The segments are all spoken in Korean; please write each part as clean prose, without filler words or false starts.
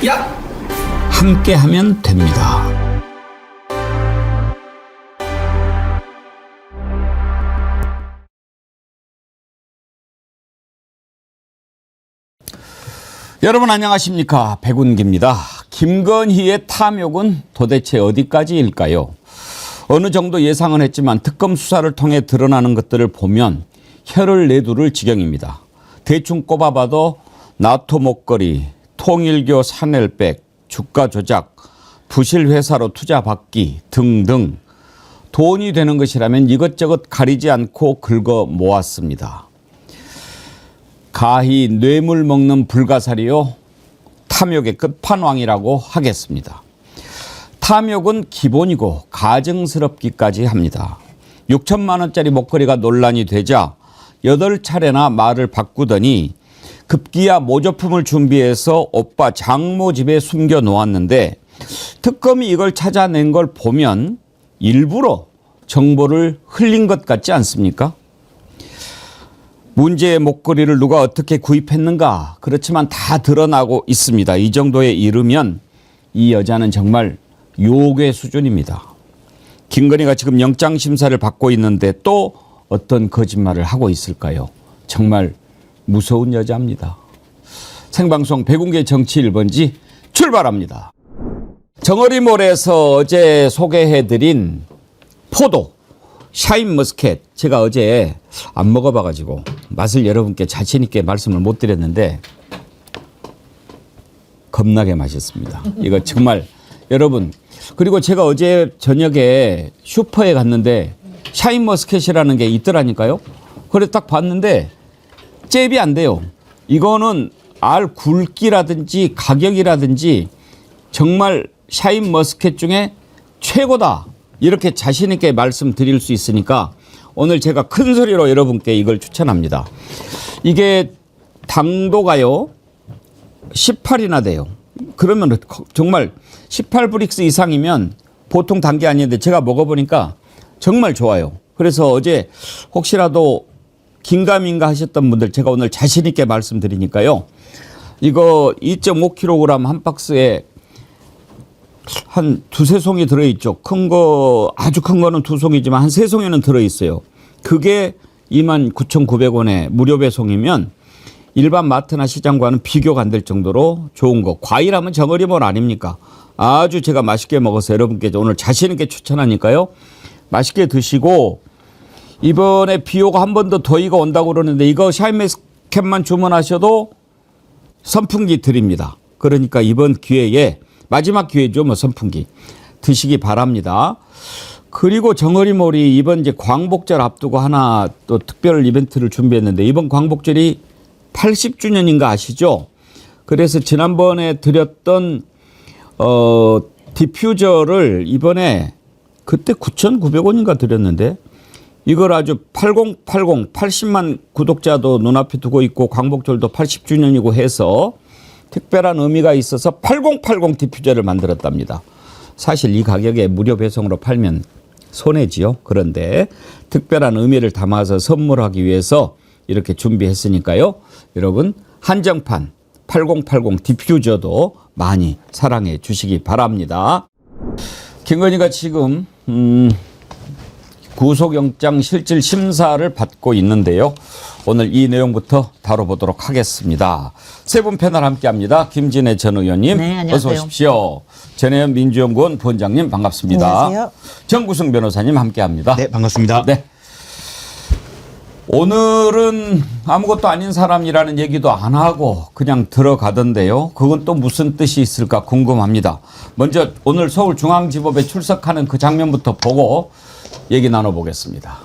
야! 함께하면 됩니다. 여러분 안녕하십니까, 백운기입니다. 김건희의 탐욕은 도대체 어디까지일까요? 어느 정도 예상은 했지만 특검 수사를 통해 드러나는 것들을 보면 혀를 내두를 지경입니다. 대충 꼽아봐도 나토 목걸이, 통일교 샤넬백, 주가 조작, 부실 회사로 투자 받기 등등 돈이 되는 것이라면 이것저것 가리지 않고 긁어 모았습니다. 가히 뇌물 먹는 불가사리요, 탐욕의 끝판왕이라고 하겠습니다. 탐욕은 기본이고 가증스럽기까지 합니다. 6천만 원짜리 목걸이가 논란이 되자 8차례나 말을 바꾸더니 급기야 모조품을 준비해서 오빠 장모 집에 숨겨 놓았는데 특검이 이걸 찾아낸 걸 보면 일부러 정보를 흘린 것 같지 않습니까? 문제의 목걸이를 누가 어떻게 구입했는가? 그렇지만 다 드러나고 있습니다. 이 정도에 이르면 이 여자는 정말 요괴 수준입니다. 김건희가 지금 영장심사를 받고 있는데 또 어떤 거짓말을 하고 있을까요? 정말 무서운 여자입니다. 생방송 백운계 정치 1번지 출발합니다. 정어리몰에서 어제 소개해드린 포도, 샤인머스켓, 제가 어제 안 먹어봐가지고 맛을 여러분께 자신 있게 말씀을 못 드렸는데 겁나게 맛있습니다. 이거 정말 여러분, 그리고 제가 어제 저녁에 슈퍼에 갔는데 샤인머스켓이라는 게 있더라니까요. 그래서 딱 봤는데 잽이 안 돼요. 이거는 알 굵기라든지 가격이라든지 정말 샤인머스켓 중에 최고다, 이렇게 자신 있게 말씀드릴 수 있으니까 오늘 제가 큰 소리로 여러분께 이걸 추천합니다. 이게 당도가요 18이나 돼요. 그러면 정말 18브릭스 이상이면 보통 단 게 아닌데 제가 먹어보니까 정말 좋아요. 그래서 어제 혹시라도 긴가민가 하셨던 분들 제가 오늘 자신 있게 말씀드리니까요. 이거 2.5kg 한 박스에 한 2-3송이 들어있죠. 큰 거, 아주 큰 거는 2송이지만 한 3송이는 들어있어요. 그게 29,900원에 무료 배송이면 일반 마트나 시장과는 비교가 안 될 정도로 좋은 거. 과일하면 정어리몰 아닙니까? 아주 제가 맛있게 먹어서 여러분께 오늘 자신 있게 추천하니까요. 맛있게 드시고, 이번에 비오가 한 번 더 더위가 온다고 그러는데 이거 샤인머스켓만 주문하셔도 선풍기 드립니다. 그러니까 이번 기회에 마지막 기회죠, 뭐 선풍기 드시기 바랍니다. 그리고 정어리몰이 이번 이제 광복절 앞두고 하나 또 특별 이벤트를 준비했는데 이번 광복절이 80주년인가 아시죠? 그래서 지난번에 드렸던 디퓨저를 이번에 그때 9,900원인가 드렸는데 이걸 아주 8080 구독자도 눈앞에 두고 있고 광복절도 80주년이고 해서 특별한 의미가 있어서 8080 디퓨저를 만들었답니다. 사실 이 가격에 무료 배송으로 팔면 손해지요. 그런데 특별한 의미를 담아서 선물하기 위해서 이렇게 준비했으니까요. 여러분 한정판 8080 디퓨저도 많이 사랑해 주시기 바랍니다. 김건희가 지금 구속영장 실질 심사를 받고 있는데요. 오늘 이 내용부터 다뤄보도록 하겠습니다. 세 분 패널 함께합니다. 김진애 전 의원님, 네, 안녕하세요. 어서 오십시오. 전혜연 민주연구원 본장님 반갑습니다. 안녕하세요. 정구승 변호사님 함께합니다. 네, 반갑습니다. 네. 오늘은 아무것도 아닌 사람이라는 얘기도 안 하고 그냥 들어가던데요. 그건 또 무슨 뜻이 있을까 궁금합니다. 먼저 오늘 서울중앙지법에 출석하는 그 장면부터 보고 얘기 나눠보겠습니다.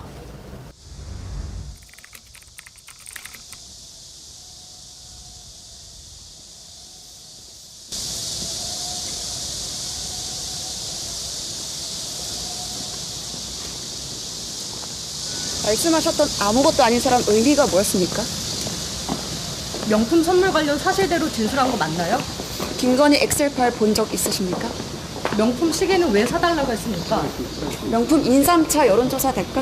말씀하셨던 아무것도 아닌 사람 의미가 뭐였습니까? 명품 선물 관련 사실대로 진술한 거 맞나요? 김건희 엑셀 파일 본 적 있으십니까? 명품 시계는 왜 사달라고 했습니까? 명품 인삼차 여론조사 대가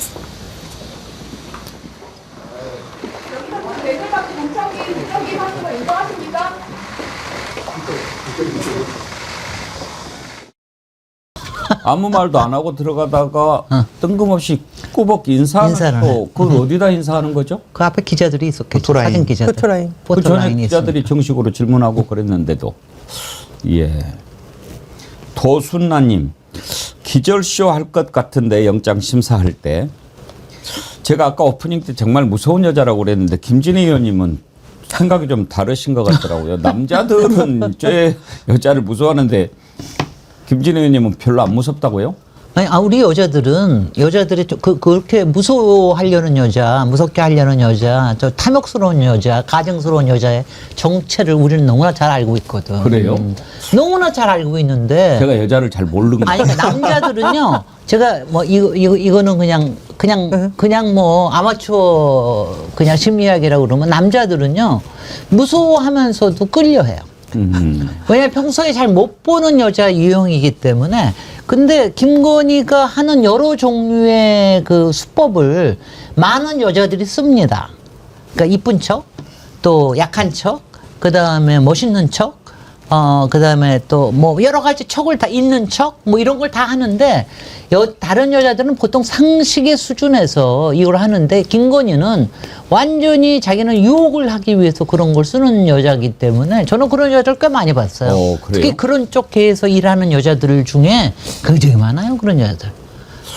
아무 말도 안 하고 들어가다가 뜬금없이 꾸벅 인사하는 거 그걸 어디다 인사하는 거죠? 그 앞에 기자들이 있었겠죠. 포토라인. 사진 기자들. 포토라인. 그 전에 포토라인이 기자들이 있습니다. 정식으로 질문하고 그랬는데도. 예. 도순나님, 기절쇼 할 것 같은데 영장 심사할 때. 제가 아까 오프닝 때 정말 무서운 여자라고 그랬는데 김진애 의원님은 생각이 좀 다르신 것 같더라고요. 남자들은 제 여자를 무서워하는데 김진애 의원님은 별로 안 무섭다고요? 아니, 우리 여자들이 그렇게 무서워하려는 여자, 무섭게 하려는 여자, 저 탐욕스러운 여자, 가정스러운 여자의 정체를 우리는 너무나 잘 알고 있거든. 그래요? 너무나 잘 알고 있는데. 제가 여자를 잘 모르는 아니, 그러니까 남자들은요, 제가 뭐 이거는 그냥 뭐 아마추어 그냥 심리학이라고 그러면 남자들은요, 무서워하면서도 끌려해요. 왜냐면 평소에 잘 못 보는 여자 유형이기 때문에. 근데 김건희가 하는 여러 종류의 그 수법을 많은 여자들이 씁니다. 그러니까 이쁜 척, 또 약한 척, 그 다음에 멋있는 척, 그 다음에 또 뭐 여러 가지 척을 다 있는 척, 뭐 이런 걸 다 하는데, 다른 여자들은 보통 상식의 수준에서 이걸 하는데, 김건희는 완전히 자기는 유혹을 하기 위해서 그런 걸 쓰는 여자이기 때문에 저는 그런 여자를 꽤 많이 봤어요. 그래요? 특히 그런 쪽에서 일하는 여자들 중에 굉장히 많아요, 그런 여자들.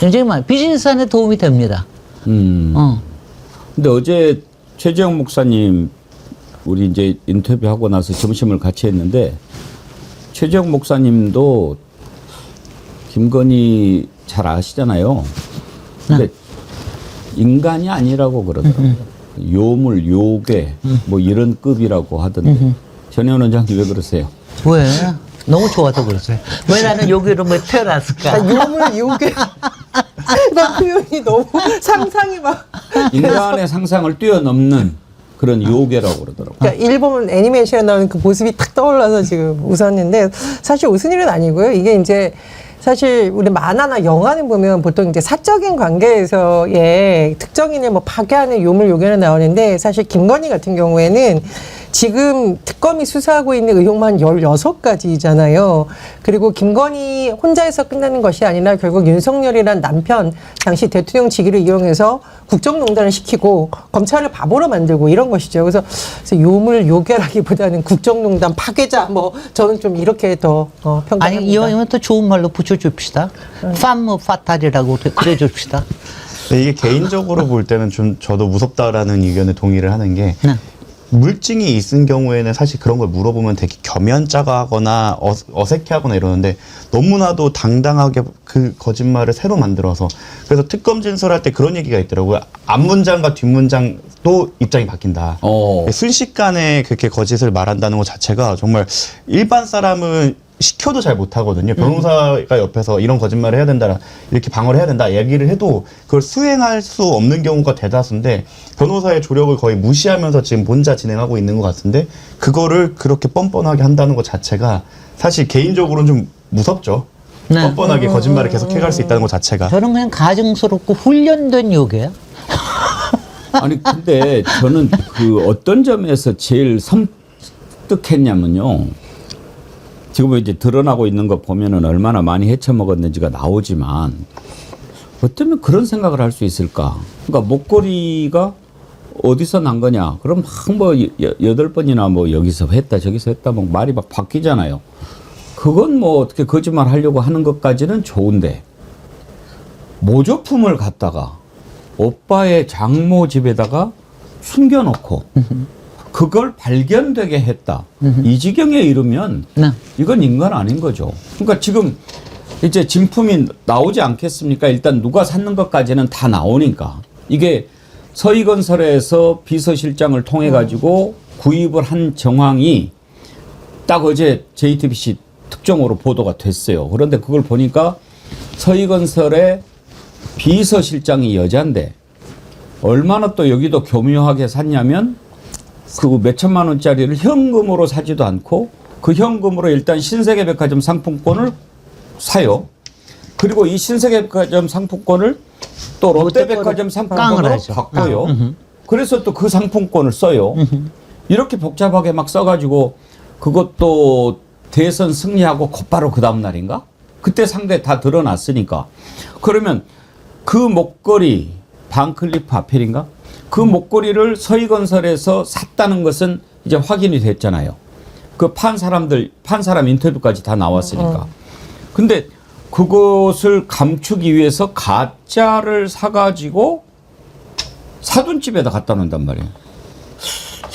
굉장히 많아요. 비즈니스 안에 도움이 됩니다. 근데 어제 최재형 목사님 우리 이제 인터뷰하고 나서 점심을 같이 했는데 최재형 목사님도 김건희 잘 아시잖아요. 근데 인간이 아니라고 그러더라고요. 요물, 요괴 뭐 이런 급이라고 하던데 전혜원 원장님 왜 그러세요? 왜? 너무 좋아서 그러세요. 왜 나는 여기로 뭐 태어났을까? 요물 요괴. 나 표현이 너무 상상이 막. 인간의 상상을 뛰어넘는 그런 요괴라고 그러더라고요. 그러니까 일본 애니메이션에 나오는 그 모습이 탁 떠올라서 지금 웃었는데 사실 웃은 일은 아니고요. 이게 이제 사실 우리 만화나 영화는 보면 보통 이제 사적인 관계에서의 특정인을 뭐 파괴하는 요물 요괴는 나오는데 사실 김건희 같은 경우에는 지금 특검이 수사하고 있는 의혹만 16가지잖아요. 그리고 김건희 혼자서 끝나는 것이 아니라 결국 윤석열이란 남편, 당시 대통령 직위를 이용해서 국정농단을 시키고 검찰을 바보로 만들고 이런 것이죠. 그래서 요물 요괴라기보다는 국정농단 파괴자 뭐 저는 좀 이렇게 더 평가합니다. 아니, 이왕이면 또 좋은 말로 붙여줍시다. 팜무 파탈이라고 그래줍시다. 이게 개인적으로 볼 때는 좀 저도 무섭다라는 의견에 동의를 하는 게 물증이 있은 경우에는 사실 그런 걸 물어보면 되게 겸연짜가하거나 어색해하거나 이러는데 너무나도 당당하게 그 거짓말을 새로 만들어서 그래서 특검 진술할 때 그런 얘기가 있더라고요. 앞문장과 뒷문장도 입장이 바뀐다. 순식간에 그렇게 거짓을 말한다는 것 자체가 정말 일반 사람은 시켜도 잘 못하거든요. 변호사가 옆에서 이런 거짓말을 해야 된다, 이렇게 방어를 해야 된다 얘기를 해도 그걸 수행할 수 없는 경우가 대다수인데 변호사의 조력을 거의 무시하면서 지금 혼자 진행하고 있는 것 같은데 그거를 그렇게 뻔뻔하게 한다는 것 자체가 사실 개인적으로는 좀 무섭죠. 네. 뻔뻔하게 거짓말을 계속 해갈 수 있다는 것 자체가. 저는 그냥 가증스럽고 훈련된 요괴야. 아니 근데 저는 그 어떤 점에서 제일 섬뜩했냐면요. 지금 이제 드러나고 있는 거 보면은 얼마나 많이 헤쳐먹었는지가 나오지만 어쩌면 그런 생각을 할 수 있을까? 그러니까 목걸이가 어디서 난 거냐? 그럼 막 뭐 8번이나 뭐 여기서 했다 저기서 했다 뭐 말이 막 바뀌잖아요. 그건 뭐 어떻게 거짓말 하려고 하는 것까지는 좋은데 모조품을 갖다가 오빠의 장모 집에다가 숨겨놓고 그걸 발견되게 했다. 이 지경에 이르면 이건 인간 아닌 거죠. 그러니까 지금 이제 진품이 나오지 않겠습니까? 일단 누가 샀는 것까지는 다 나오니까. 이게 서희건설에서 비서실장을 통해 가지고 구입을 한 정황이 딱 어제 JTBC 특종으로 보도가 됐어요. 그런데 그걸 보니까 서희건설의 비서실장이 여잔데 얼마나 또 여기도 교묘하게 샀냐면 그 몇천만 원짜리를 현금으로 사지도 않고 그 현금으로 일단 신세계백화점 상품권을 사요. 그리고 이 신세계백화점 상품권을 또 롯데백화점 상품권으로 바꿔요. 그래서 또 그 상품권을 써요. 이렇게 복잡하게 막 써가지고 그것도 대선 승리하고 곧바로 그 다음 날인가? 그때 상대 다 드러났으니까. 그러면 그 목걸이 반클리프 아펠인가? 그 목걸이를 서희건설에서 샀다는 것은 이제 확인이 됐잖아요. 그 판 사람 인터뷰까지 다 나왔으니까. 근데 그것을 감추기 위해서 가짜를 사가지고 사돈집에다 갖다 놓는단 말이에요.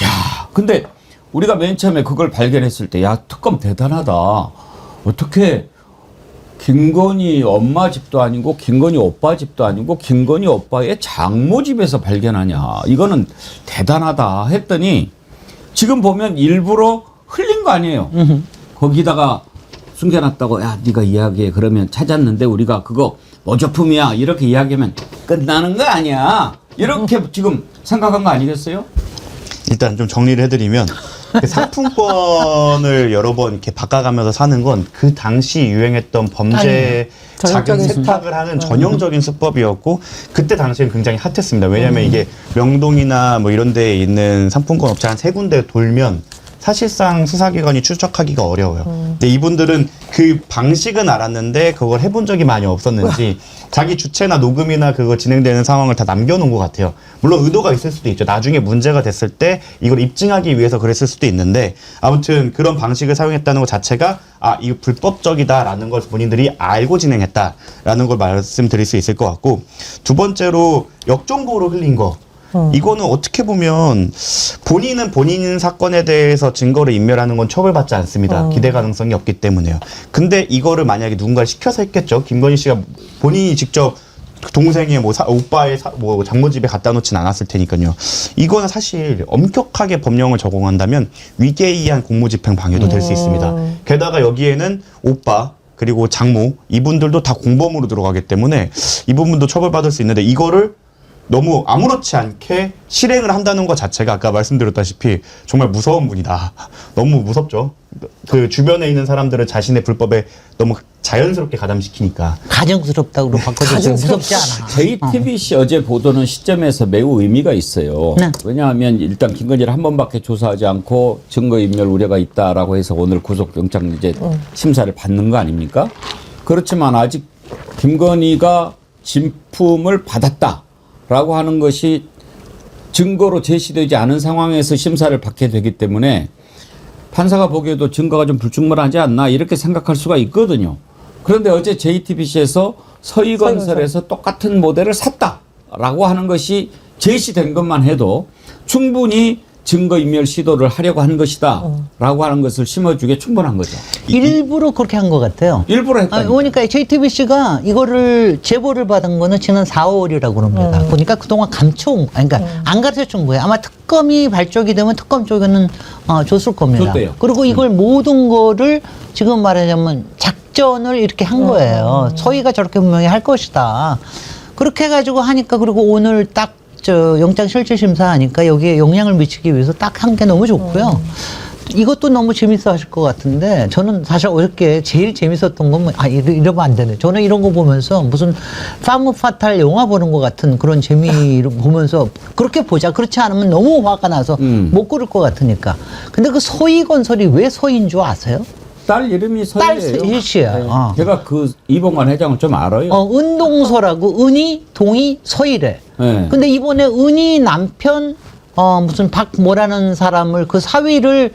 야, 근데 우리가 맨 처음에 그걸 발견했을 때, 야, 특검 대단하다. 어떻게 김건희 엄마 집도 아니고 김건희 오빠 집도 아니고 김건희 오빠의 장모 집에서 발견하냐. 이거는 대단하다 했더니 지금 보면 일부러 흘린 거 아니에요. 거기다가 숨겨놨다고, 야, 네가 이야기해. 그러면 찾았는데 우리가 그거 모조품이야. 이렇게 이야기하면 끝나는 거 아니야. 이렇게 지금 생각한 거 아니겠어요? 일단 좀 정리를 해드리면 그 상품권을 여러 번 이렇게 바꿔가면서 사는 건 그 당시 유행했던 범죄 자금 전형적인 세탁을 하는 전형적인 수법이었고 그때 당시엔 굉장히 핫했습니다. 왜냐하면 이게 명동이나 뭐 이런 데에 있는 상품권 업체 한 3군데 돌면 사실상 수사기관이 추적하기가 어려워요. 근데 이분들은 그 방식은 알았는데 그걸 해본 적이 많이 없었는지 자기 주체나 녹음이나 그거 진행되는 상황을 다 남겨놓은 것 같아요. 물론 의도가 있을 수도 있죠. 나중에 문제가 됐을 때 이걸 입증하기 위해서 그랬을 수도 있는데 아무튼 그런 방식을 사용했다는 것 자체가 아, 이거 불법적이다라는 걸 본인들이 알고 진행했다라는 걸 말씀드릴 수 있을 것 같고 두 번째로 역정보로 흘린 거. 이거는 어떻게 보면 본인은 본인 사건에 대해서 증거를 인멸하는 건 처벌받지 않습니다. 기대 가능성이 없기 때문에요. 근데 이거를 만약에 누군가를 시켜서 했겠죠. 김건희 씨가 본인이 직접 동생의 뭐 오빠의 뭐 장모집에 갖다 놓진 않았을 테니까요. 이거는 사실 엄격하게 법령을 적용한다면 위계이한 공무집행 방해도 될 수 있습니다. 게다가 여기에는 오빠 그리고 장모 이분들도 다 공범으로 들어가기 때문에 이 부분도 처벌받을 수 있는데 이거를 너무 아무렇지 않게 실행을 한다는 것 자체가 아까 말씀드렸다시피 정말 무서운 분이다. 너무 무섭죠. 그 주변에 있는 사람들을 자신의 불법에 너무 자연스럽게 가담시키니까. 가정스럽다고 바꿔줬어요. 무섭지 않아. JTBC 어제 보도는 시점에서 매우 의미가 있어요. 네. 왜냐하면 일단 김건희를 한 번밖에 조사하지 않고 증거인멸 우려가 있다라고 해서 오늘 구속영장 이제 심사를 받는 거 아닙니까? 그렇지만 아직 김건희가 진품을 받았다. 라고 하는 것이 증거로 제시되지 않은 상황에서 심사를 받게 되기 때문에 판사가 보기에도 증거가 좀 불충분하지 않나 이렇게 생각할 수가 있거든요. 그런데 어제 JTBC에서 서희건설에서 똑같은 모델을 샀다라고 하는 것이 제시된 것만 해도 충분히 증거인멸 시도를 하려고 한 것이다 라고 하는 것을 심어주기에 충분한 거죠. 일부러 그렇게 한 것 같아요. 일부러 했다. 보니까 JTBC가 이거를 제보를 받은 거는 지난 4, 5월이라고 그럽니다. 보니까 그동안 감춰온, 그러니까 안 가르쳐 준 거예요. 아마 특검이 발족이 되면 특검 쪽에는 줬을 겁니다. 줬대요. 그리고 이걸 모든 거를 지금 말하자면 작전을 이렇게 한 거예요. 서희가 저렇게 분명히 할 것이다. 그렇게 해가지고 하니까 그리고 오늘 딱 영장 실질 심사하니까 여기에 영향을 미치기 위해서 딱 한 게 너무 좋고요. 이것도 너무 재밌어 하실 것 같은데 저는 사실 어저께 제일 재밌었던 건 이러면 안 되네. 저는 이런 거 보면서 무슨 파무 파탈 영화 보는 것 같은 그런 재미를 보면서 그렇게 보자. 그렇지 않으면 너무 화가 나서 못 고를 것 같으니까. 근데 그 서희건설이 왜 서희인 줄 아세요? 딸 이름이 딸 서희예요. 서희씨예요. 제가 그 이봉관 회장은 좀 알아요. 은동서라고 은희, 동희, 서희래. 네. 근데 이번에 은희 남편 무슨 박모라는 사람을 그 사위를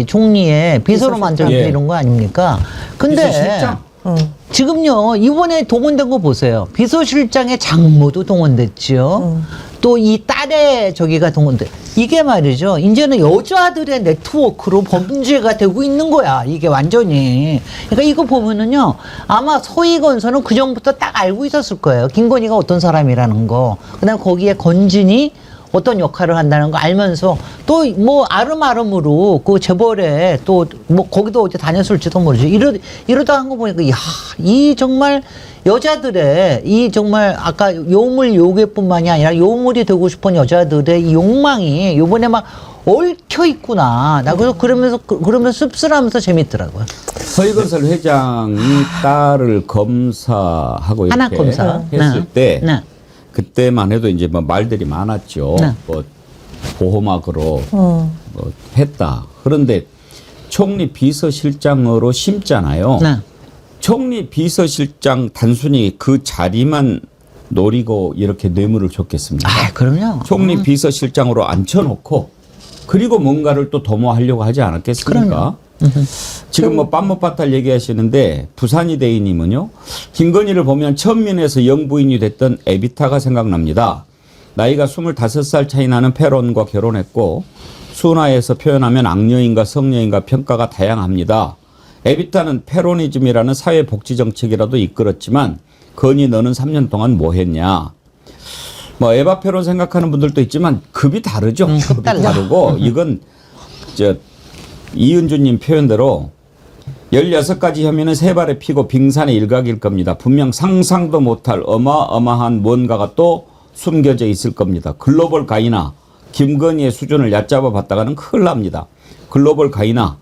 총리의 비서로 만들고 예. 이런 거 아닙니까? 근데 비서실장? 지금요 이번에 동원된 거 보세요. 비서실장의 장모도 동원됐지요. 또 이 딸의 저기가 동원돼. 이게 말이죠. 이제는 여자들의 네트워크로 범죄가 되고 있는 거야. 이게 완전히. 그러니까 이거 보면은요. 아마 서희건설은 그 전부터 딱 알고 있었을 거예요. 김건희가 어떤 사람이라는 거. 그다음 거기에 건진이 어떤 역할을 한다는 거 알면서 또 뭐 아름아름으로 그 재벌에 또 뭐 거기도 어디 다녔을지도 모르죠. 이러다 한 거 보니까 야, 이 정말 여자들의 이 정말 아까 요물 요괴뿐만이 아니라 요물이 되고 싶은 여자들의 이 욕망이 요번에 막 얽혀 있구나. 나 그러면서 씁쓸하면서 재밌더라고요. 서희건설 회장이 딸을 검사하고 이렇게 하나 검사. 했을 때 네. 그때만 해도 이제 뭐 말들이 많았죠. 네. 뭐 보호막으로 뭐 했다. 그런데 총리 비서실장으로 심잖아요. 네. 총리 비서실장 단순히 그 자리만 노리고 이렇게 뇌물을 줬겠습니까? 아, 그럼요. 총리 비서실장으로 앉혀놓고 그리고 뭔가를 또 도모하려고 하지 않았겠습니까? 지금 뭐 빰못빠탈 얘기하시는데 부산이 대위님은요. 김건희를 보면 천민에서 영부인이 됐던 에비타가 생각납니다. 나이가 25살 차이 나는 패론과 결혼했고 순화해서 표현하면 악녀인가 성녀인가 평가가 다양합니다. 에비타는 패로니즘이라는 사회복지정책이라도 이끌었지만 건희 너는 3년 동안 뭐 했냐. 뭐 에바 패론 생각하는 분들도 있지만 급이 다르죠. 급이 다르고 이건 저 이은주님 표현대로 16가지 혐의는 세 발에 피고 빙산의 일각일 겁니다. 분명 상상도 못할 어마어마한 뭔가가 또 숨겨져 있을 겁니다. 글로벌 가이나 김건희의 수준을 얕잡아 봤다가는 큰일 납니다. 글로벌 가이나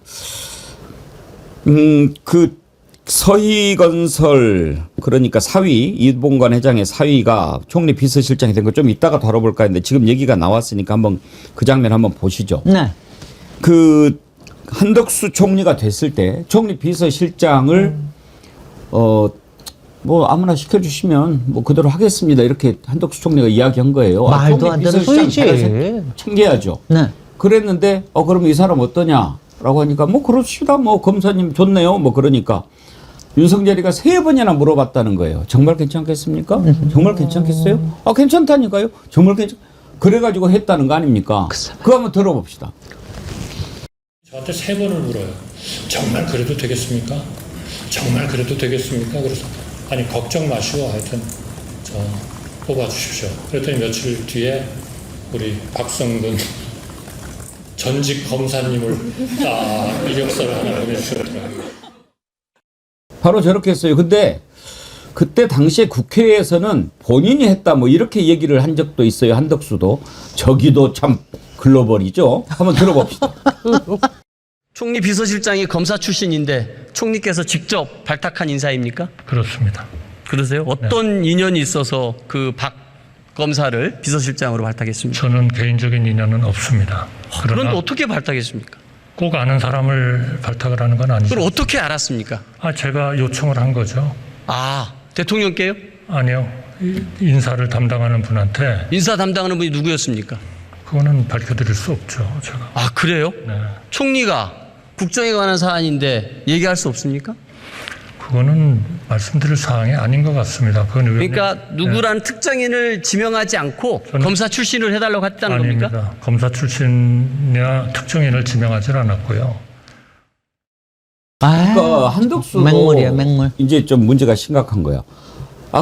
그 서희건설 그러니까 사위 이봉관 회장의 사위가 총리 비서실장이 된 거 좀 이따가 다뤄볼까 했는데 지금 얘기가 나왔으니까 한번 그 장면 한번 보시죠. 네. 그 한덕수 총리가 됐을 때 총리 비서실장을 뭐 아무나 시켜주시면 뭐 그대로 하겠습니다. 이렇게 한덕수 총리가 이야기한 거예요. 말도 총리 안 되는 비서실장 소리지. 잘해서 챙겨야죠. 네. 그랬는데 그럼 이 사람 어떠냐라고 하니까 뭐 그렇습니다. 뭐 검사님 좋네요. 뭐 그러니까 윤석열이가 3번이나 물어봤다는 거예요. 정말 괜찮겠습니까? 정말 괜찮겠어요? 아 괜찮다니까요. 정말 괜찮. 그래가지고 했다는 거 아닙니까? 그거 한번 들어봅시다. 저한테 3번을 물어요. 정말 그래도 되겠습니까? 정말 그래도 되겠습니까? 그래서 아니 걱정 마시고 하여튼 저 뽑아주십시오. 그랬더니 며칠 뒤에 우리 박성근 전직 검사님을 이력서를 하나 보내주셨더라고요. 바로 저렇게 했어요. 근데 그때 당시에 국회에서는 본인이 했다 뭐 이렇게 얘기를 한 적도 있어요. 한덕수도. 저기도 참 글로벌이죠. 한번 들어봅시다. 총리 비서실장이 검사 출신인데 총리께서 직접 발탁한 인사입니까? 그렇습니다. 그러세요? 어떤 인연이 있어서 그 박 검사를 비서실장으로 발탁했습니까? 저는 개인적인 인연은 없습니다. 그런데 어떻게 발탁했습니까? 꼭 아는 사람을 발탁을 하는 건 아니죠. 그럼 어떻게 알았습니까? 제가 요청을 한 거죠. 아, 대통령께요? 아니요. 인사를 담당하는 분한테 인사 담당하는 분이 누구였습니까? 그거는 밝혀드릴 수 없죠. 제가. 아, 그래요? 네. 총리가 국정에 관한 사안인데 얘기할 수 없습니까? 그거는 말씀드릴 사항이 아닌 것 같습니다. 그건 의원님. 그러니까 누구라는 특정인을 지명하지 않고 검사 출신을 해달라고 했다는 아닙니다. 겁니까? 검사 출신이나 특정인을 지명하지 않았고요. 그러니까 한덕수도 맹물이야, 맹물. 이제 좀 문제가 심각한 거야.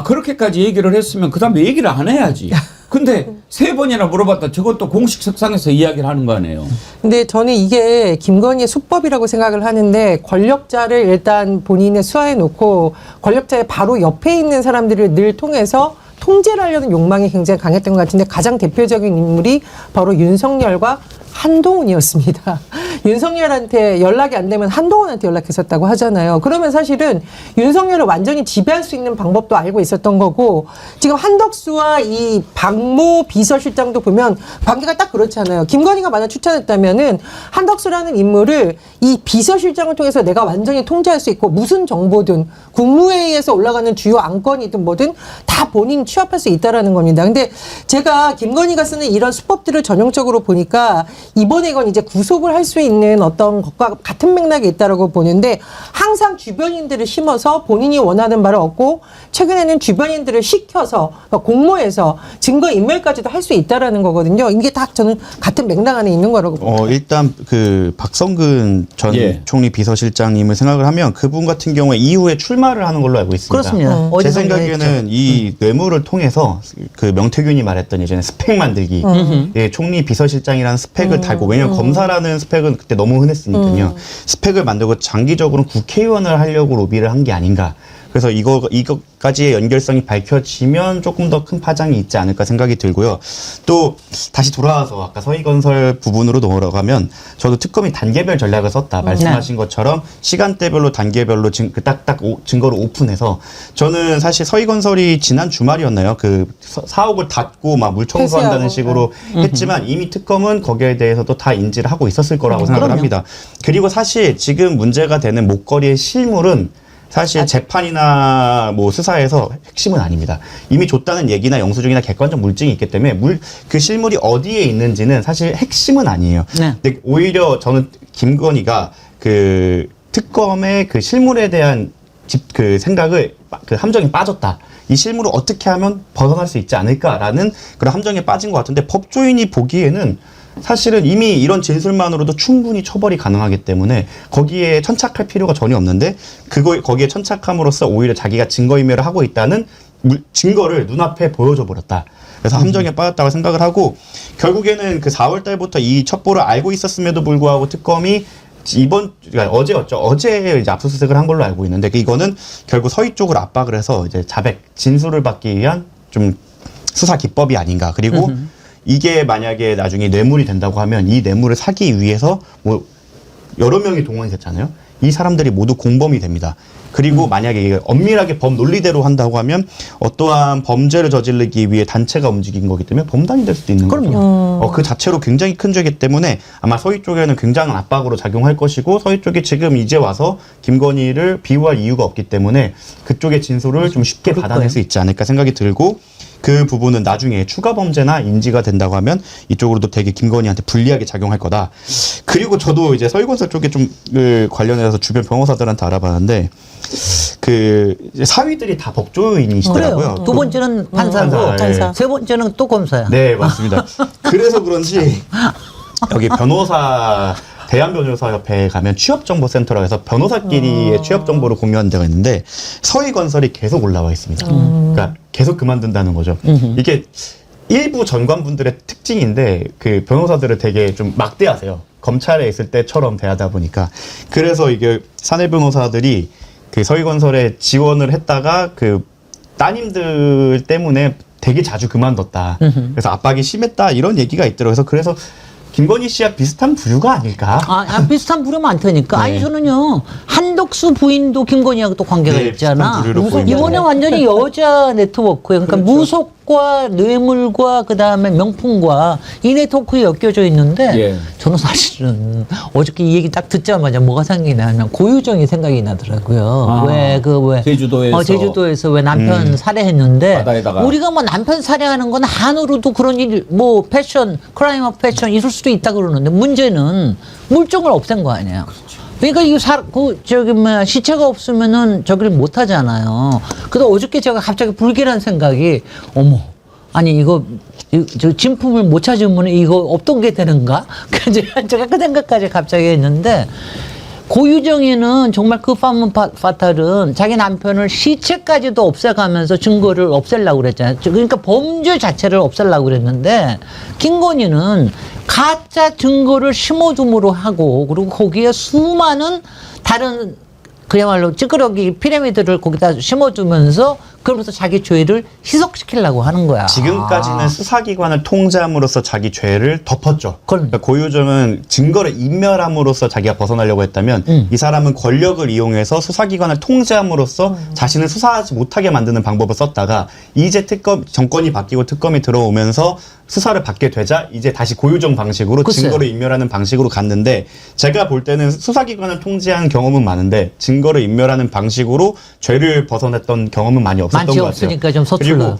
그렇게까지 얘기를 했으면 그다음에 얘기를 안 해야지. 근데 3번이나 물어봤다. 저것도 공식 석상에서 이야기를 하는 거 아니에요. 근데 저는 이게 김건희의 수법이라고 생각을 하는데 권력자를 일단 본인의 수하에 놓고 권력자의 바로 옆에 있는 사람들을 늘 통해서 통제를 하려는 욕망이 굉장히 강했던 것 같은데 가장 대표적인 인물이 바로 윤석열과 한동훈이었습니다. 윤석열한테 연락이 안 되면 한동훈한테 연락했었다고 하잖아요. 그러면 사실은 윤석열을 완전히 지배할 수 있는 방법도 알고 있었던 거고 지금 한덕수와 이 박모 비서실장도 보면 관계가 딱 그렇잖아요. 김건희가 만약 추천했다면은 한덕수라는 인물을 이 비서실장을 통해서 내가 완전히 통제할 수 있고 무슨 정보든 국무회의에서 올라가는 주요 안건이든 뭐든 다 본인 취합할 수 있다라는 겁니다. 근데 제가 김건희가 쓰는 이런 수법들을 전형적으로 보니까 이번에 이건 이제 구속을 할 수 있는 어떤 것과 같은 맥락이 있다라고 보는데 항상 주변인들을 심어서 본인이 원하는 바를 얻고 최근에는 주변인들을 시켜서 그러니까 공모해서 증거 인멸까지도 할 수 있다라는 거거든요. 이게 다 저는 같은 맥락 안에 있는 거라고 봅니다. 일단 그 박성근 전 총리 비서실장님을 생각을 하면 그분 같은 경우에 이후에 출마를 하는 걸로 알고 있습니다. 그렇습니다. 제 어디서 생각에는 이 뇌물을 통해서 그 명태균이 말했던 예전에 스펙 만들기, 총리 비서실장이라는 스펙을 달고 왜냐하면 검사라는 스펙은 그때 너무 흔했으니까요. 스펙을 만들고 장기적으로 국회의원을 하려고 로비를 한 게 아닌가. 그래서 이거까지의 연결성이 밝혀지면 조금 더 큰 파장이 있지 않을까 생각이 들고요. 또 다시 돌아와서 아까 서희건설 부분으로 넘어가면 저도 특검이 단계별 전략을 썼다 말씀하신 것처럼 시간대별로 단계별로 딱딱 증거를 오픈해서 저는 사실 서희건설이 지난 주말이었나요? 그 사옥을 닫고 막 물 청소한다는 폐쇄하고. 식으로 했지만 이미 특검은 거기에 대해서도 다 인지를 하고 있었을 거라고 생각을 합니다. 그리고 사실 지금 문제가 되는 목걸이의 실물은 사실 재판이나 뭐 수사에서 핵심은 아닙니다. 이미 줬다는 얘기나 영수증이나 객관적 물증이 있기 때문에 그 실물이 어디에 있는지는 사실 핵심은 아니에요. 네. 근데 오히려 저는 김건희가 그 특검의 그 실물에 대한 그 생각을 그 함정에 빠졌다. 이 실물을 어떻게 하면 벗어날 수 있지 않을까라는 그런 함정에 빠진 것 같은데 법조인이 보기에는 사실은 이미 이런 진술만으로도 충분히 처벌이 가능하기 때문에 거기에 천착할 필요가 전혀 없는데 거기에 천착함으로써 오히려 자기가 증거인멸을 하고 있다는 증거를 눈앞에 보여줘 버렸다. 그래서 함정에 빠졌다고 생각을 하고 결국에는 그 4월 달부터 이 첩보를 알고 있었음에도 불구하고 특검이 그러니까 어제였죠. 어제 이제 압수수색을 한 걸로 알고 있는데 이거는 결국 서희 쪽을 압박을 해서 이제 자백 진술을 받기 위한 좀 수사 기법이 아닌가. 그리고 이게 만약에 나중에 뇌물이 된다고 하면 이 뇌물을 사기 위해서 뭐 여러 명이 동원이 됐잖아요. 이 사람들이 모두 공범이 됩니다. 그리고 만약에 이게 엄밀하게 법 논리대로 한다고 하면 어떠한 범죄를 저지르기 위해 단체가 움직인 거기 때문에 범단이 될 수도 있는 거죠. 그 자체로 굉장히 큰 죄이기 때문에 아마 서희 쪽에는 굉장한 압박으로 작용할 것이고 서희 쪽이 지금 이제 와서 김건희를 비호할 이유가 없기 때문에 그쪽의 진술을 좀 쉽게 받아낼 수 있지 않을까 생각이 들고 그 부분은 나중에 추가 범죄나 인지가 된다고 하면 이쪽으로도 되게 김건희한테 불리하게 작용할 거다. 그리고 저도 이제 서희건설 쪽에 좀 관련해서 주변 변호사들한테 알아봤는데 그 사위들이 다 법조인이시더라고요. 그래요. 두 번째는 판사고 판사. 세 번째는 또 검사야. 네, 맞습니다. 그래서 그런지 여기 변호사 대한변호사협회에 가면 취업정보센터라고 해서 변호사끼리의 취업정보를 공유하는 데가 있는데 서희건설이 계속 올라와 있습니다. 그러니까 계속 그만둔다는 거죠. 이게 일부 전관분들의 특징인데 그 변호사들을 되게 좀 막대하세요. 검찰에 있을 때처럼 대하다 보니까. 그래서 이게 사내 변호사들이 그 서희건설에 지원을 했다가 그 따님들 때문에 되게 자주 그만뒀다. 그래서 압박이 심했다 이런 얘기가 있더라고요. 그래서 김건희 씨와 비슷한 부류가 아닐까? 비슷한 부류 많다니까. 네. 아니 저는요 한덕수 부인도 김건희하고 또 관계가 네, 있잖아. 비슷한 부류로 보이죠. 이번에 완전히 여자 네트워크예요. 그러니까 그렇죠. 무속과 뇌물과 그 다음에 명품과 이 네트워크에 엮여져 있는데 예. 저는 사실은 어저께 이 얘기 딱 듣자마자 뭐가 생각이 나냐면 고유정이 생각이 나더라고요. 제주도에서 왜 남편 살해했는데 바다에다가. 우리가 뭐 남편 살해하는 건 한으로도 그런 일 뭐 패션 크라임 오브 패션 있을 수도 있다 그러는데 문제는 물증을 없앤 거 아니에요. 그러니까 이거 시체가 없으면은 저기를 못 하잖아요. 그래서 어저께 제가 갑자기 불길한 생각이 어머 아니 이거 저 진품을 못 찾으면 이거 없던 게 되는가? 제가 그 생각까지 갑자기 했는데 고유정이는 정말 그 파문 파탈은 자기 남편을 시체까지도 없애가면서 증거를 없애려고 그랬잖아요. 그러니까 범죄 자체를 없애려고 그랬는데 김건희는 가짜 증거를 심어둠으로 하고 그리고 거기에 수많은 다른 그야말로 찌끄러기 피라미드를 거기다 심어두면서 그러면서 자기 죄를 희석시키려고 하는 거야. 지금까지는 수사기관을 통제함으로써 자기 죄를 덮었죠. 그러니까 고유정은 증거를 인멸함으로써 자기가 벗어나려고 했다면 이 사람은 권력을 이용해서 수사기관을 통제함으로써 자신을 수사하지 못하게 만드는 방법을 썼다가 이제 정권이 바뀌고 특검이 들어오면서 수사를 받게 되자 이제 다시 고유정 방식으로 글쎄요. 증거를 인멸하는 방식으로 갔는데 제가 볼 때는 수사기관을 통제한 경험은 많은데 증거를 인멸하는 방식으로 죄를 벗어냈던 경험은 많이 없었던 것 같아요. 없으니까 좀 서툴러요. 그리고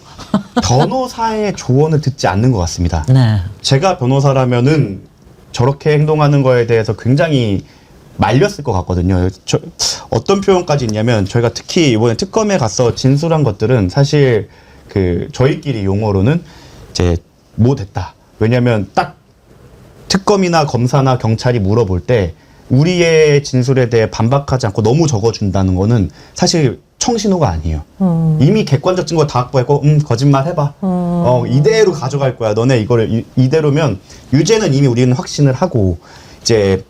변호사의 조언을 듣지 않는 것 같습니다. 네. 제가 변호사라면은 저렇게 행동하는 거에 대해서 굉장히 말렸을 것 같거든요. 어떤 표현까지 있냐면 저희가 특히 이번에 특검에 가서 진술한 것들은 사실 그 저희끼리 용어로는 이제 못했다. 왜냐하면 딱 특검이나 검사나 경찰이 물어볼 때 우리의 진술에 대해 반박하지 않고 너무 적어준다는 거는 사실 청신호가 아니에요. 이미 객관적 증거 다 확보했고 거짓말 해봐. 이대로 가져갈 거야. 너네 이거를 이대로면 유죄는 이미 우리는 확신을 하고 이제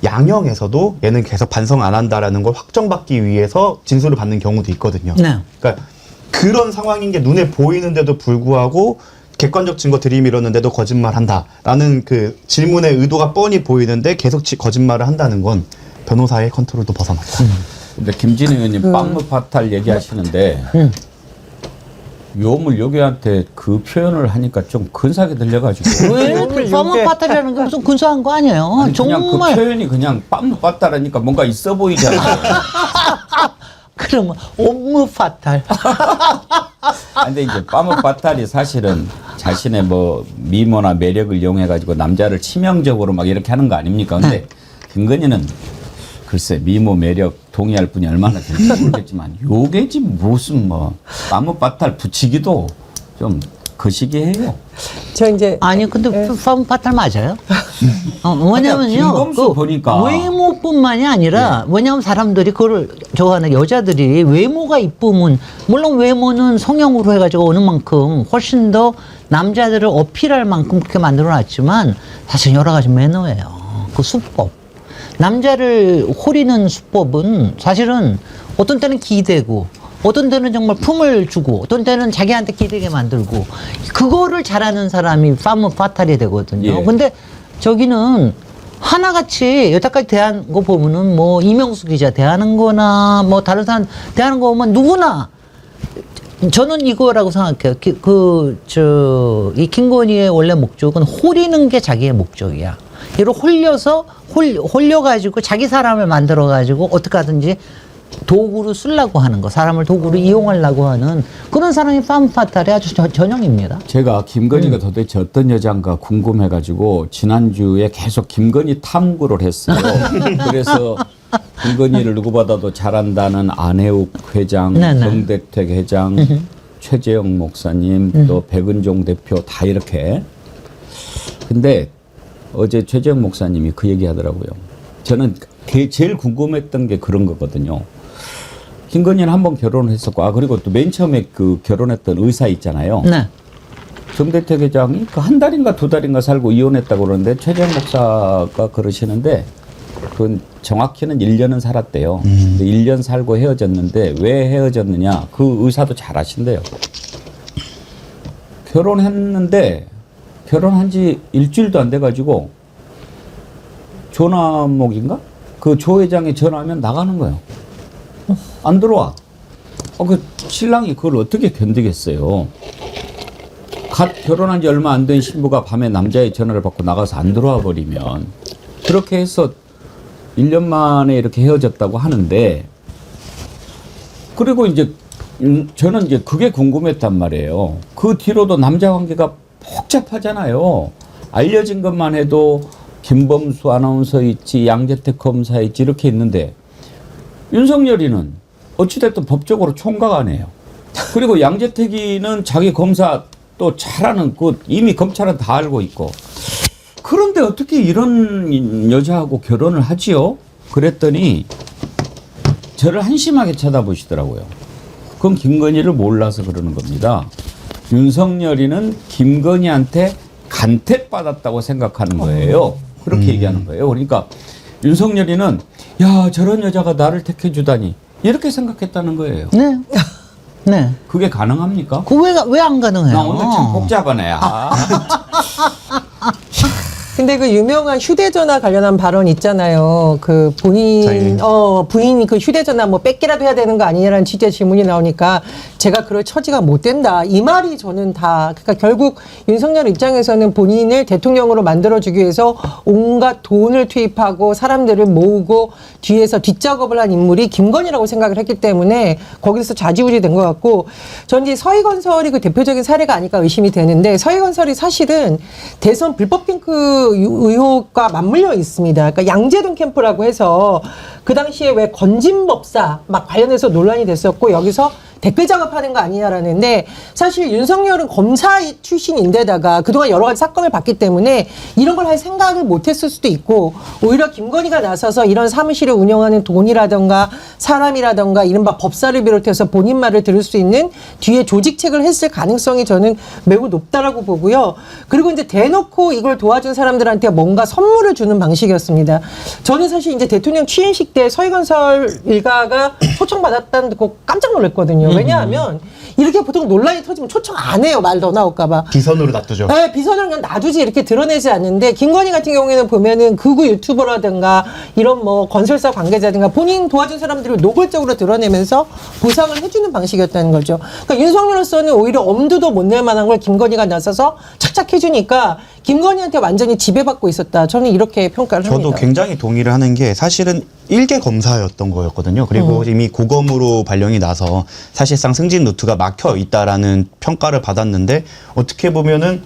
양형에서도 얘는 계속 반성 안 한다라는 걸 확정받기 위해서 진술을 받는 경우도 있거든요. 네. 그러니까 그런 상황인 게 눈에 보이는데도 불구하고 객관적 증거 들이밀었는데도 거짓말한다라는 그 질문의 의도가 뻔히 보이는데 계속 거짓말을 한다는 건 변호사의 컨트롤도 벗어났다. 근데 김진애 의원님 빵무 파탈 얘기하시는데 요물 요괴한테 그 표현을 하니까 좀 근사하게 들려가지고 왜 파머 파탈이라는 게 무슨 근사한 거 아니에요? 아니, 그냥 정말. 그 표현이 그냥 빵무 파탈하니까 뭔가 있어 보이잖아요. 그러면 업무 파탈. 근데 이제 빠무 파탈이 사실은 자신의 뭐 미모나 매력을 이용해 가지고 남자를 치명적으로 막 이렇게 하는 거 아닙니까? 근데 김건희는 글쎄 미모 매력 동의할 분이 얼마나 될지 모르겠지만 요게지 무슨 뭐 빠무 파탈 붙이기도 좀 거시기해요. 저 이제 아니 근데 파머 파탈 맞아요? 뭐냐면요. 김범수 보니까. 외모뿐만이 아니라 뭐냐면 사람들이 그걸 좋아하는 여자들이 외모가 이쁘면 물론 외모는 성형으로 해가지고 어느 만큼 훨씬 더 남자들을 어필할 만큼 그렇게 만들어놨지만 사실 여러 가지 매너예요. 그 수법. 남자를 호리는 수법은 사실은 어떤 때는 기대고 어떤 때는 정말 품을 주고 어떤 때는 자기한테 기대게 만들고 그거를 잘하는 사람이 파머 파탈이 되거든요. 예. 근데 저기는 하나같이 여태까지 대한 거 보면은 뭐 이명수 기자 대하는 거나 뭐 다른 사람 대하는 거 보면 누구나 저는 이거라고 생각해요. 이 김건희의 원래 목적은 홀리는 게 자기의 목적이야. 이를 홀려가지고 자기 사람을 만들어가지고 어떻게 하든지 도구로 쓰려고 하는 거, 사람을 도구로 이용하려고 하는 그런 사람이 파무파탈의 아주 전형입니다. 제가 김건희가 도대체 어떤 여자인가 궁금해가지고 지난주에 계속 김건희 탐구를 했어요. 그래서 김건희를 누구보다도 잘한다는 안혜욱 회장, 네네. 정대택 회장, 최재형 목사님, 또 백은종 대표 다 이렇게. 근데 어제 최재형 목사님이 그 얘기 하더라고요. 저는 제일 궁금했던 게 그런 거거든요. 김건희는 한 번 결혼을 했었고, 그리고 또 맨 처음에 그 결혼했던 의사 있잖아요. 네. 정대택 회장이 그 한 달인가 두 달인가 살고 이혼했다고 그러는데 최재형 목사가 그러시는데 그건 정확히는 1년은 살았대요. 근데 1년 살고 헤어졌는데 왜 헤어졌느냐? 그 의사도 잘 아신대요. 결혼했는데 결혼한 지 일주일도 안 돼가지고 조남목인가? 그 조 회장이 전화하면 나가는 거예요. 안 들어와. 그 신랑이 그걸 어떻게 견디겠어요. 갓 결혼한 지 얼마 안 된 신부가 밤에 남자의 전화를 받고 나가서 안 들어와 버리면 그렇게 해서 1년 만에 이렇게 헤어졌다고 하는데 그리고 이제 저는 이제 그게 궁금했단 말이에요. 그 뒤로도 남자 관계가 복잡하잖아요. 알려진 것만 해도 김범수 아나운서 있지, 양재택 검사 있지 이렇게 있는데 윤석열이는 어찌됐든 법적으로 총각 아니에요. 그리고 양재택이는 자기 검사 또 잘하는 이미 검찰은 다 알고 있고 그런데 어떻게 이런 여자하고 결혼을 하지요? 그랬더니 저를 한심하게 쳐다보시더라고요. 그건 김건희를 몰라서 그러는 겁니다. 윤석열이는 김건희한테 간택받았다고 생각하는 거예요. 그렇게 얘기하는 거예요. 그러니까 윤석열이는 야 저런 여자가 나를 택해주다니 이렇게 생각했다는 거예요. 네. 네. 그게 가능합니까? 왜 안 가능해요? 나 오늘 참 복잡하네. 근데 그 유명한 휴대전화 관련한 발언 있잖아요. 그 본인, 부인이 그 휴대전화 뭐 뺏기라도 해야 되는 거 아니냐라는 취지의 질문이 나오니까 제가 그럴 처지가 못 된다. 이 말이 저는 그러니까 결국 윤석열 입장에서는 본인을 대통령으로 만들어주기 위해서 온갖 돈을 투입하고 사람들을 모으고 뒤에서 뒷작업을 한 인물이 김건희라고 생각을 했기 때문에 거기서 좌지우지 된 것 같고 전 이제 서희건설이 그 대표적인 사례가 아닐까 의심이 되는데 서희건설이 사실은 대선 불법 핑크 의혹과 맞물려 있습니다. 그러니까 양재동 캠프라고 해서 그 당시에 왜 건진법사 막 관련해서 논란이 됐었고 여기서 댓글 작업하는 거 아니냐라는데 사실 윤석열은 검사 출신인데다가 그동안 여러 가지 사건을 봤기 때문에 이런 걸 할 생각을 못했을 수도 있고 오히려 김건희가 나서서 이런 사무실을 운영하는 돈이라든가 사람이라든가 이른바 법사를 비롯해서 본인 말을 들을 수 있는 뒤에 조직책을 했을 가능성이 저는 매우 높다라고 보고요. 그리고 이제 대놓고 이걸 도와준 사람들한테 뭔가 선물을 주는 방식이었습니다. 저는 사실 이제 대통령 취임식 때 서희건설 일가가 초청받았다는 거 깜짝 놀랐거든요. 왜냐하면 이렇게 보통 논란이 터지면 초청 안 해요. 말 더 나올까봐. 비선으로 놔두죠. 네, 비선을 그냥 놔두지 이렇게 드러내지 않는데 김건희 같은 경우에는 보면은 극우 유튜버라든가 이런 뭐 건설사 관계자든가 본인 도와준 사람들을 노골적으로 드러내면서 보상을 해주는 방식이었다는 거죠. 그러니까 윤석열로서는 오히려 엄두도 못 낼 만한 걸 김건희가 나서서 착착 해주니까 김건희한테 완전히 지배받고 있었다. 저는 이렇게 평가를 합니다. 저도 굉장히 동의를 하는 게 사실은 일개 검사였던 거였거든요. 그리고 이미 고검으로 발령이 나서 사실상 승진 루트가 막혀 있다라는 평가를 받았는데 어떻게 보면은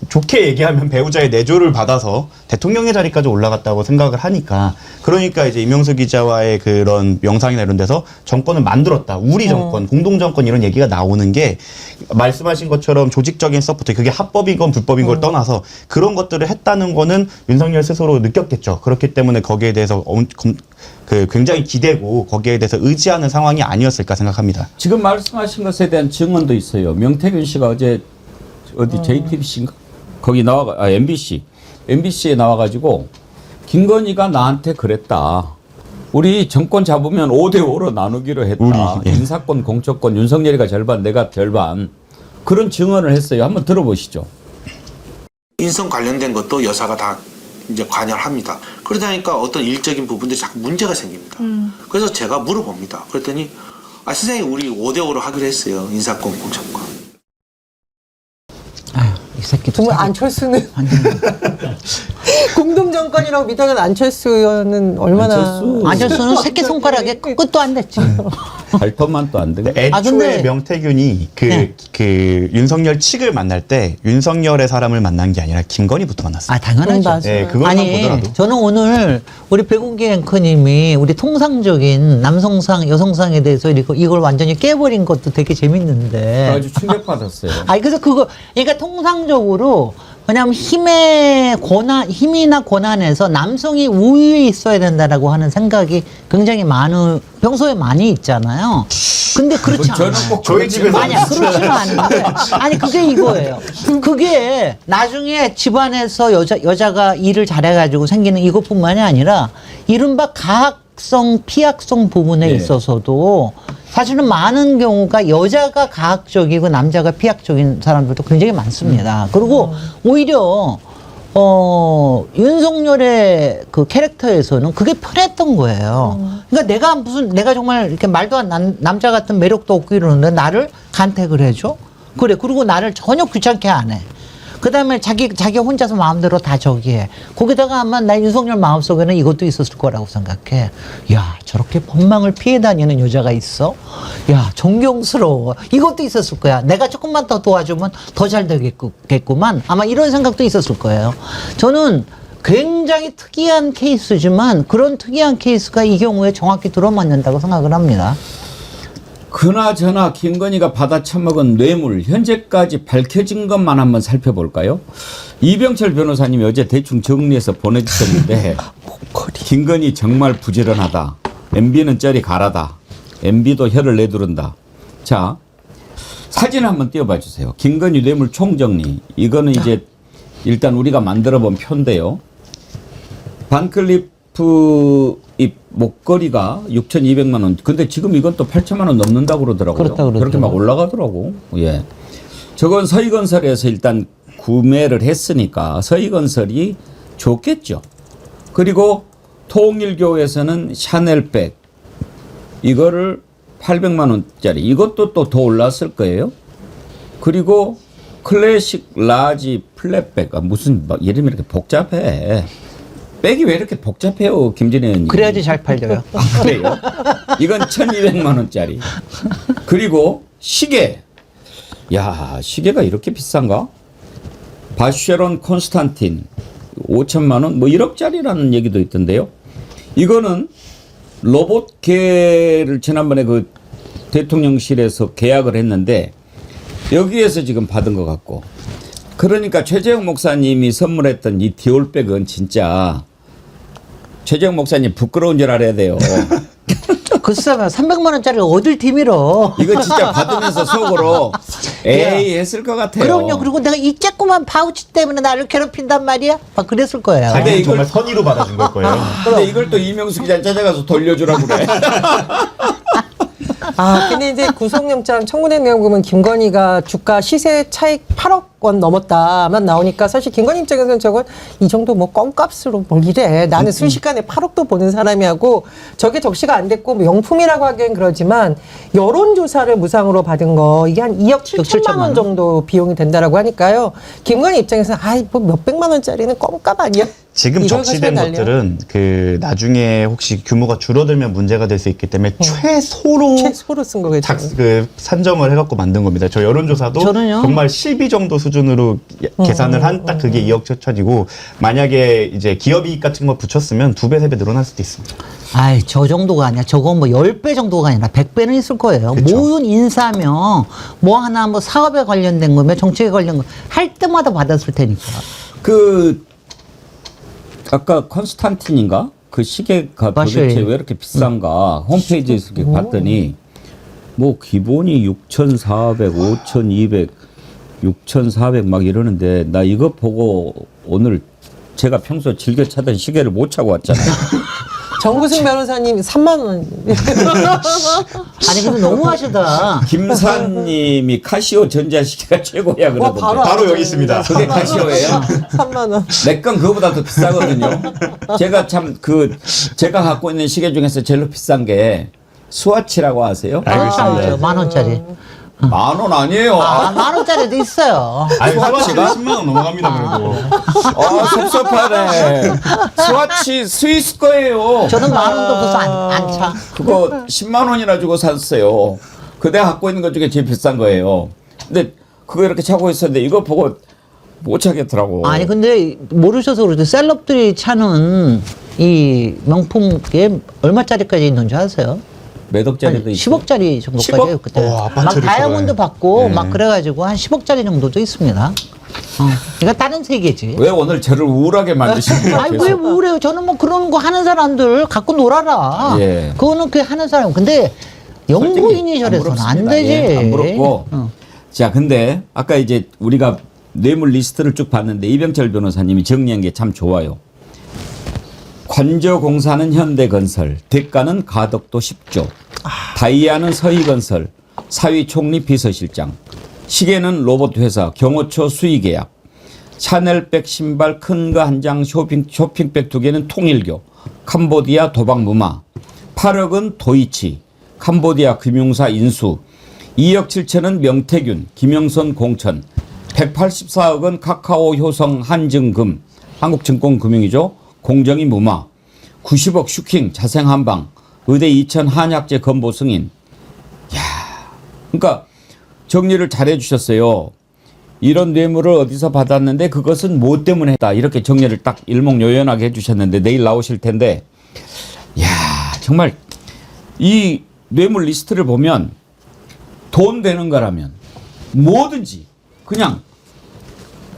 좋게 얘기하면 배우자의 내조를 받아서 대통령의 자리까지 올라갔다고 생각을 하니까 그러니까 이제 이명수 기자와의 그런 영상이나 이런 데서 정권을 만들었다. 우리 정권, 공동 정권 이런 얘기가 나오는 게 말씀하신 것처럼 조직적인 서포트 그게 합법인 건 불법인 걸 떠나서 그런 것들을 했다는 거는 윤석열 스스로 느꼈겠죠. 그렇기 때문에 거기에 대해서 굉장히 기대고 거기에 대해서 의지하는 상황이 아니었을까 생각합니다. 지금 말씀하신 것에 대한 증언도 있어요. 명태균 씨가 어제 어디 JTBC인가? 거기 MBC에 나와가지고 김건희가 나한테 그랬다. 우리 정권 잡으면 5대5로 나누기로 했다. 예. 인사권, 공천권, 윤석열이가 절반, 내가 절반. 그런 증언을 했어요. 한번 들어보시죠. 인성 관련된 것도 여사가 다 이제 관여를 합니다. 그러다 보니까 어떤 일적인 부분들이 자꾸 문제가 생깁니다. 그래서 제가 물어봅니다. 그랬더니 선생님 우리 5대5로 하기로 했어요. 인사권, 공천권. 아유, 이 새끼도 정말 안철수는 공동정권이라고 믿어는 안철수 의원은 얼마나 안철수는 새끼손가락에 끝도 안 됐지. 발톱만 또 안 되고. 애초에 근데- 명태균이 네. 그 윤석열 측을 만날 때 윤석열의 사람을 만난 게 아니라 김건희부터 만났어요. 아, 당연하죠. 맞아요. 네, 그것만 아니, 보더라도. 저는 오늘 우리 백운기 앵커님이 우리 통상적인 남성상, 여성상에 대해서 이걸 완전히 깨버린 것도 되게 재밌는데. 아주 충격받았어요. 아니, 그래서 그러니까 통상적으로 왜냐하면 힘이나 권한에서 남성이 우위에 있어야 된다라고 하는 생각이 굉장히 평소에 많이 있잖아요. 근데 그렇지 않아요. 저는 꼭 저희 집에서 아니야, 그렇지는 않은데. 아니, 그게 이거예요. 그게 나중에 집안에서 여자가 일을 잘해가지고 생기는 이것뿐만이 아니라 이른바 가학성, 피학성 부분에 네. 있어서도 사실은 많은 경우가 여자가 가학적이고 남자가 피학적인 사람들도 굉장히 많습니다. 그리고 오히려 윤석열의 그 캐릭터에서는 그게 편했던 거예요. 그러니까 내가 정말 이렇게 말도 안 남자 같은 매력도 없고 이러는데 나를 간택을 해줘? 그래. 그리고 나를 전혀 귀찮게 안 해. 그 다음에 자기 혼자서 마음대로 다 저기해. 거기다가 아마 나 윤석열 마음속에는 이것도 있었을 거라고 생각해. 야, 저렇게 법망을 피해 다니는 여자가 있어? 야, 존경스러워. 이것도 있었을 거야. 내가 조금만 더 도와주면 더 잘 되겠구만. 아마 이런 생각도 있었을 거예요. 저는 굉장히 특이한 케이스지만 그런 특이한 케이스가 이 경우에 정확히 들어맞는다고 생각을 합니다. 그나저나 김건희가 받아 처먹은 뇌물 현재까지 밝혀진 것만 한번 살펴볼까요? 이병철 변호사님이 어제 대충 정리해서 보내주셨는데 김건희 정말 부지런하다. MB는 쩌리 가라다. MB도 혀를 내두른다. 자, 사진 한번 띄워봐 주세요. 김건희 뇌물 총정리. 이거는 이제 일단 우리가 만들어본 표인데요. 반클리프 이 목걸이가 6,200만 원. 근데 지금 이건 또 8천만 원 넘는다고 그러더라고요. 그렇게 막 올라가더라고. 예. 저건 서희건설에서 일단 구매를 했으니까 서희건설이 좋겠죠. 그리고 통일교에서는 샤넬백 이거를 800만 원짜리 이것도 또 더 올랐을 거예요. 그리고 클래식 라지 플랫백 무슨 막 이름이 이렇게 복잡해. 백이 왜 이렇게 복잡해요, 김진애 의원님? 그래야지 잘 팔려요. 아, 그래요? 이건 1,200만 원짜리. 그리고 시계. 야, 시계가 이렇게 비싼가? 바쉐론 콘스탄틴 5천만 원, 뭐 1억짜리라는 얘기도 있던데요. 이거는 로봇계를 지난번에 그 대통령실에서 계약을 했는데 여기에서 지금 받은 것 같고 그러니까 최재형 목사님이 선물했던 이 디올백은 진짜 최재형 목사님 부끄러운 줄 알아야 돼요. 글쎄 300만 원짜리 어딜 디밀어. 이거 진짜 받으면서 속으로 에이 했을 것 같아요. 그럼요. 그리고 내가 이 쬐끄만 파우치 때문에 나를 괴롭힌단 말이야? 막 그랬을 거예요. 자기는 이걸- 정말 선의로 받아준 걸 거예요. 근데 이걸 또 이명수 기자 찾아가서 돌려주라고 그래. 근데 이제 구속영장 청구된 내용 보면 김건희가 주가 시세 차익 8억 원 넘었다만 나오니까 사실 김건희 입장에서는 저건 이 정도 뭐 껌값으로 뭘 이래. 나는 순식간에 8억도 보는 사람이 하고 저게 적시가 안 됐고 뭐 명품이라고 하기엔 그러지만 여론조사를 무상으로 받은 거 이게 한 2억 7천만 원 정도 비용이 된다라고 하니까요. 김건희 입장에서는 뭐 몇백만 원짜리는 껌값 아니야? 지금 이걸 적시된 가지고 난리야. 것들은 그 나중에 혹시 규모가 줄어들면 문제가 될 수 있기 때문에 최소로 쓴 거겠죠. 그 산정을 해갖고 만든 겁니다. 저 여론조사도 저는요. 정말 실비 정도 수준으로 계산을 한 딱 그게 2억 7천이고 만약에 이제 기업이익 같은 거 붙였으면 2배, 3배 늘어날 수도 있습니다. 아이, 저 정도가 아니야. 저거 뭐 10배 정도가 아니라 100배는 있을 거예요. 그쵸. 모든 인사명, 뭐 하나 뭐 사업에 관련된 거면 정책에 관련된 거 할 때마다 받았을 테니까. 그 아까 컨스탄틴인가 그 시계가 도대체 맞아요. 왜 이렇게 비싼가 홈페이지에서 이렇게 봤더니 뭐 기본이 6,400, 5,200, 6,400 막 이러는데 나 이거 보고 오늘 제가 평소 즐겨 차던 시계를 못 차고 왔잖아요. 정구승 변호사님 3만 원. 아니, 근데 너무하시다. 김사님이 카시오 전자시계가 최고야 그러던데. 바로 여기 있습니다. 그게 카시오예요? 3만 원. 내 건 그거보다 더 비싸거든요. 제가 참 제가 갖고 있는 시계 중에서 제일 비싼 게 스와치라고 아세요? 아, 10,000원짜리. 10,000원 아니에요. 아, 10,000원짜리도 있어요. 아니, 스와치가? 10만 원 넘어갑니다, 그래도. 섭섭하네. 스와치 스위스 거예요. 저는 10,000원도 벌써 안 차. 그거 10만 원이나 주고 샀어요. 그 내가 갖고 있는 것 중에 제일 비싼 거예요. 근데 그거 이렇게 차고 있었는데 이거 보고 못 차겠더라고. 아니, 근데 모르셔서 그러죠. 셀럽들이 차는 이 명품게 얼마짜리까지 있는 줄 아세요? 몇 억짜리도 있어요. 10억짜리 정도까지 10억? 해요, 그때. 와, 막 아파트를 다이아몬드 들어가요. 받고 네. 막 그래가지고 한 10억짜리 정도도 있습니다. 그러니까 다른 세계지. 왜 오늘 저를 우울하게 만드시는 거예요? 아니, 왜 우울해요? 저는 뭐 그런 거 하는 사람들 갖고 놀아라. 예. 그거는 그 하는 사람. 근데 연구인이셔서는 안 되지. 예, 안 부럽고. 자, 근데 아까 이제 우리가 뇌물 리스트를 쭉 봤는데 이병철 변호사님이 정리한 게 참 좋아요. 관저공사는 현대건설, 대가는 가덕도 10조, 다이아는 서희건설, 사위총리 비서실장, 시계는 로봇회사 경호처 수의계약, 샤넬백 신발 큰 거 한 장 쇼핑백 2개는 통일교, 캄보디아 도박무마, 8억은 도이치, 캄보디아 금융사 인수, 2억 7천은 명태균, 김영선 공천, 184억은 카카오 효성 한증금, 한국증권금융이죠. 공정이 무마, 90억 슈킹 자생한방, 의대 2천 한약재 건보 승인. 야, 그러니까 정리를 잘 해주셨어요. 이런 뇌물을 어디서 받았는데 그것은 뭐 때문에 했다. 이렇게 정리를 딱 일목요연하게 해주셨는데 내일 나오실 텐데, 야, 정말 이 뇌물 리스트를 보면 돈 되는 거라면 뭐든지 그냥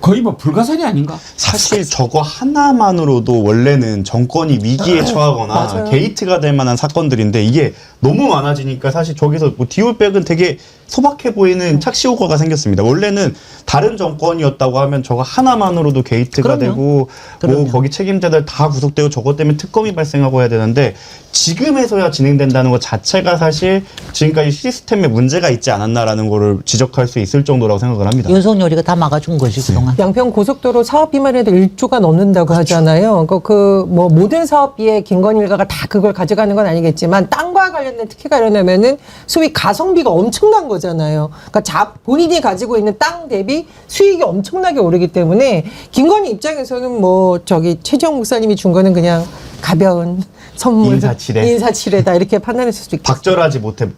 거의 뭐 불가사리 아닌가? 사실 저거 하나만으로도 원래는 정권이 위기에 처하거나 맞아요. 게이트가 될 만한 사건들인데 이게 너무 많아지니까 사실 저기서 뭐 디올백은 되게 소박해 보이는 착시효과가 생겼습니다. 원래는 다른 정권이었다고 하면 저거 하나만으로도 게이트가 그럼요. 되고 그럼요. 뭐 거기 책임자들 다 구속되고 저것 때문에 특검이 발생하고 해야 되는데 지금에서야 진행된다는 것 자체가 사실 지금까지 시스템에 문제가 있지 않았나라는 거를 지적할 수 있을 정도라고 생각을 합니다. 윤석열이가 다 막아준 거지, 그동안. 양평 고속도로 사업비만 해도 1조가 넘는다고 하잖아요. 뭐 모든 사업비에 김건희 일가가 다 그걸 가져가는 건 아니겠지만 땅과 관련된 특혜가 일어나면은 소위 가성비가 엄청난 거잖아요. 그러니까 본인이 가지고 있는 땅 대비 수익이 엄청나게 오르기 때문에 김건희 입장에서는 뭐 최재형 목사님이 준 거는 그냥 가벼운 선물, 인사치레. 인사치레다 이렇게 판단했을 수도 있겠죠. 거절하지 못한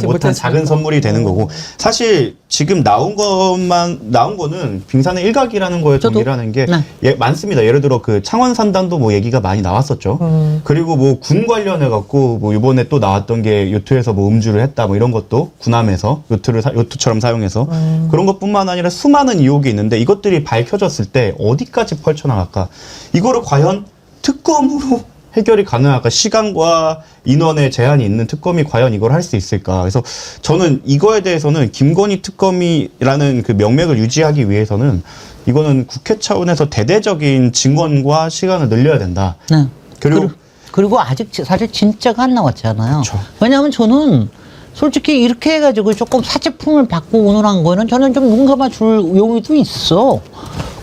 못한 작은 선물이 되는 거고 사실 지금 나온 거는 빙산의 일각이라는 거에 저도? 동의를 하는 게 네. 많습니다. 예를 들어 그 창원 산단도 뭐 얘기가 많이 나왔었죠. 그리고 뭐 군 관련해 갖고 뭐 이번에 또 나왔던 게 요트에서 뭐 음주를 했다 뭐 이런 것도 군함에서 요트처럼 사용해서 그런 것뿐만 아니라 수많은 의혹이 있는데 이것들이 밝혀졌을 때 어디까지 펼쳐나갈까? 이거를 과연 특검으로 해결이 가능할까? 시간과 인원의 제한이 있는 특검이 과연 이걸 할 수 있을까? 그래서 저는 이거에 대해서는 김건희 특검이라는 그 명맥을 유지하기 위해서는 이거는 국회 차원에서 대대적인 증언과 시간을 늘려야 된다. 네. 그리고 아직 사실 진짜가 안 나왔잖아요. 그렇죠. 왜냐하면 저는 솔직히 이렇게 해가지고 조금 사제품을 받고 오늘한 거는 저는 좀 눈 감아줄 용의도 있어.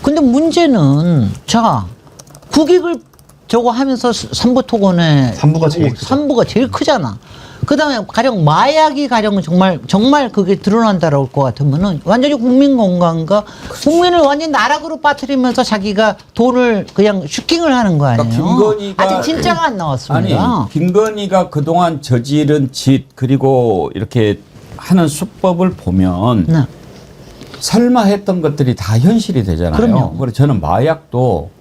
근데 문제는 자 국익을 저거 하면서 삼부토건에 삼부가 제일 크죠. 삼부가 제일 크잖아. 그다음에 가령 마약이 가령 정말 그게 드러난다라고 할 것 같으면은 완전히 국민 건강과 국민을 완전히 나락으로 빠뜨리면서 자기가 돈을 그냥 슈킹을 하는 거 아니에요? 김건희가 아직 진짜가 안 나왔습니다. 아니 김건희가 그동안 저지른 짓 그리고 이렇게 하는 수법을 보면 네. 설마 했던 것들이 다 현실이 되잖아요. 그럼요. 그래서 저는 마약도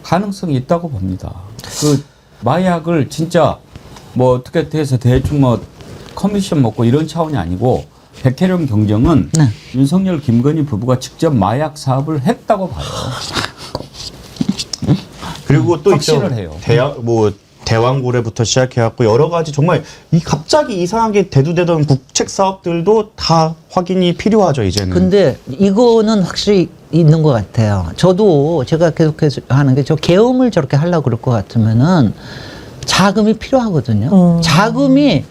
가능성이 있다고 봅니다. 그 마약을 진짜 뭐 어떻게 해서 대충 뭐 커미션 먹고 이런 차원이 아니고 백혜련 경정은 네. 윤석열 김건희 부부가 직접 마약 사업을 했다고 봐요. 그리고 또 있죠. 확신을 해요. 대왕고래부터 시작해갖고 여러 가지 정말 갑자기 이상하게 대두되던 국책 사업들도 다 확인이 필요하죠 이제는. 근데 이거는 확실히 있는 것 같아요. 저도 제가 계속해서 하는 게 저 계엄을 저렇게 하려고 그럴 것 같으면은 자금이 필요하거든요.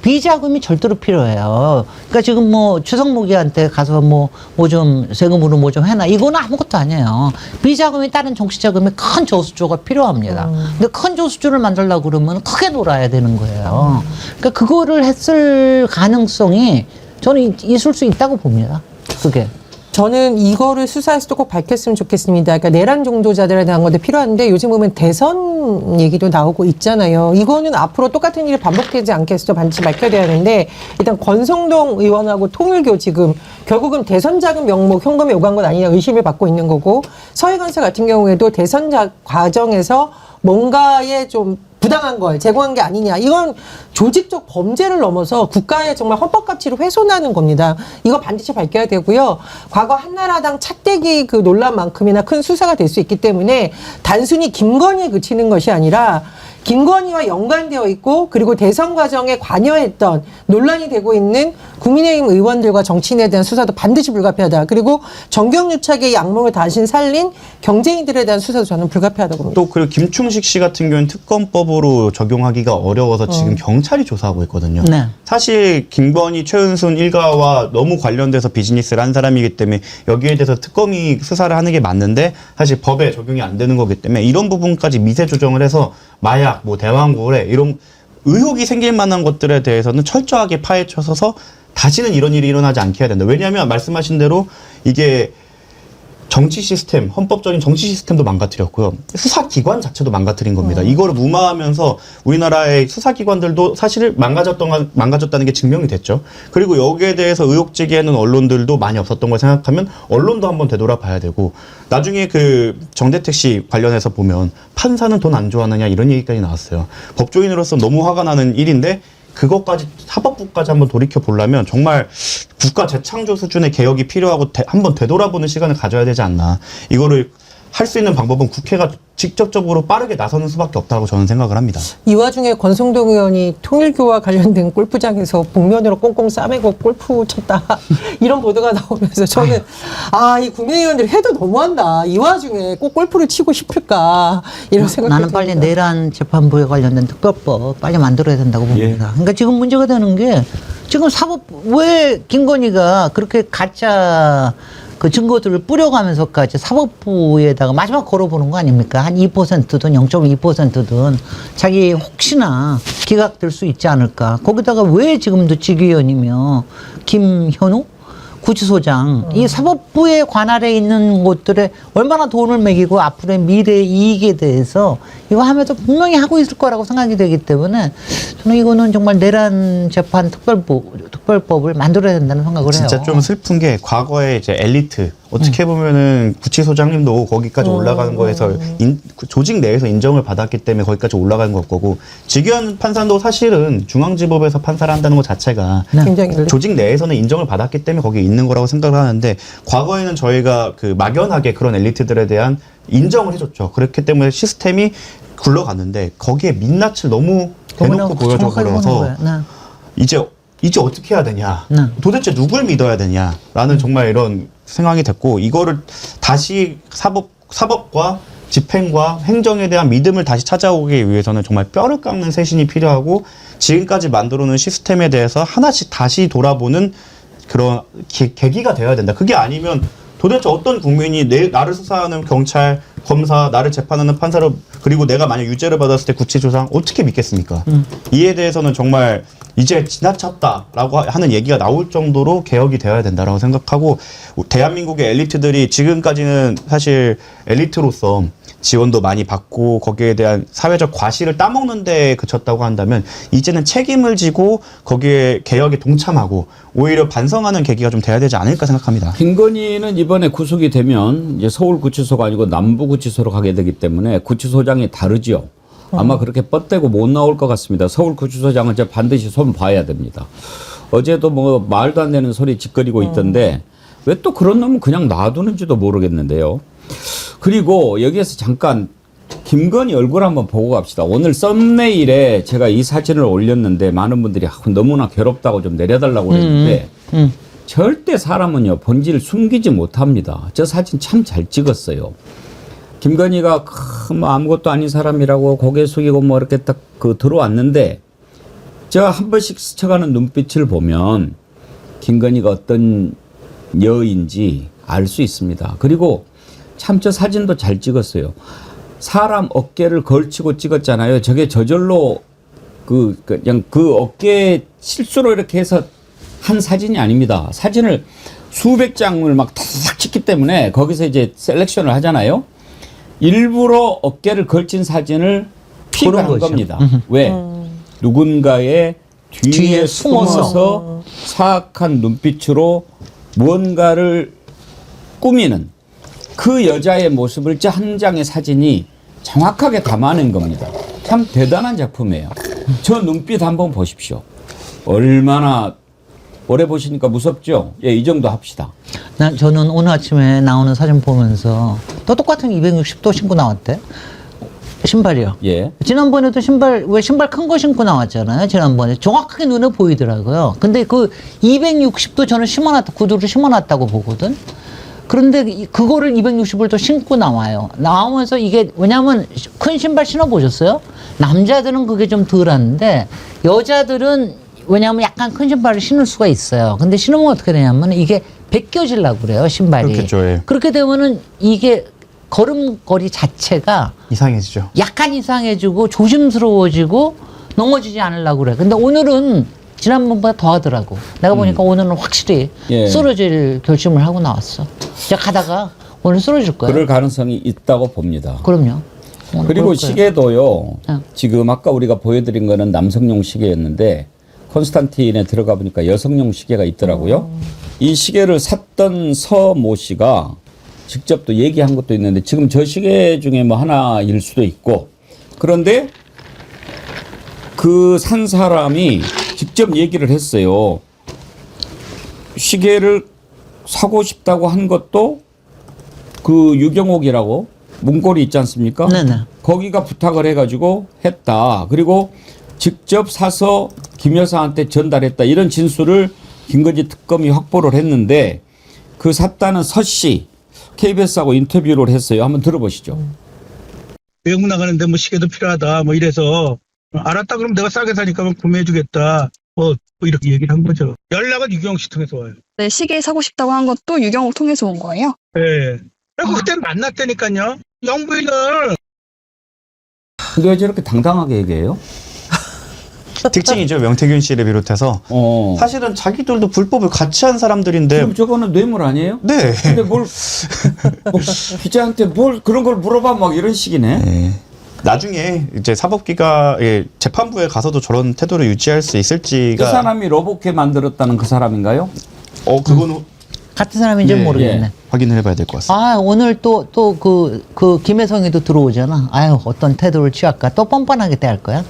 비자금이 절대로 필요해요. 그러니까 지금 뭐 추석무기한테 가서 뭐 좀 세금으로 뭐 좀 해놔. 이거는 아무것도 아니에요. 비자금이 다른 정치자금이 큰 저수조가 필요합니다. 근데 큰 저수조를 만들려고 그러면 크게 놀아야 되는 거예요. 그러니까 그거를 했을 가능성이 저는 있을 수 있다고 봅니다. 그게. 저는 이거를 수사에서 꼭 밝혔으면 좋겠습니다. 그러니까 내란 종도자들에 대한 것도 필요한데 요즘 보면 대선 얘기도 나오고 있잖아요. 이거는 앞으로 똑같은 일이 반복되지 않게 해서 반드시 밝혀야 되는데 일단 권성동 의원하고 통일교 지금 결국은 대선 자금 명목 현금에 오간 것 아니냐 의심을 받고 있는 거고 서해건설 같은 경우에도 대선 과정에서 뭔가에 좀 부당한 걸 제공한 게 아니냐. 이건 조직적 범죄를 넘어서 국가의 정말 헌법 가치를 훼손하는 겁니다. 이거 반드시 밝혀야 되고요. 과거 한나라당 차떼기 그 논란만큼이나 큰 수사가 될 수 있기 때문에 단순히 김건희에 그치는 것이 아니라 김건희와 연관되어 있고 그리고 대선 과정에 관여했던 논란이 되고 있는 국민의힘 의원들과 정치인에 대한 수사도 반드시 불가피하다. 그리고 정경유착의 악몽을 다시 살린 경제인들에 대한 수사도 저는 불가피하다고 봅니다. 또 그리고 김충식 씨 같은 경우는 특검법으로 적용하기가 어려워서 지금 경찰이 조사하고 있거든요. 네. 사실 김건희, 최은순 일가와 너무 관련돼서 비즈니스를 한 사람이기 때문에 여기에 대해서 특검이 수사를 하는 게 맞는데 사실 법에 적용이 안 되는 거기 때문에 이런 부분까지 미세 조정을 해서 마약, 뭐 대왕고래 이런 의혹이 생길 만한 것들에 대해서는 철저하게 파헤쳐서 다시는 이런 일이 일어나지 않게 해야 된다. 왜냐하면 말씀하신 대로 이게 정치 시스템, 헌법적인 정치 시스템도 망가뜨렸고요. 수사기관 자체도 망가뜨린 겁니다. 이거를 무마하면서 우리나라의 수사기관들도 사실 망가졌다는 게 증명이 됐죠. 그리고 여기에 대해서 의혹 제기하는 언론들도 많이 없었던 걸 생각하면 언론도 한번 되돌아봐야 되고 나중에 그 정대택 씨 관련해서 보면 판사는 돈 안 좋아하느냐 이런 얘기까지 나왔어요. 법조인으로서 너무 화가 나는 일인데 그것까지 사법부까지 한번 돌이켜 보려면 정말 국가 재창조 수준의 개혁이 필요하고 한번 되돌아보는 시간을 가져야 되지 않나. 이거를 할 수 있는 방법은 국회가 직접적으로 빠르게 나서는 수밖에 없다고 저는 생각을 합니다. 이 와중에 권성동 의원이 통일교와 관련된 골프장에서 복면으로 꽁꽁 싸매고 골프 쳤다 이런 보도가 나오면서 저는 이 국민의원들 해도 너무한다. 이 와중에 꼭 골프를 치고 싶을까 이런 생각이 나는 빨리 듭니다. 내란 재판부에 관련된 특별법 빨리 만들어야 된다고 봅니다. 그러니까 지금 문제가 되는 게 지금 왜 김건희가 그렇게 가짜 그 증거들을 뿌려가면서까지 사법부에다가 마지막 걸어보는 거 아닙니까? 한 2%든 0.2%든 자기 혹시나 기각될 수 있지 않을까. 거기다가 왜 지금도 직위원이며 김현우? 구치소장 이 사법부의 관할에 있는 곳들에 얼마나 돈을 매기고 앞으로의 미래의 이익에 대해서 이거 하면서 분명히 하고 있을 거라고 생각이 되기 때문에 저는 이거는 정말 내란 재판 특별법을 만들어야 된다는 생각을 해요. 진짜 좀 슬픈 게 과거에 이제 엘리트 어떻게 보면은 구치소장님도 거기까지 올라가는 거에서 조직 내에서 인정을 받았기 때문에 거기까지 올라가는 걸 거고 직위원 판사도 사실은 중앙지법에서 판사를 한다는 것 자체가 굉장히 조직 내에서는 인정을 받았기 때문에 거기에 있는 거라고 생각을 하는데 과거에는 저희가 그 막연하게 그런 엘리트들에 대한 인정을 해줬죠. 그렇기 때문에 시스템이 굴러갔는데 거기에 민낯을 너무 대놓고 보여줘 버려서 이제 어떻게 해야 되냐, 도대체 누굴 믿어야 되냐라는 정말 이런 상황이 됐고 이거를 다시 사법과 집행과 행정에 대한 믿음을 다시 찾아오기 위해서는 정말 뼈를 깎는 쇄신이 필요하고 지금까지 만들어 놓은 시스템에 대해서 하나씩 다시 돌아보는 그런 계기가 되어야 된다. 그게 아니면 도대체 어떤 국민이 나를 수사하는 경찰, 검사, 나를 재판하는 판사를 그리고 내가 만약 유죄를 받았을 때 구치소장 어떻게 믿겠습니까? 이에 대해서는 정말 이제 지나쳤다라고 하는 얘기가 나올 정도로 개혁이 되어야 된다라고 생각하고 대한민국의 엘리트들이 지금까지는 사실 엘리트로서 지원도 많이 받고 거기에 대한 사회적 과실을 따먹는 데 그쳤다고 한다면 이제는 책임을 지고 거기에 개혁에 동참하고 오히려 반성하는 계기가 좀 돼야 되지 않을까 생각합니다. 김건희는 이번에 구속이 되면 이제 서울구치소가 아니고 남부구치소로 가게 되기 때문에 구치소장이 다르지요. 아마 그렇게 뻗대고 못 나올 것 같습니다. 서울구치소장은 제가 반드시 손 봐야 됩니다. 어제도 뭐 말도 안 되는 소리 짓거리고 있던데 왜 또 그런 놈은 그냥 놔두는지도 모르겠는데요. 그리고 여기에서 잠깐 김건희 얼굴 한번 보고 갑시다. 오늘 썸네일에 제가 이 사진을 올렸는데 많은 분들이 너무나 괴롭다고 좀 내려달라고 그랬는데 절대 사람은요 본질을 숨기지 못합니다. 저 사진 참 잘 찍었어요. 김건희가 뭐 아무것도 아닌 사람이라고 고개 숙이고 뭐 이렇게 딱 들어왔는데 저 한 번씩 스쳐가는 눈빛을 보면 김건희가 어떤 여인지 알 수 있습니다. 그리고 참 저 사진도 잘 찍었어요. 사람 어깨를 걸치고 찍었잖아요. 저게 저절로 그냥 그 어깨에 실수로 이렇게 해서 한 사진이 아닙니다. 사진을 수백 장을 막 탁 찍기 때문에 거기서 이제 셀렉션을 하잖아요. 일부러 어깨를 걸친 사진을 픽한 겁니다. 왜? 누군가의 뒤에 숨어서 사악한 눈빛으로 무언가를 꾸미는 그 여자의 모습을 저 한 장의 사진이 정확하게 담아낸 겁니다. 참 대단한 작품이에요. 저 눈빛 한번 보십시오. 얼마나 오래 보시니까 무섭죠? 예, 이 정도 합시다. 저는 오늘 아침에 나오는 사진 보면서 또 똑같은 260도 신고 나왔대. 신발이요. 예. 지난번에도 신발 큰 거 신고 나왔잖아요. 지난번에 정확하게 눈에 보이더라고요. 근데 그 260도 저는 구두를 심어놨다고 보거든. 그런데 그거를 260을 또 신고 나와요. 나오면서 이게 왜냐면 큰 신발 신어보셨어요? 남자들은 그게 좀 덜한데 여자들은 왜냐하면 약간 큰 신발을 신을 수가 있어요. 근데 신으면 어떻게 되냐면 이게 벗겨지려고 그래요, 신발이. 그렇겠죠, 예. 그렇게 되면은 이게 걸음걸이 자체가 이상해지죠. 약간 이상해지고 조심스러워지고 넘어지지 않으려고 그래. 근데 오늘은 지난번보다 더 하더라고. 내가 보니까 오늘은 확실히 예. 쓰러질 결심을 하고 나왔어. 제가 가다가 오늘 쓰러질 거예요. 그럴 가능성이 있다고 봅니다. 그럼요. 그리고 시계도요. 네. 지금 아까 우리가 보여드린 거는 남성용 시계였는데 콘스탄틴에 들어가 보니까 여성용 시계가 있더라고요. 이 시계를 샀던 서모 씨가 직접 또 얘기한 것도 있는데 지금 저 시계 중에 뭐 하나일 수도 있고 그런데 그 산 사람이 직접 얘기를 했어요. 시계를 사고 싶다고 한 것도 그 유경옥이라고 문고리 있지 않습니까? 네네. 거기가 부탁을 해가지고 했다. 그리고 직접 사서 김 여사한테 전달했다. 이런 진술을 김건희 특검이 확보를 했는데 그 샀다는 서 씨 KBS하고 인터뷰를 했어요. 한번 들어보시죠. 외국 나가는데 뭐 시계도 필요하다 뭐 이래서 알았다 그럼 내가 싸게 사니까 구매해주겠다 뭐 이렇게 얘기를 한 거죠. 연락은 유경옥 씨 통해서 와요. 네, 시계 사고 싶다고 한 것도 유경옥 통해서 온 거예요? 네. 그리고 그때는 만났다니까요. 영부인을. 근데 왜 저렇게 당당하게 얘기해요? 특징이죠. 명태균 씨를 비롯해서 사실은 자기들도 불법을 같이 한 사람들인데. 그럼 저거는 뇌물 아니에요? 네. 근데 뭘 기자한테 뭘 그런 걸 물어봐 막 이런 식이네. 네. 나중에 이제 사법기가 재판부에 가서도 저런 태도를 유지할 수 있을지가. 그 사람이 로봇게 만들었다는 그 사람인가요? 그거는 같은 사람인지 는 모르겠네. 확인을 해봐야 될 것 같습니다. 아, 오늘 또 그 김혜성이도 들어오잖아. 아유, 어떤 태도를 취할까? 또 뻔뻔하게 대할 거야?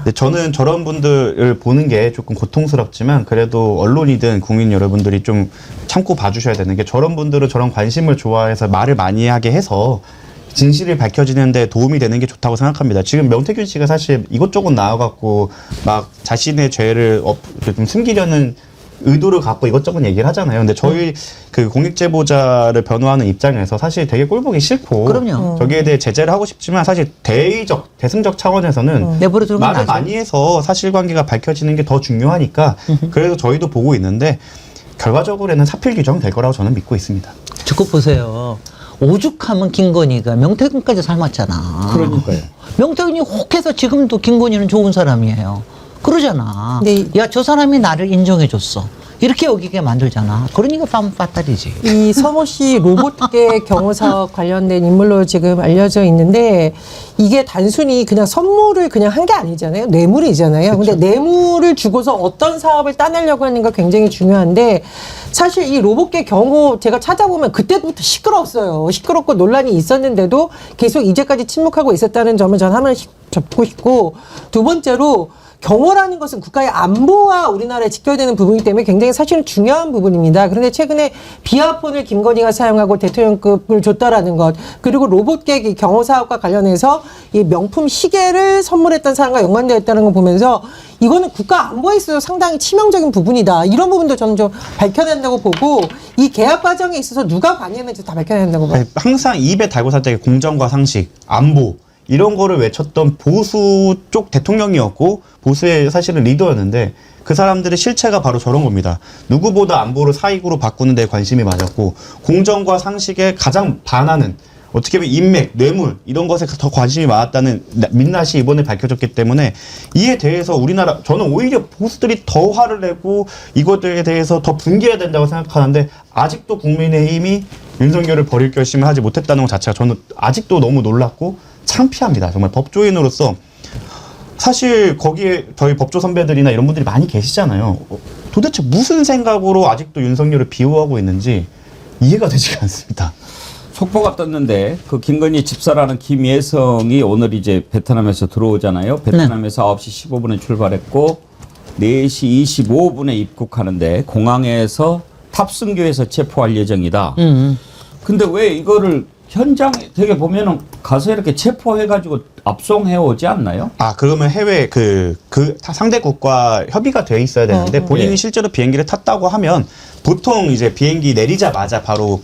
근데 저는 저런 분들을 보는 게 조금 고통스럽지만 그래도 언론이든 국민 여러분들이 좀 참고 봐주셔야 되는 게 저런 분들은 저런 관심을 좋아해서 말을 많이 하게 해서 진실이 밝혀지는 데 도움이 되는 게 좋다고 생각합니다. 지금 명태균 씨가 사실 이것저것 나와갖고 막 자신의 죄를 좀 숨기려는 의도를 갖고 이것저것 얘기를 하잖아요. 근데 저희 그 공익제보자를 변호하는 입장에서 사실 되게 꼴보기 싫고 그럼요. 저기에 대해 제재를 하고 싶지만 사실 대승적 차원에서는 내버려 두는 건 말을 나죠. 많이 해서 사실관계가 밝혀지는 게 더 중요하니까 그래서 저희도 보고 있는데 결과적으로는 사필 규정 될 거라고 저는 믿고 있습니다. 듣고 보세요. 오죽하면 김건희가 명태균까지 삶았잖아. 그러니까요. 명태균이 혹해서 지금도 김건희는 좋은 사람이에요. 그러잖아. 네. 야, 저 사람이 나를 인정해줬어. 이렇게 여기게 만들잖아. 그러니까 빠따리지. 이 서모 씨 로봇계 경호사 관련된 인물로 지금 알려져 있는데 이게 단순히 그냥 선물을 그냥 한 게 아니잖아요. 뇌물이잖아요. 근데 뇌물을 주고서 어떤 사업을 따내려고 하는 가 굉장히 중요한데 사실 이 로봇계 경호 제가 찾아보면 그때부터 시끄러웠어요. 시끄럽고 논란이 있었는데도 계속 이제까지 침묵하고 있었다는 점을 전 하나씩 접고 싶고 두 번째로 경호라는 것은 국가의 안보와 우리나라에 직결되는 부분이기 때문에 굉장히 사실은 중요한 부분입니다. 그런데 최근에 비아폰을 김건희가 사용하고 대통령급을 줬다라는 것, 그리고 로봇계 경호 사업과 관련해서 이 명품 시계를 선물했던 사람과 연관되어 있다는 걸 보면서 이거는 국가 안보에 있어서 상당히 치명적인 부분이다. 이런 부분도 저는 좀 밝혀야 된다고 보고 이 계약 과정에 있어서 누가 관여했는지 다 밝혀야 된다고 봐요. 항상 입에 달고 살 때 공정과 상식, 안보 이런 거를 외쳤던 보수 쪽 대통령이었고 보수의 사실은 리더였는데 그 사람들의 실체가 바로 저런 겁니다. 누구보다 안보를 사익으로 바꾸는 데 관심이 많았고 공정과 상식에 가장 반하는 어떻게 보면 인맥, 뇌물 이런 것에 더 관심이 많았다는 민낯이 이번에 밝혀졌기 때문에 이에 대해서 우리나라 저는 오히려 보수들이 더 화를 내고 이것에 대해서 더 분개해야 된다고 생각하는데 아직도 국민의힘이 윤석열을 버릴 결심을 하지 못했다는 것 자체가 저는 아직도 너무 놀랍고 창피합니다. 정말 법조인으로서 사실 거기에 저희 법조 선배들이나 이런 분들이 많이 계시잖아요. 도대체 무슨 생각으로 아직도 윤석열을 비호하고 있는지 이해가 되지가 않습니다. 속보가 떴는데 그 김건희 집사라는 김예성이 오늘 이제 베트남에서 들어오잖아요. 베트남에서 9시 15분에 출발했고 4시 25분에 입국하는데 공항에서 탑승교에서 체포할 예정이다. 근데 왜 이거를 현장에 되게 보면은 가서 이렇게 체포해가지고 압송해 오지 않나요? 그러면 해외 그 상대국과 협의가 돼 있어야 되는데 본인이 실제로 비행기를 탔다고 하면 보통 이제 비행기 내리자마자 바로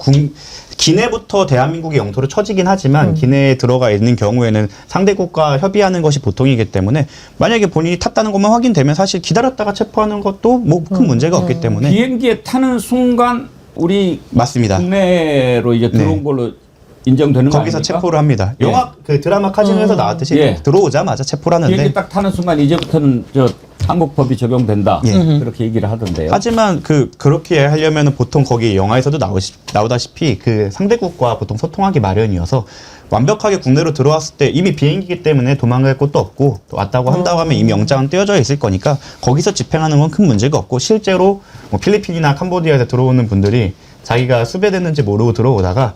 기내부터 대한민국의 영토로 쳐지긴 하지만 기내에 들어가 있는 경우에는 상대국과 협의하는 것이 보통이기 때문에 만약에 본인이 탔다는 것만 확인되면 사실 기다렸다가 체포하는 것도 뭐 큰 문제가 없기 때문에 비행기에 타는 순간 우리 맞습니다. 국내로 이제 들어온 걸로 인정되는 거 거기서 아닙니까? 체포를 합니다. 영화 그 드라마 카지노에서 나왔듯이 들어오자마자 체포를 하는데 비행기 딱 타는 순간 이제부터는 저 한국 법이 적용된다. 그렇게 얘기를 하던데요. 하지만 그렇게 하려면 보통 거기 영화에서도 나오다시피 그 상대국과 보통 소통하기 마련이어서 완벽하게 국내로 들어왔을 때 이미 비행기이기 때문에 도망갈 곳도 없고 왔다고 한다고 하면 이미 영장은 떼어져 있을 거니까 거기서 집행하는 건 큰 문제가 없고 실제로 뭐 필리핀이나 캄보디아에서 들어오는 분들이 자기가 수배됐는지 모르고 들어오다가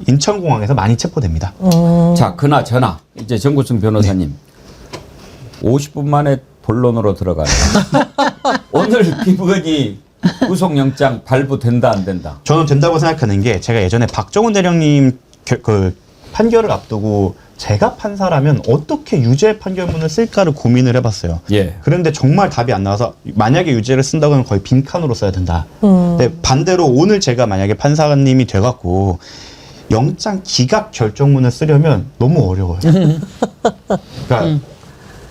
인천공항에서 많이 체포됩니다. 자, 그나저나 이제 정구승 변호사님 50분 만에 본론으로 들어가요. 오늘 김건희 구속영장 발부된다 안 된다? 저는 된다고 생각하는 게 제가 예전에 박정훈 대령님 그 판결을 앞두고 제가 판사라면 어떻게 유죄 판결문을 쓸까를 고민을 해봤어요. 그런데 정말 답이 안 나와서 만약에 유죄를 쓴다고 하면 거의 빈칸으로 써야 된다. 근데 반대로 오늘 제가 만약에 판사님이 돼갖고 영장 기각 결정문을 쓰려면 너무 어려워요. 그러니까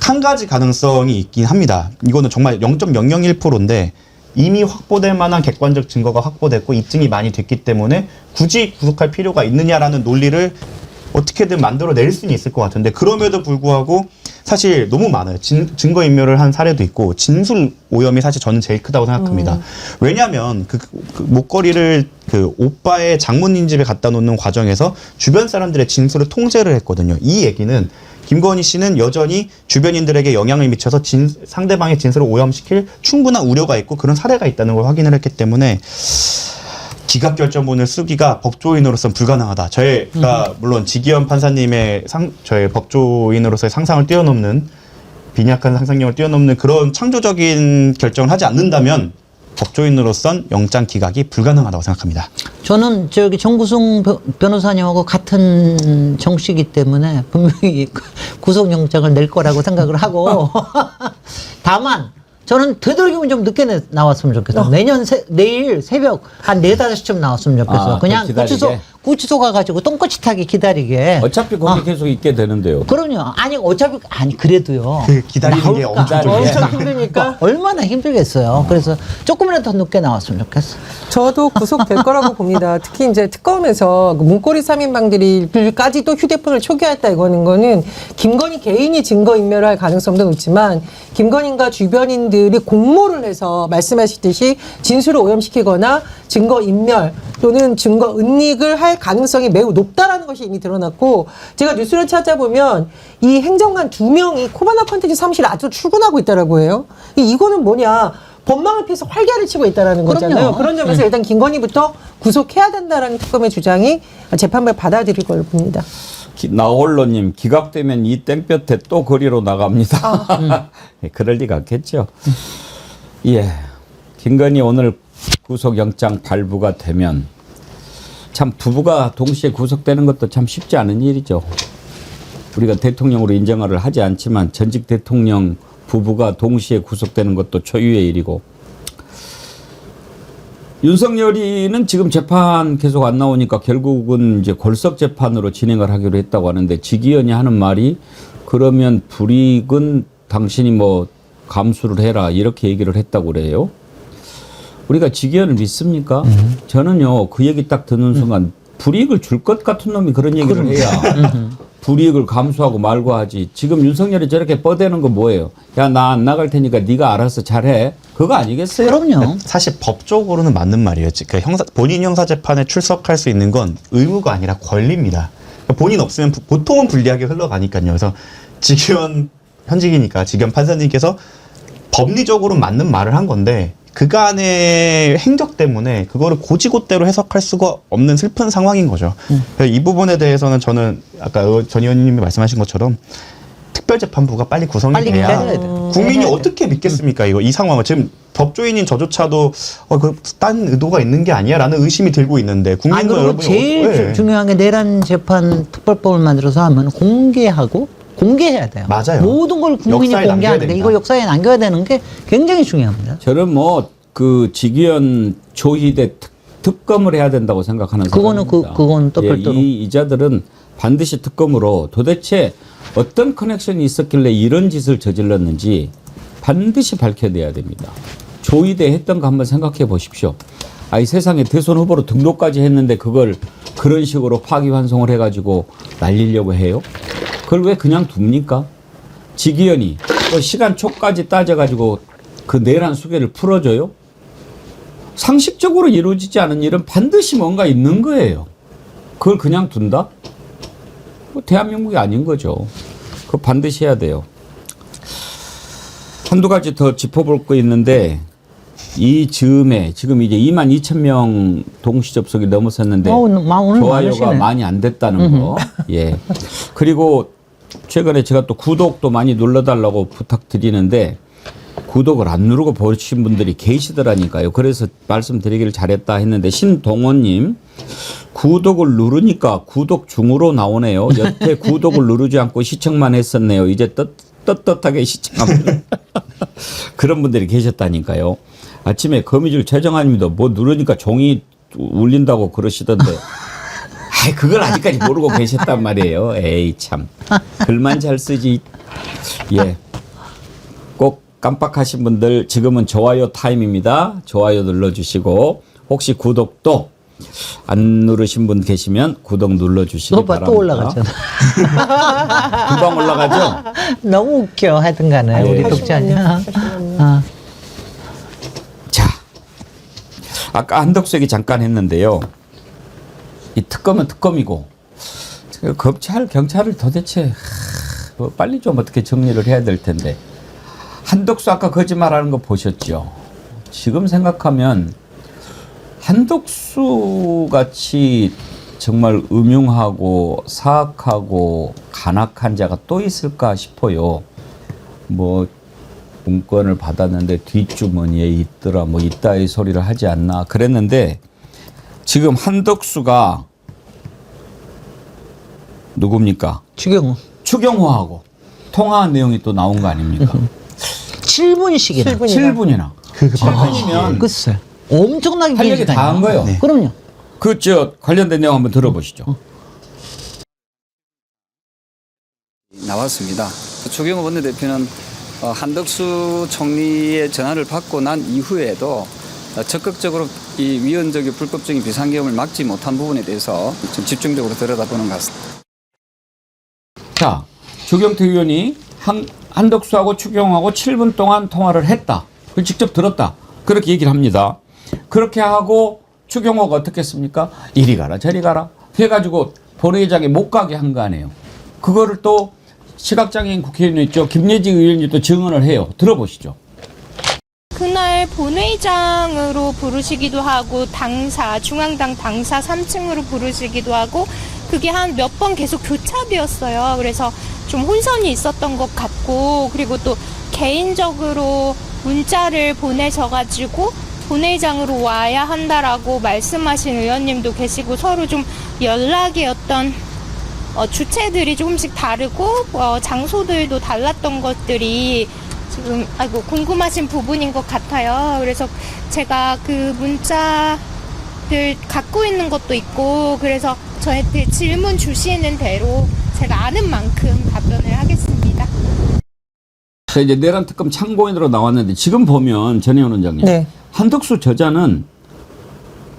한 가지 가능성이 있긴 합니다. 이거는 정말 0.001%인데 이미 확보될 만한 객관적 증거가 확보됐고 입증이 많이 됐기 때문에 굳이 구속할 필요가 있느냐라는 논리를 어떻게든 만들어낼 수는 있을 것 같은데 그럼에도 불구하고 사실 너무 많아요. 증거인멸을 한 사례도 있고 진술 오염이 사실 저는 제일 크다고 생각합니다. 왜냐하면 그 목걸이를 그 오빠의 장모님 집에 갖다 놓는 과정에서 주변 사람들의 진술을 통제를 했거든요. 이 얘기는 김건희 씨는 여전히 주변인들에게 영향을 미쳐서 상대방의 진술을 오염시킬 충분한 우려가 있고 그런 사례가 있다는 걸 확인을 했기 때문에 기각결정본을 쓰기가 법조인으로서는 불가능하다. 저희가 물론 지기현 판사님의 저희 법조인으로서의 상상을 뛰어넘는 빈약한 상상력을 뛰어넘는 그런 창조적인 결정을 하지 않는다면 법조인으로선 영장 기각이 불가능하다고 생각합니다. 저는 저기 정구승 변호사님하고 같은 정씨이기 때문에 분명히 구속영장을 낼 거라고 생각을 하고 다만 저는 되도록이면 좀 늦게 나왔으면 좋겠어. 내일 새벽 한 4, 5시쯤 나왔으면 좋겠어. 그냥 구치소 가가지고 똥꼬치 타기 기다리게. 어차피 거기 계속 있게 되는데요. 그럼요. 아니 그래도요. 그 기다리는 게 엄청 힘드니까. 얼마나 힘들겠어요. 그래서 조금이라도 더 늦게 나왔으면 좋겠어. 저도 구속될 거라고 봅니다. 특히 이제 특검에서 그 문고리 3인방들까지도 휴대폰을 초기화했다 이거는 거는 김건희 개인이 증거인멸을 할 가능성도 높지만 김건희가 주변인들이 공모를 해서 말씀하셨듯이 진술을 오염시키거나 증거인멸 또는 증거 은닉을 할 가능성이 매우 높다라는 것이 이미 드러났고 제가 뉴스를 찾아보면 이 행정관 2명이 코바나 컨텐츠 사무실에 아주 출근하고 있다라고 해요. 이거는 뭐냐. 법망을 피해서 활개를 치고 있다는 거잖아요. 그런 점에서 일단 김건희부터 구속해야 된다라는 특검의 주장이 재판부에 받아들일 걸로 봅니다. 나홀로님 기각되면 이 땡볕에 또 거리로 나갑니다. 그럴 리가 없겠죠. 예, 김건희 오늘 구속영장 발부가 되면 참 부부가 동시에 구속되는 것도 참 쉽지 않은 일이죠. 우리가 대통령으로 인정을 하지 않지만 전직 대통령 부부가 동시에 구속되는 것도 초유의 일이고 윤석열이는 지금 재판 계속 안 나오니까 결국은 이제 골석 재판으로 진행을 하기로 했다고 하는데 지기현이 하는 말이 그러면 불이익은 당신이 뭐 감수를 해라 이렇게 얘기를 했다고 그래요. 우리가 지기현을 믿습니까? 저는요 그 얘기 딱 듣는 순간 불이익을 줄 것 같은 놈이 그런 얘기를 해야 불이익을 감수하고 말고 하지. 지금 윤석열이 저렇게 뻗대는 거 뭐예요? 야, 나 안 나갈 테니까 네가 알아서 잘해. 그거 아니겠어요? 그럼요. 사실 법적으로는 맞는 말이에요. 그러니까 본인 형사재판에 출석할 수 있는 건 의무가 아니라 권리입니다. 그러니까 본인 없으면 보통은 불리하게 흘러가니까요. 그래서 지기현 현직이니까 지기현 판사님께서 법리적으로 맞는 말을 한 건데 그간의 행적 때문에 그거를 고지고대로 해석할 수가 없는 슬픈 상황인 거죠. 이 부분에 대해서는 저는 아까 전 의원님이 말씀하신 것처럼 특별재판부가 빨리 구성이 돼야 국민이 어떻게 믿겠습니까? 이 상황을 지금 법조인인 저조차도 딴 의도가 있는 게 아니야라는 의심이 들고 있는데 국민과 여러분이 제일 중요한 게 내란 재판 특별법을 만들어서 하면 공개해야 돼요. 맞아요. 모든 걸 국민이 공개하는데 이거 역사에 남겨야 되는 게 굉장히 중요합니다. 저는 뭐 그 지기현 조희대 특검을 해야 된다고 생각하는 사람입니다. 그건 또 별도로. 이 이자들은 반드시 특검으로 도대체 어떤 커넥션이 있었길래 이런 짓을 저질렀는지 반드시 밝혀내야 됩니다. 조희대 했던 거 한번 생각해 보십시오. 이 세상에 대선 후보로 등록까지 했는데 그걸 그런 식으로 파기환송을 해가지고 날리려고 해요? 그걸 왜 그냥 둡니까? 지기현이 시간 초까지 따져가지고 그 내란 수개를 풀어줘요? 상식적으로 이루어지지 않은 일은 반드시 뭔가 있는 거예요. 그걸 그냥 둔다? 대한민국이 아닌 거죠. 그거 반드시 해야 돼요. 한두 가지 더 짚어볼 거 있는데 이 즈음에 지금 이제 22,000명 동시 접속이 넘어섰는데 좋아요가 많이 안 됐다는 거. 예. 그리고 최근에 제가 또 구독도 많이 눌러달라고 부탁드리는데 구독을 안 누르고 보신 분들이 계시더라니까요. 그래서 말씀드리기를 잘했다 했는데 신동원님 구독을 누르니까 구독 중으로 나오네요. 여태 구독을 누르지 않고 시청만 했었네요. 이제 떳떳하게 시청합니다. 그런 분들이 계셨다니까요. 아침에 거미줄 최정환님도 뭐 누르니까 종이 울린다고 그러시던데 그걸 아직까지 모르고 계셨단 말이에요. 에이 참 글만 잘 쓰지. 예. 꼭 깜빡하신 분들 지금은 좋아요 타임입니다. 좋아요 눌러주시고 혹시 구독도 안 누르신 분 계시면 구독 눌러주시기 오빠 바랍니다. 또 올라갔잖아. 금방 올라가죠? 너무 웃겨 하여튼 간에 네. 우리 독자님. 자, 아까 한덕수 얘기 잠깐 했는데요. 이 특검은 특검이고 검찰, 경찰을 도대체 뭐 빨리 좀 어떻게 정리를 해야 될 텐데 한덕수 아까 거짓말하는 거 보셨죠? 지금 생각하면 한덕수 같이 정말 음흉하고 사악하고 간악한 자가 또 있을까 싶어요. 뭐 문건을 받았는데 뒷주머니에 있더라 뭐 이따위 소리를 하지 않나 그랬는데 지금 한덕수가 누굽니까? 추경호하고 통화한 내용이 또 나온 거 아닙니까? 7분씩이나. 7분이나. 7분이면 글쎄. 엄청나게 할 얘기 다 한 거예요. 그럼요. 그 저 관련된 내용 한번 들어보시죠. 나왔습니다. 추경호 원내대표는 한덕수 총리의 전화를 받고 난 이후에도 적극적으로 이 위헌적인 불법적인 비상계엄을 막지 못한 부분에 대해서 좀 집중적으로 들여다보는 것 같습니다. 자, 조경태 의원이 한덕수하고 추경호하고 7분 동안 통화를 했다. 그걸 직접 들었다. 그렇게 얘기를 합니다. 그렇게 하고 추경호가 어떻게 했습니까? 이리 가라 저리 가라 해가지고 본회의장에 못 가게 한 거 아니에요. 그거를 또 시각장애인 국회의원 있죠. 김예지 의원이 또 증언을 해요. 들어보시죠. 그날 본회의장으로 부르시기도 하고 중앙당 당사 3층으로 부르시기도 하고 그게 한 몇 번 계속 교차되었어요. 그래서 좀 혼선이 있었던 것 같고 그리고 또 개인적으로 문자를 보내셔가지고 본회의장으로 와야 한다라고 말씀하신 의원님도 계시고 서로 좀 연락의 어떤 주체들이 조금씩 다르고 장소들도 달랐던 것들이 지금 궁금하신 부분인 것 같아요. 그래서 제가 그 문자들 갖고 있는 것도 있고 그래서 저한테 질문 주시는 대로 제가 아는 만큼 답변을 하겠습니다. 자, 이제 내란 특검 참고인으로 나왔는데 지금 보면 전혜원 원장님 네. 한덕수 저자는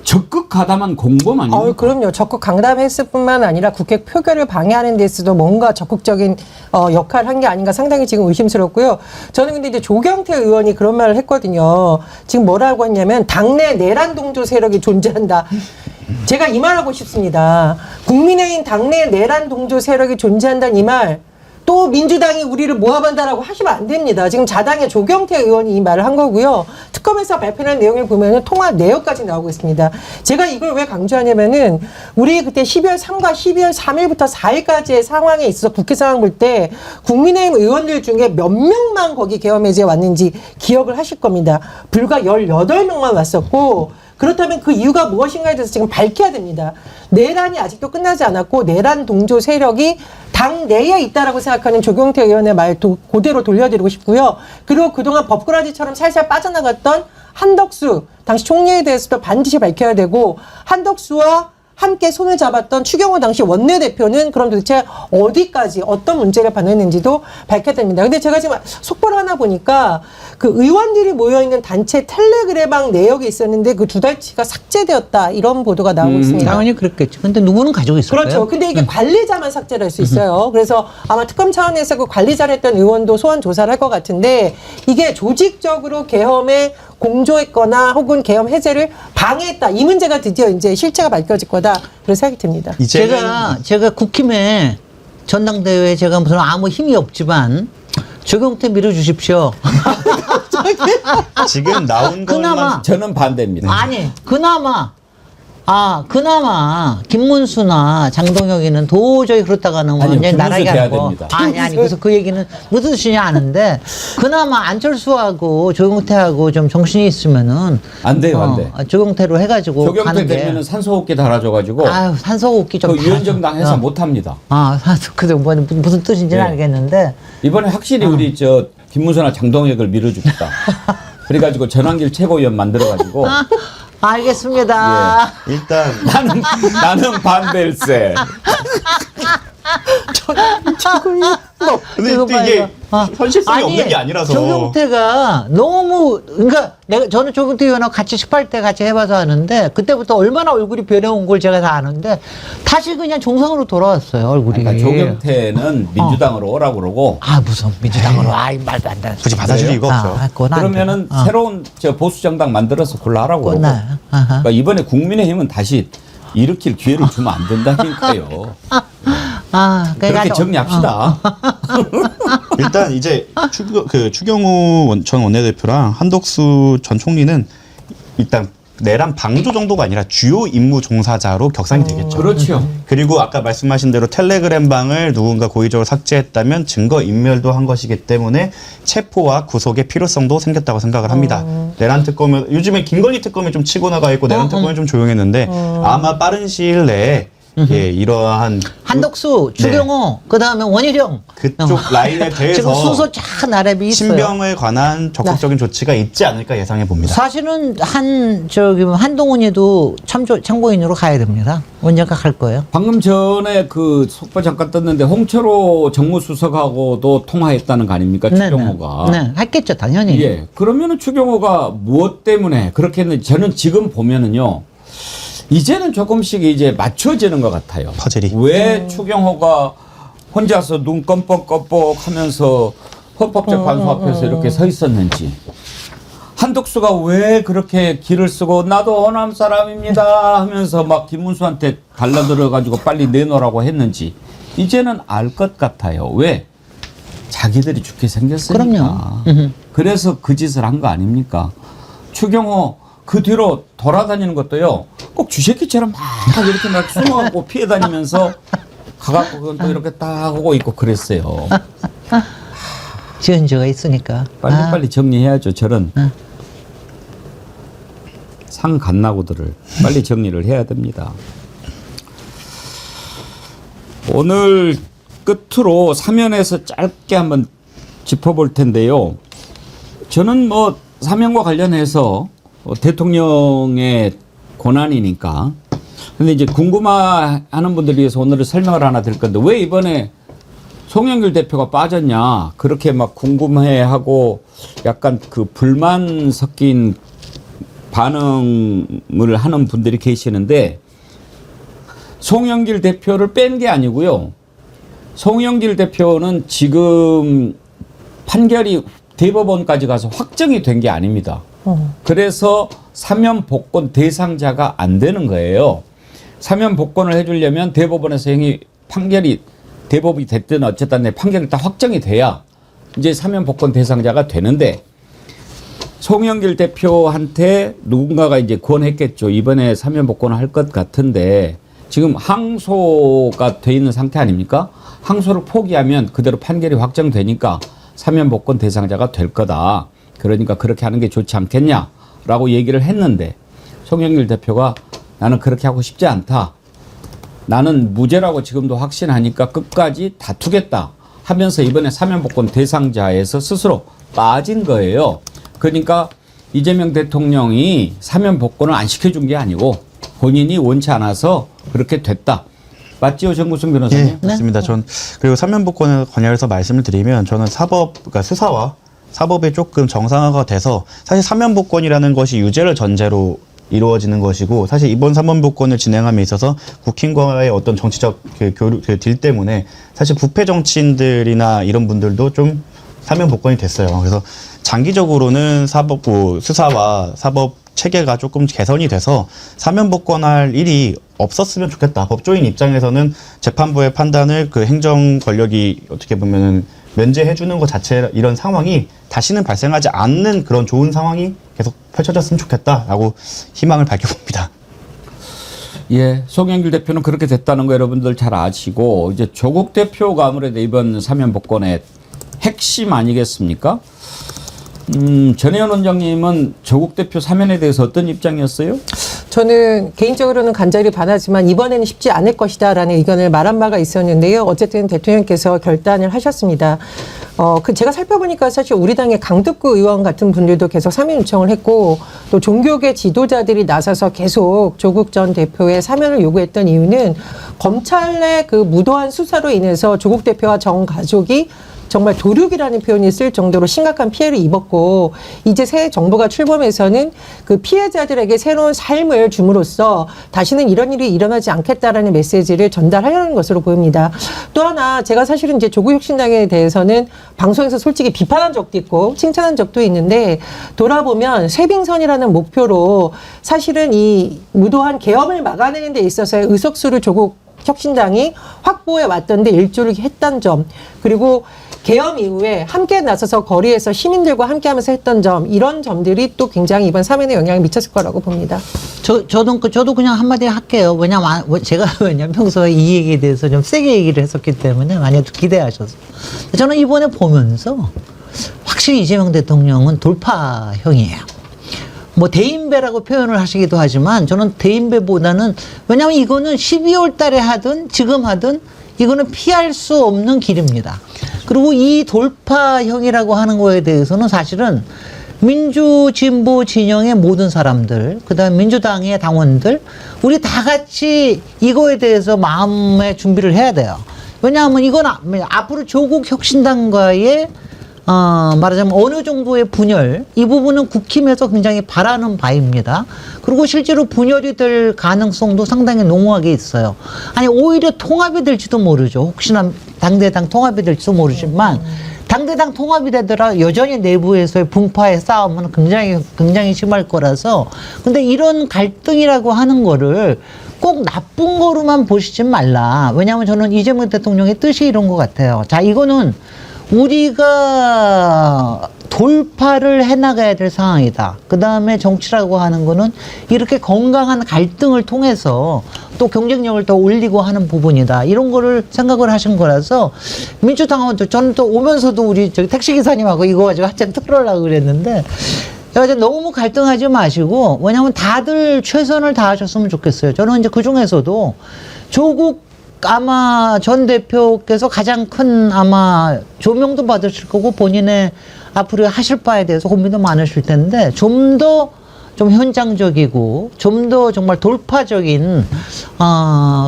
적극 가담한 공범 아닙니까? 그럼요. 적극 강담했을 뿐만 아니라 국회 표결을 방해하는 데서도 뭔가 적극적인 역할을 한 게 아닌가 상당히 지금 의심스럽고요. 저는 근데 이제 조경태 의원이 그런 말을 했거든요. 지금 뭐라고 했냐면 당내 내란 동조 세력이 존재한다. 제가 이 말하고 싶습니다. 국민의힘 당내 내란 동조 세력이 존재한다는 이 말. 또 민주당이 우리를 모함한다라고 하시면 안 됩니다. 지금 자당의 조경태 의원이 이 말을 한 거고요. 특검에서 발표한 내용을 보면은 통화 내역까지 나오고 있습니다. 제가 이걸 왜 강조하냐면은 우리 그때 12월 3과 12월 3일부터 4일까지의 상황에 있어서 국회 상황 볼 때 국민의힘 의원들 중에 몇 명만 거기 계엄해제에 왔는지 기억을 하실 겁니다. 불과 18명만 왔었고 그렇다면 그 이유가 무엇인가에 대해서 지금 밝혀야 됩니다. 내란이 아직도 끝나지 않았고 내란 동조 세력이 당 내에 있다라고 생각하는 조경태 의원의 말 그대로 돌려드리고 싶고요. 그리고 그동안 법꾸라지처럼 살살 빠져나갔던 한덕수 당시 총리에 대해서도 반드시 밝혀야 되고 한덕수와 함께 손을 잡았던 추경호 당시 원내대표는 그럼 도대체 어디까지 어떤 문제를 반영했는지도 밝혀야 됩니다. 근데 제가 지금 속보를 하나 보니까 그 의원들이 모여있는 단체 텔레그램방 내역이 있었는데 그 2달치가 삭제되었다 이런 보도가 나오고 있습니다. 당연히 그렇겠죠. 근데 누구는 가지고 있을 거예요? 그렇죠. 근데 이게 관리자만 삭제를 할 수 있어요. 그래서 아마 특검 차원에서 그 관리자를 했던 의원도 소환 조사를 할 것 같은데 이게 조직적으로 계엄에 공조했거나 혹은 계엄 해제를 방해했다. 이 문제가 드디어 이제 실체가 밝혀질 거다. 그런 생각이 듭니다. 제가 국힘에 전당대회에 제가 무슨 아무 힘이 없지만 조경태 밀어주십시오. 지금 나온 그나마 저는 반대입니다. 아니 그나마 김문수나 장동혁이는 도저히 그렇다가는 아니요, 완전히 나락이 김문수 돼야 아니고 됩니다. 아니 그래서 그 얘기는 무슨 뜻이냐 아는데 그나마 안철수하고 조경태하고 좀 정신이 있으면은 안 돼요, 안 돼. 조경태로 해가지고 조경태 가는 게 되면은 산소호흡기 달아줘가지고 아유 산소호흡기 좀 그 유연정당 해서 못합니다. 그래서 무슨 뜻인지는 네. 알겠는데 이번에 확실히 우리 저 김문수나 장동혁을 밀어주겠다. 그래가지고 전환길 최고위원 만들어가지고 알겠습니다. 일단 나는 반대일세. 근데 이거 또 이게 봐요. 현실성이 없는 게 아니라서. 조경태가 너무, 그러니까 저는 조경태 의원하고 같이 18대 같이 해봐서 아는데 그때부터 얼마나 얼굴이 변해온 걸 제가 다 아는데 다시 그냥 정상으로 돌아왔어요, 얼굴이. 그러니까 조경태는 민주당으로 오라고 그러고. 아, 무슨 민주당으로. 아이, 말도 안 돼. 굳이 받아줄 이유가 없죠. 그건 안 돼. 그러면은 새로운 보수 정당 만들어서 골라하라고 그러고. 그러니까 이번에 국민의힘은 다시 일으킬 기회를 주면 안 된다니까요. 그렇게 정리합시다. 일단 이제 추경호 전 원내대표랑 한덕수 전 총리는 일단 내란 방조 정도가 아니라 주요 임무 종사자로 격상이 되겠죠. 그렇죠. 그리고 아까 말씀하신 대로 텔레그램 방을 누군가 고의적으로 삭제했다면 증거 인멸도 한 것이기 때문에 체포와 구속의 필요성도 생겼다고 생각을 합니다. 내란 특검은 요즘에 김건희 특검이 좀 치고 나가 있고 내란 특검이 좀 조용했는데 아마 빠른 시일 내에 예, 이러한 한덕수, 추경호, 그다음에 원희룡 그쪽 라인에 대해서 지금 순서 쫙 나란히 있어요. 신병에 관한 적극적인 조치가 있지 않을까 예상해 봅니다. 사실은 한동훈이도 참고인으로 가야 됩니다. 언젠가 갈 거예요. 방금 전에 그 속보 잠깐 떴는데 홍철호 정무수석하고도 통화했다는 거 아닙니까? 추경호가. 네, 했겠죠, 당연히. 예. 그러면은 추경호가 무엇 때문에 그렇게 했는지 저는 지금 보면은요. 이제는 조금씩 이제 맞춰지는 것 같아요. 퍼즐이. 왜 추경호가 혼자서 눈 껌뻑껌뻑 하면서 헌법재판소 앞에서 이렇게 서 있었는지. 한덕수가 왜 그렇게 길을 쓰고 나도 호남 사람입니다 하면서 막 김문수한테 달라들어가지고 빨리 내놓으라고 했는지 이제는 알 것 같아요. 왜? 자기들이 죽게 생겼으니까. 그럼요. 그래서 그 짓을 한 거 아닙니까? 추경호 그 뒤로 돌아다니는 것도요. 꼭 쥐새끼처럼 막 이렇게 막 숨어갖고 피해 다니면서 가갖고 또 이렇게 딱 하고 있고 그랬어요. 지은 죄가 있으니까. 빨리 정리해야죠. 저런 상갓나고들을 빨리 정리를 해야 됩니다. 오늘 끝으로 사면에서 짧게 한번 짚어볼 텐데요. 저는 뭐 사면과 관련해서 대통령의 권한이니까. 근데 이제 궁금해하는 분들 위해서 오늘은 설명을 하나 드릴 건데 왜 이번에 송영길 대표가 빠졌냐 그렇게 막 궁금해하고 약간 그 불만 섞인 반응을 하는 분들이 계시는데 송영길 대표를 뺀 게 아니고요. 송영길 대표는 지금 판결이 대법원까지 가서 확정이 된 게 아닙니다. 그래서 사면 복권 대상자가 안 되는 거예요. 사면 복권을 해주려면 대법원에서 판결이 대법이 됐든 어쨌든 판결이 다 확정이 돼야 이제 사면 복권 대상자가 되는데 송영길 대표한테 누군가가 이제 권했겠죠. 이번에 사면 복권을 할 것 같은데 지금 항소가 돼 있는 상태 아닙니까? 항소를 포기하면 그대로 판결이 확정되니까 사면 복권 대상자가 될 거다. 그러니까 그렇게 하는 게 좋지 않겠냐라고 얘기를 했는데 송영길 대표가 나는 그렇게 하고 싶지 않다. 나는 무죄라고 지금도 확신하니까 끝까지 다투겠다 하면서 이번에 사면 복권 대상자에서 스스로 빠진 거예요. 그러니까 이재명 대통령이 사면 복권을 안 시켜준 게 아니고 본인이 원치 않아서 그렇게 됐다. 맞지요, 정구승 변호사님? 네, 맞습니다. 전 그리고 사면 복권에 관여해서 말씀을 드리면 저는 그러니까 수사와 사법이 조금 정상화가 돼서 사실 사면 복권이라는 것이 유죄를 전제로 이루어지는 것이고 사실 이번 사면 복권을 진행함에 있어서 국힘과의 어떤 정치적 딜 때문에 사실 부패 정치인들이나 이런 분들도 좀 사면 복권이 됐어요. 그래서 장기적으로는 수사와 사법 체계가 조금 개선이 돼서 사면 복권할 일이 없었으면 좋겠다. 법조인 입장에서는 재판부의 판단을 그 행정 권력이 어떻게 보면은 면제해 주는 것 자체 이런 상황이 다시는 발생하지 않는 그런 좋은 상황이 계속 펼쳐졌으면 좋겠다라고 희망을 밝혀봅니다. 예, 송영길 대표는 그렇게 됐다는 거 여러분들 잘 아시고 이제 조국 대표가 아무래도 이번 사면 복권의 핵심 아니겠습니까? 전혜연 원장님은 조국 대표 사면에 대해서 어떤 입장이었어요? 저는 개인적으로는 간절히 바라지만 이번에는 쉽지 않을 것이다라는 의견을 말한 바가 있었는데요. 어쨌든 대통령께서 결단을 하셨습니다. 제가 살펴보니까 사실 우리 당의 강득구 의원 같은 분들도 계속 사면 요청을 했고 또 종교계 지도자들이 나서서 계속 조국 전 대표의 사면을 요구했던 이유는 검찰 내 그 무도한 수사로 인해서 조국 대표와 전 가족이 정말 도륙이라는 표현이 쓸 정도로 심각한 피해를 입었고 이제 새 정부가 출범해서는 그 피해자들에게 새로운 삶을 줌으로써 다시는 이런 일이 일어나지 않겠다라는 메시지를 전달하려는 것으로 보입니다. 또 하나 제가 사실은 이제 조국혁신당에 대해서는 방송에서 솔직히 비판한 적도 있고 칭찬한 적도 있는데 돌아보면 쇄빙선이라는 목표로 사실은 이 무도한 계엄을 막아내는 데 있어서의 의석수를 조국 혁신당이 확보해 왔던데 일조를 했던 점 그리고 계엄 이후에 함께 나서서 거리에서 시민들과 함께하면서 했던 점 이런 점들이 또 굉장히 이번 사면에 영향을 미쳤을 거라고 봅니다. 저도 그냥 한마디 할게요. 왜냐면 제가 평소에 이 얘기에 대해서 좀 세게 얘기를 했었기 때문에 많이 기대하셔서 저는 이번에 보면서 확실히 이재명 대통령은 돌파형이에요. 뭐 대인배라고 표현을 하시기도 하지만 저는 대인배보다는 왜냐하면 이거는 12월 달에 하든 지금 하든 이거는 피할 수 없는 길입니다. 그리고 이 돌파형이라고 하는 거에 대해서는 사실은 민주 진보 진영의 모든 사람들, 그다음에 민주당의 당원들, 우리 다 같이 이거에 대해서 마음의 준비를 해야 돼요. 왜냐하면 이건 앞으로 조국 혁신당과의 말하자면 어느 정도의 분열, 이 부분은 국힘에서 굉장히 바라는 바입니다. 그리고 실제로 분열이 될 가능성도 상당히 농후하게 있어요. 아니 오히려 통합이 될지도 모르죠. 혹시나 당대당 통합이 될지도 모르지만 당대당 통합이 되더라 여전히 내부에서의 분파의 싸움은 굉장히 심할 거라서 근데 이런 갈등이라고 하는 거를 꼭 나쁜 거로만 보시지 말라. 왜냐하면 저는 이재명 대통령의 뜻이 이런 것 같아요. 자, 이거는 우리가 돌파를 해나가야 될 상황이다. 그 다음에 정치라고 하는 거는 이렇게 건강한 갈등을 통해서 또 경쟁력을 더 올리고 하는 부분이다. 이런 거를 생각을 하신 거라서 민주당원들 저는 또 오면서도 우리 저기 택시기사님하고 이거 가지고 한참 털으려고 그랬는데 제가 너무 갈등하지 마시고 왜냐하면 다들 최선을 다하셨으면 좋겠어요. 저는 이제 그 중에서도 조국 아마 전 대표께서 가장 큰 아마 조명도 받으실 거고 본인의 앞으로 하실 바에 대해서 고민도 많으실 텐데 좀 더 좀 현장적이고 좀 더 정말 돌파적인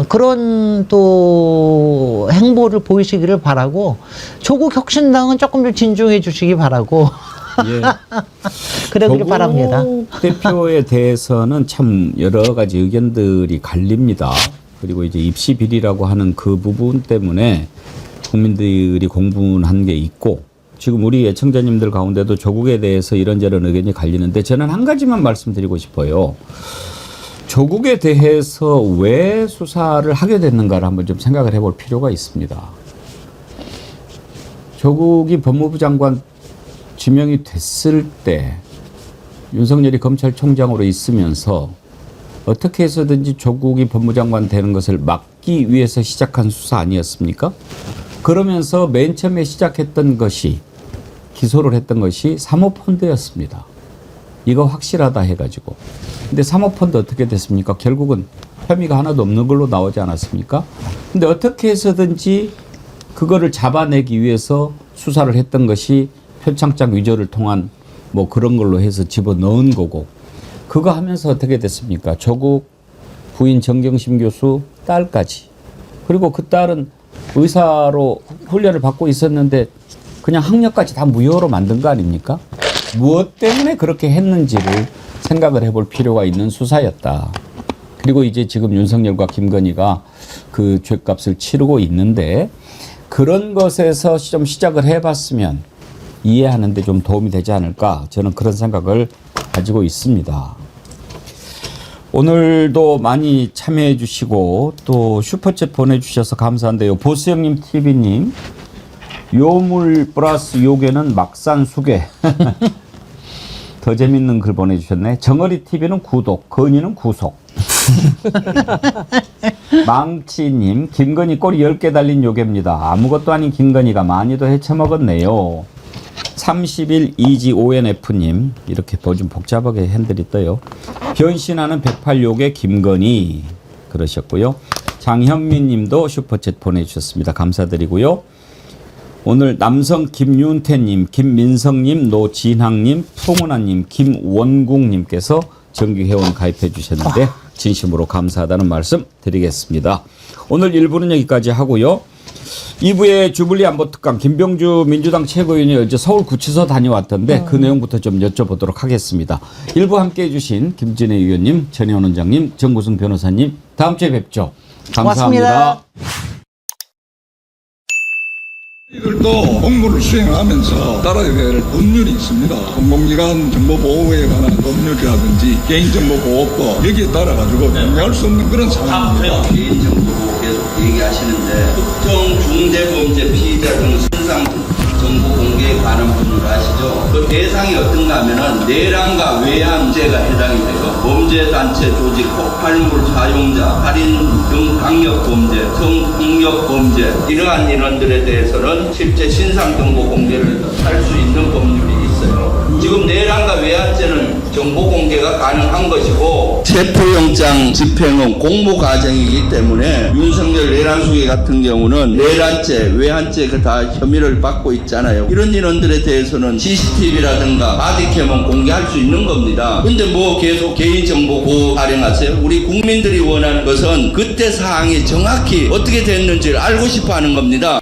그런 또 행보를 보이시기를 바라고 조국 혁신당은 조금 좀 진중해 주시기 바라고 예. 그러기를 바랍니다. 대표에 대해서는 참 여러 가지 의견들이 갈립니다. 그리고 이제 입시 비리라고 하는 그 부분 때문에 국민들이 공분한 게 있고 지금 우리 애청자님들 가운데도 조국에 대해서 이런저런 의견이 갈리는데 저는 한 가지만 말씀드리고 싶어요. 조국에 대해서 왜 수사를 하게 됐는가를 한번 좀 생각을 해볼 필요가 있습니다. 조국이 법무부 장관 지명이 됐을 때 윤석열이 검찰총장으로 있으면서 어떻게 해서든지 조국이 법무장관 되는 것을 막기 위해서 시작한 수사 아니었습니까? 그러면서 맨 처음에 시작했던 것이 기소를 했던 것이 사모펀드였습니다. 이거 확실하다 해가지고. 근데 사모펀드 어떻게 됐습니까? 결국은 혐의가 하나도 없는 걸로 나오지 않았습니까? 근데 어떻게 해서든지 그거를 잡아내기 위해서 수사를 했던 것이 표창장 위조를 통한 뭐 그런 걸로 해서 집어넣은 거고 그거 하면서 어떻게 됐습니까? 조국 부인 정경심 교수 딸까지. 그리고 그 딸은 의사로 훈련을 받고 있었는데 그냥 학력까지 다 무효로 만든 거 아닙니까? 무엇 때문에 그렇게 했는지를 생각을 해볼 필요가 있는 수사였다. 그리고 이제 지금 윤석열과 김건희가 그 죗값을 치르고 있는데 그런 것에서 좀 시작을 해봤으면 이해하는 데 좀 도움이 되지 않을까 저는 그런 생각을 가지고 있습니다. 오늘도 많이 참여해 주시고 또 슈퍼챗 보내주셔서 감사한데요. 보수형님 TV님 요물 플러스 요괴는 막산 수괴 더 재밌는 글 보내주셨네. 정어리 TV는 구독 건이는 구속 망치님 김건희 꼬리 10개 달린 요괴입니다. 아무것도 아닌 김건희가 많이도 헤쳐먹었네요. 30일 이지 ONF님 이렇게 좀 복잡하게 핸들이 떠요. 변신하는 108욕의 김건희 그러셨고요. 장현민 님도 슈퍼챗 보내주셨습니다. 감사드리고요. 오늘 남성 김윤태님, 김민성님, 노진항님, 풍은아님, 김원국님께서 정규회원 가입해 주셨는데 진심으로 감사하다는 말씀 드리겠습니다. 오늘 1부는 여기까지 하고요. 2부의 주불리 안보특강 김병주 민주당 최고위원이 어제 서울구치소 다녀왔던데 그 내용부터 좀 여쭤보도록 하겠습니다. 1부 함께해 주신 김진애 의원님, 전혜원 원장님, 정구승 변호사님 다음 주에 뵙죠. 감사합니다. 고맙습니다. 이들도 공무를 수행하면서 따라야 될 법률이 있습니다. 공공기관 정보보호에 관한 법률이라든지 개인정보보호법 여기에 따라 가지고 정리할 수 없는 그런 상황입니다. 개인정보보호 계속 얘기하시는데 특정 중대범죄 피의자 등 신상 정보 공개에 관한 법률 아시죠? 그 대상이 어떤가 하면은 내란과 외환죄가 해당이 되고 범죄단체 조직, 폭발물 사용자, 살인 등 강력범죄, 성폭력범죄 이러한 인원들에 대해서는 실제 신상정보 공개를 할 수 있는 법률이 있어요. 지금 내란과 외환죄는 정보 공개가 가능한 것이고 체포영장 집행은 공모 과정이기 때문에 윤석열 내란 수계 같은 경우는 내란죄, 외환죄 다 혐의를 받고 있잖아요. 이런 인원들에 대해서는 CCTV라든가 바디캠은 공개할 수 있는 겁니다. 근데 뭐 계속 개인정보 보호 타령하세요? 우리 국민들이 원하는 것은 그때 사항이 정확히 어떻게 됐는지를 알고 싶어 하는 겁니다.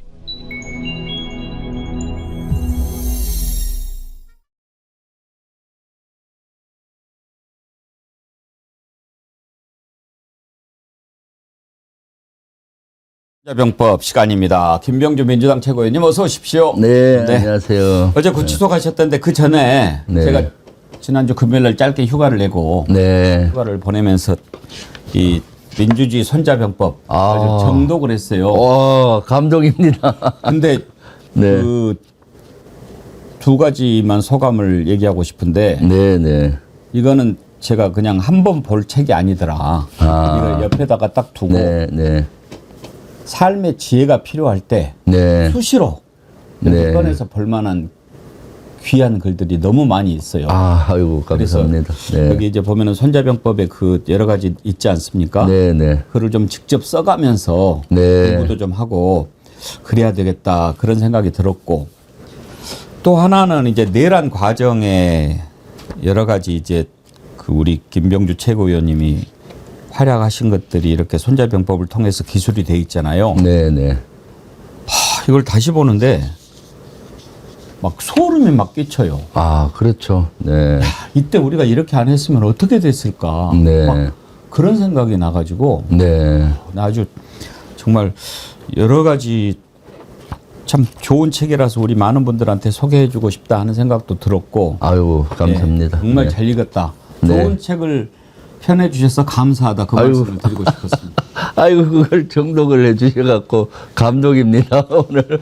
손자병법 시간입니다. 김병주 민주당 최고위원님 어서 오십시오. 네, 안녕하세요. 어제 구치소 가셨던데 그 전에 제가 지난주 금요일 날 짧게 휴가를 내고 휴가를 보내면서 이 민주주의 손자병법 정독을 했어요. 감동입니다. 근데 그 두 가지만 소감을 얘기하고 싶은데 이거는 제가 그냥 한 번 볼 책이 아니더라. 이걸 옆에다가 딱 두고 삶의 지혜가 필요할 때 수시로 꺼내서 볼만한 귀한 글들이 너무 많이 있어요. 아이고 감사합니다. 여기 이제 보면은 손자병법에 그 여러 가지 있지 않습니까? 그를 좀 직접 써가면서 공부도 좀 하고 그래야 되겠다 그런 생각이 들었고 또 하나는 이제 내란 과정에 여러 가지 이제 그 우리 김병주 최고위원님이 활약하신 것들이 이렇게 손자병법을 통해서 기술이 돼 있잖아요. 이걸 다시 보는데 막 소름이 막 끼쳐요. 그렇죠. 이때 우리가 이렇게 안 했으면 어떻게 됐을까. 막 그런 생각이 나가지고 아주 정말 여러 가지 참 좋은 책이라서 우리 많은 분들한테 소개해주고 싶다 하는 생각도 들었고. 아유 감사합니다. 정말 잘 읽었다. 좋은 책을 편해 주셔서 감사하다 그 말씀을 드리고 싶었습니다. 아이고 그걸 정독을 해주셔갖고 감동입니다 오늘.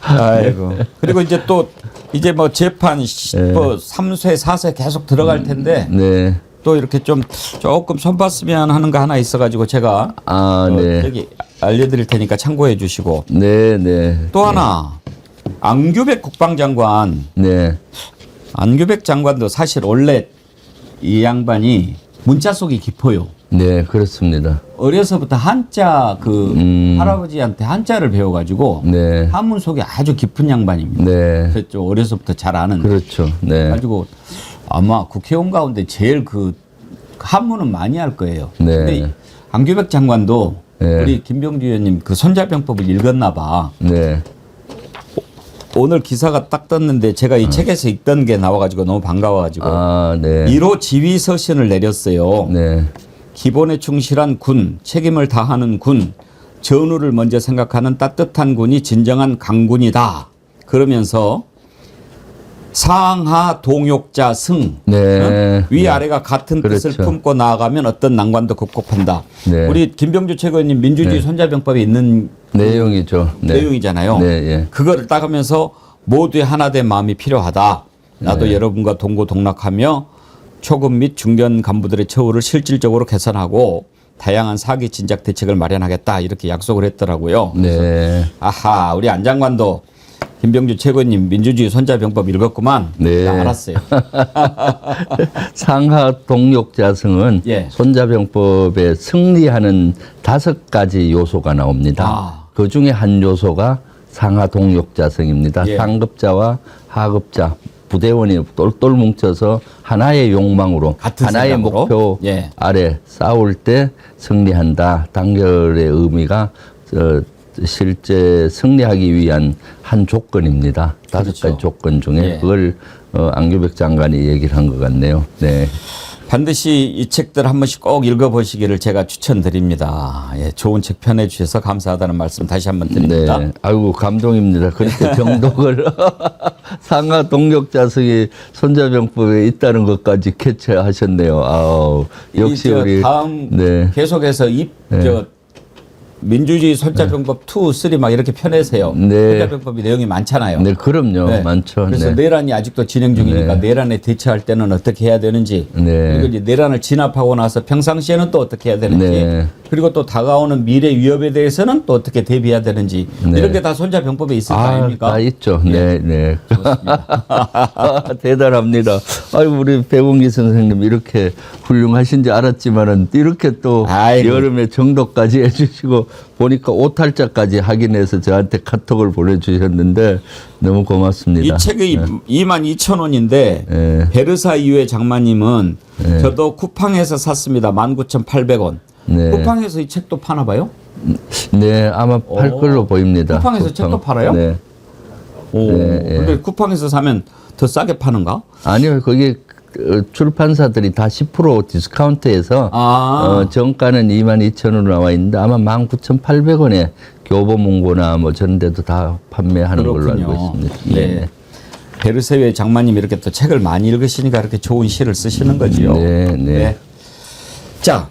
아이고. 그리고 이제 또 이제 뭐 재판 3쇄 4쇄 계속 들어갈 텐데 또 이렇게 좀 조금 손봤으면 하는 거 하나 있어가지고 제가 여기 알려드릴 테니까 참고해 주시고. 또 하나 안규백 국방장관. 안규백 장관도 사실 원래 이 양반이 문자 속이 깊어요. 그렇습니다. 어려서부터 한자 할아버지한테 한자를 배워가지고 한문 속에 아주 깊은 양반입니다. 그래서 어려서부터 잘 아는. 그렇죠. 가지고 아마 국회의원 가운데 제일 그 한문은 많이 할 거예요. 근데 안규백 장관도 우리 김병주 의원님 그 손자병법을 읽었나 봐. 오늘 기사가 딱 떴는데 제가 이 책에서 읽던 게 나와가지고 너무 반가워가지고 1호 지휘 서신을 내렸어요. 기본에 충실한 군, 책임을 다하는 군, 전우를 먼저 생각하는 따뜻한 군이 진정한 강군이다. 그러면서 상하 동욕자 승, 위아래가 같은 뜻을 품고 나아가면 어떤 난관도 극복한다. 우리 김병주 최고위원님 민주주의 손자병법에 있는 내용이죠. 내용이잖아요. 그거를 따가면서 모두의 하나된 마음이 필요하다. 나도 여러분과 동고동락하며 초급 및 중견 간부들의 처우를 실질적으로 개선하고 다양한 사기 진작 대책을 마련하겠다 이렇게 약속을 했더라고요. 아하, 우리 안 장관도 김병주 최고님 민주주의 손자병법 읽었구만. 네. 알았어요. 상하 동력자성은 예. 손자병법에 승리하는 5가지 요소가 나옵니다. 아. 그 중에 한 요소가 상하 동력자성입니다. 예. 상급자와 하급자 부대원이 똘똘 뭉쳐서 하나의 욕망으로 하나의 생각으로? 목표 예. 아래 싸울 때 승리한다. 단결의 의미가 실제 승리하기 위한 한 조건입니다. 5가지 조건 중에 예. 그걸 안규백 장관이 얘기를 한 것 같네요. 네. 반드시 이 책들 한 번씩 꼭 읽어보시기를 제가 추천드립니다. 예, 좋은 책 펴내주셔서 감사하다는 말씀 다시 한번 드립니다. 네. 아이고 감동입니다. 그렇게 병독을 상하 동력자성이 손자병법에 있다는 것까지 캐치하셨네요. 아우, 역시 우리 다음 네. 계속해서 민주주의 손자병법 2, 3 막 이렇게 펴내세요. 네. 손자병법이 내용이 많잖아요. 네, 그럼요. 네. 많죠. 그래서 네. 내란이 아직도 진행 중이니까 네. 내란에 대처할 때는 어떻게 해야 되는지, 네. 그리고 이제 내란을 진압하고 나서 평상시에는 또 어떻게 해야 되는지, 네. 그리고 또 다가오는 미래 위협에 대해서는 또 어떻게 대비해야 되는지, 네. 이런 게 다 손자병법에 있을 거 아닙니까? 다 있죠. 예. 네, 네. 대단합니다. 아이고, 우리 배봉기 선생님 이렇게 훌륭하신지 알았지만은 이렇게 또 아이고. 여름에 정도까지 해주시고 보니까 오탈자까지 확인해서 저한테 카톡을 보내주셨는데 너무 고맙습니다. 이 책이 22,000원인데 네. 베르사유의 장마님은 네. 저도 쿠팡에서 샀습니다. 19,800원. 네. 쿠팡에서 이 책도 파나 봐요? 네, 아마 팔 걸로 보입니다. 쿠팡에서 책도 팔아요? 네. 오. 네, 근데 쿠팡에서 사면 더 싸게 파는가? 아니요, 거기 출판사들이 다 10% 디스카운트해서 정가는 22,000원으로 나와 있는데 아마 19,800원에 교보문고나 뭐 저런 데도 다 판매하는 그렇군요. 걸로 알고 있습니다. 예. 네. 베르세유의 장마님 이렇게 또 책을 많이 읽으시니까 이렇게 좋은 시를 쓰시는 거지요. 네, 네. 자,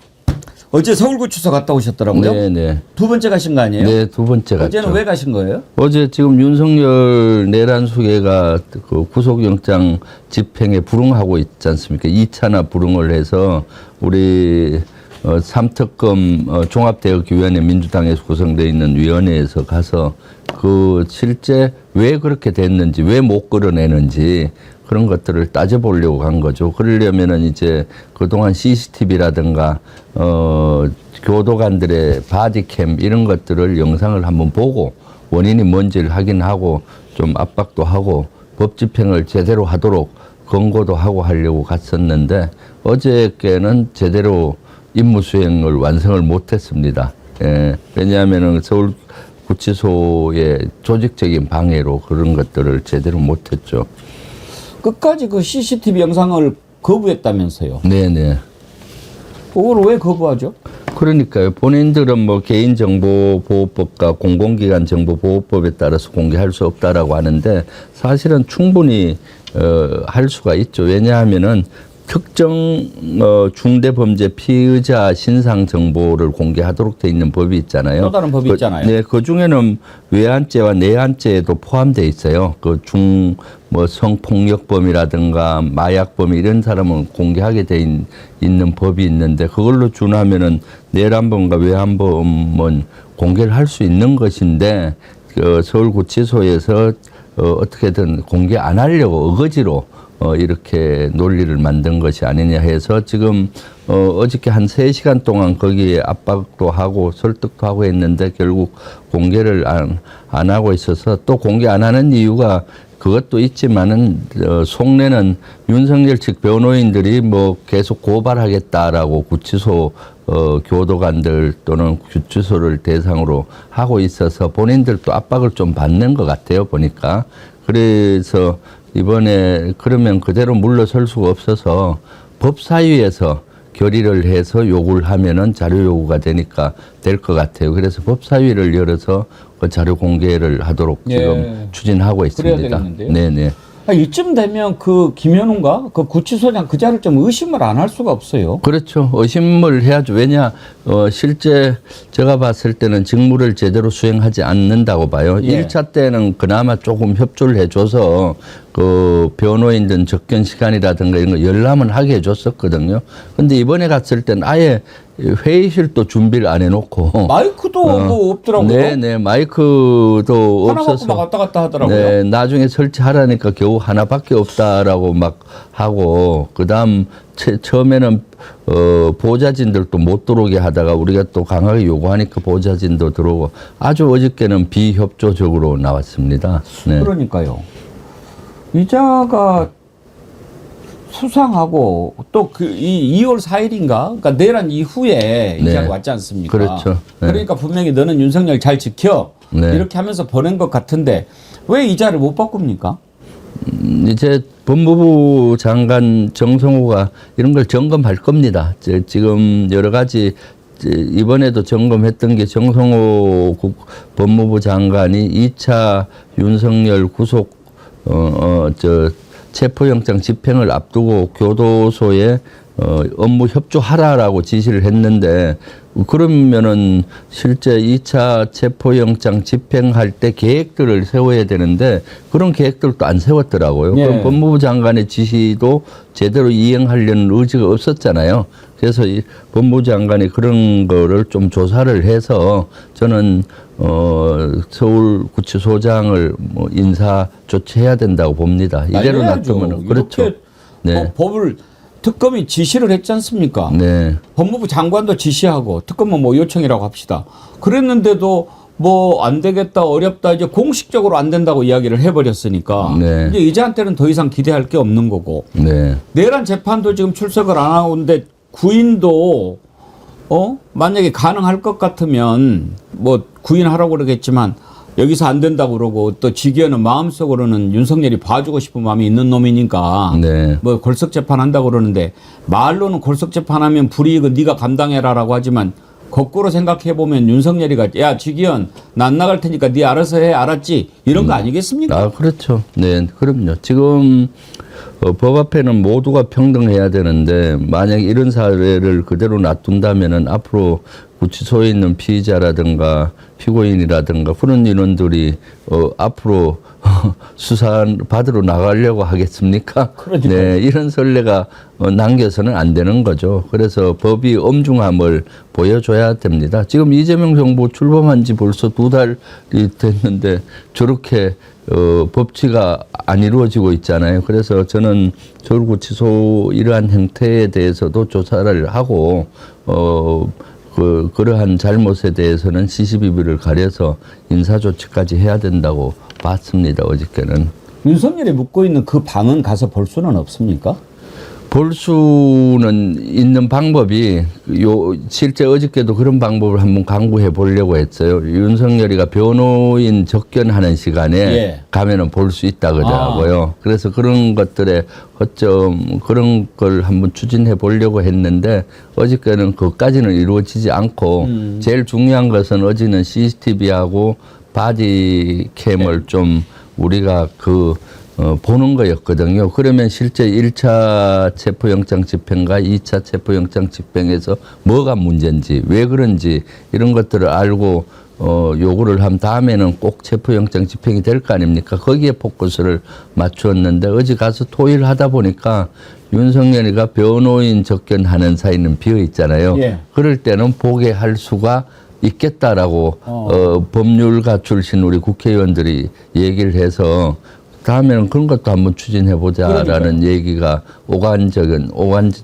어제 서울구치소 갔다 오셨더라고요. 네, 네. 두 번째 가신 거 아니에요? 네, 두 번째 갔죠. 어제는 왜 가신 거예요? 어제 지금 윤석열 내란 수계가 그 구속영장 집행에 불응하고 있지 않습니까? 2차나 불응을 해서 우리 삼특검 종합대응위원회 민주당에서 구성되어 있는 위원회에서 가서 그 실제 왜 그렇게 됐는지, 왜 못 끌어내는지 그런 것들을 따져보려고 간 거죠. 그러려면은 이제 그동안 CCTV라든가 교도관들의 바디캠 이런 것들을 영상을 한번 보고 원인이 뭔지를 확인하고 좀 압박도 하고 법 집행을 제대로 하도록 권고도 하고 하려고 갔었는데 어저께는 제대로 임무 수행을 완성을 못했습니다. 예, 왜냐하면은 서울구치소의 조직적인 방해로 그런 것들을 제대로 못했죠. 끝까지 그 CCTV 영상을 거부했다면서요? 네네. 그걸 왜 거부하죠? 그러니까요. 본인들은 뭐 개인정보보호법과 공공기관 정보보호법에 따라서 공개할 수 없다라고 하는데 사실은 충분히 할 수가 있죠. 왜냐하면은 특정 중대범죄 피의자 신상 정보를 공개하도록 돼 있는 법이 있잖아요. 또 다른 법이 있잖아요. 네, 그 중에는 외환죄와 내환죄도 포함되어 있어요. 그 성폭력범이라든가 마약범 이런 사람은 공개하게 돼 있는 법이 있는데 그걸로 준하면은 내란범과 외환범은 공개를 할 수 있는 것인데 그 서울구치소에서 어떻게든 공개 안 하려고 어거지로 이렇게 논리를 만든 것이 아니냐 해서 지금 어저께 한 3시간 동안 거기에 압박도 하고 설득도 하고 했는데 결국 공개를 안 하고 있어서 또 공개 안 하는 이유가 그것도 있지만은 속내는 윤석열 측 변호인들이 뭐 계속 고발하겠다라고 구치소 교도관들 또는 구치소를 대상으로 하고 있어서 본인들도 압박을 좀 받는 것 같아요 보니까. 그래서 이번에 그러면 그대로 물러설 수가 없어서 법사위에서 결의를 해서 요구를 하면은 자료 요구가 되니까 될 것 같아요. 그래서 법사위를 열어서 그 자료 공개를 하도록 지금 추진하고 있습니다. 그래야 되겠는데요? 네네. 이쯤 되면 그 김현웅가 그 구치소장 그 자를 좀 의심을 안 할 수가 없어요. 그렇죠. 의심을 해야죠. 왜냐 실제 제가 봤을 때는 직무를 제대로 수행하지 않는다고 봐요. 예. 1차 때는 그나마 조금 협조를 해줘서 그 변호인들 접견 시간이라든가 이런 거 열람은 하게 해줬었거든요. 근데 이번에 갔을 때는 아예 회의실도 준비를 안 해놓고 마이크도 뭐 없더라고요. 네네 마이크도 하나 갖고 없어서 막 왔다 갔다 하더라고요. 네, 나중에 설치하라니까 겨우 하나밖에 없다라고 막 하고 그다음 처음에는 보좌진들도 못 들어오게 하다가 우리가 또 강하게 요구하니까 보좌진도 들어오고 아주 어저께는 비협조적으로 나왔습니다. 네. 그러니까요. 이자가 수상하고 또 이 2월 4일인가? 그러니까 내란 이후에 네. 이자가 왔지 않습니까? 그렇죠. 네. 그러니까 분명히 너는 윤석열 잘 지켜 네. 이렇게 하면서 보낸 것 같은데 왜 이자를 못 바꿉니까? 이제 법무부 장관 정성호가 이런 걸 점검할 겁니다. 지금 여러 가지 이번에도 점검했던 게 정성호 법무부 장관이 2차 윤석열 구속 체포영장 집행을 앞두고 교도소에 업무 협조하라라고 지시를 했는데 그러면은 실제 2차 체포영장 집행할 때 계획들을 세워야 되는데 그런 계획들도 안 세웠더라고요. 예. 그럼 법무부 장관의 지시도 제대로 이행하려는 의지가 없었잖아요. 그래서 이 법무부 장관이 그런 거를 좀 조사를 해서 저는 서울구치소장을 뭐 인사 조치해야 된다고 봅니다. 이대로 놔두면 그렇죠. 네. 법을 특검이 지시를 했지 않습니까? 네. 법무부 장관도 지시하고 특검은 뭐 요청이라고 합시다. 그랬는데도 뭐 안 되겠다 어렵다 이제 공식적으로 안 된다고 이야기를 해버렸으니까 네. 이제 이자한테는 더 이상 기대할 게 없는 거고 네. 내란 재판도 지금 출석을 안 하는데 구인도 만약에 가능할 것 같으면 뭐 구인하라고 그러겠지만 여기서 안 된다고 그러고 또 직위원은 마음속으로는 윤석열이 봐주고 싶은 마음이 있는 놈이니까 네. 뭐 골석 재판한다고 그러는데 말로는 골석 재판하면 불이익은 네가 감당해라라고 하지만 거꾸로 생각해 보면 윤석열이가 야 직위원 난 나갈 테니까 네 알아서 해 알았지 이런 거 아니겠습니까? 아 그렇죠. 네, 그럼요. 지금 법 앞에는 모두가 평등해야 되는데 만약 이런 사례를 그대로 놔둔다면은 앞으로 구치소에 있는 피의자라든가 피고인이라든가 그런 인원들이 앞으로 수사 받으러 나가려고 하겠습니까? 그러니까요. 네, 이런 선례가 남겨서는 안 되는 거죠. 그래서 법이 엄중함을 보여줘야 됩니다. 지금 이재명 정부 출범한 지 벌써 2달이 됐는데 저렇게 법치가 안 이루어지고 있잖아요. 그래서 저는 서울구치소 이러한 행태에 대해서도 조사를 하고 그러한 잘못에 대해서는 시시비비를 가려서 인사조치까지 해야 된다고 봤습니다. 어저께는. 윤석열이 묵고 있는 그 방은 가서 볼 수는 없습니까? 볼 수는 있는 방법이 실제 어저께도 그런 방법을 한번 강구해 보려고 했어요. 윤석열이가 변호인 접견하는 시간에 예. 가면은 볼 수 있다 그러더라고요. 그래서 그런 것들의 허점 그런 걸 한번 추진해 보려고 했는데 어저께는 그것까지는 이루어지지 않고 제일 중요한 것은 어제는 CCTV하고 바디캠을 좀 우리가 보는 거였거든요. 그러면 실제 1차 체포영장 집행과 2차 체포영장 집행에서 뭐가 문제인지, 왜 그런지 이런 것들을 알고 요구를 한 다음에는 꼭 체포영장 집행이 될 거 아닙니까? 거기에 포커스를 맞추었는데 어제 가서 토의를 하다 보니까 윤석열이가 변호인 접견하는 사이는 비어 있잖아요. 예. 그럴 때는 보게 할 수가 있겠다라고 법률가 출신 우리 국회의원들이 얘기를 해서 다음에는 그런 것도 한번 추진해보자라는 얘기가 오간기도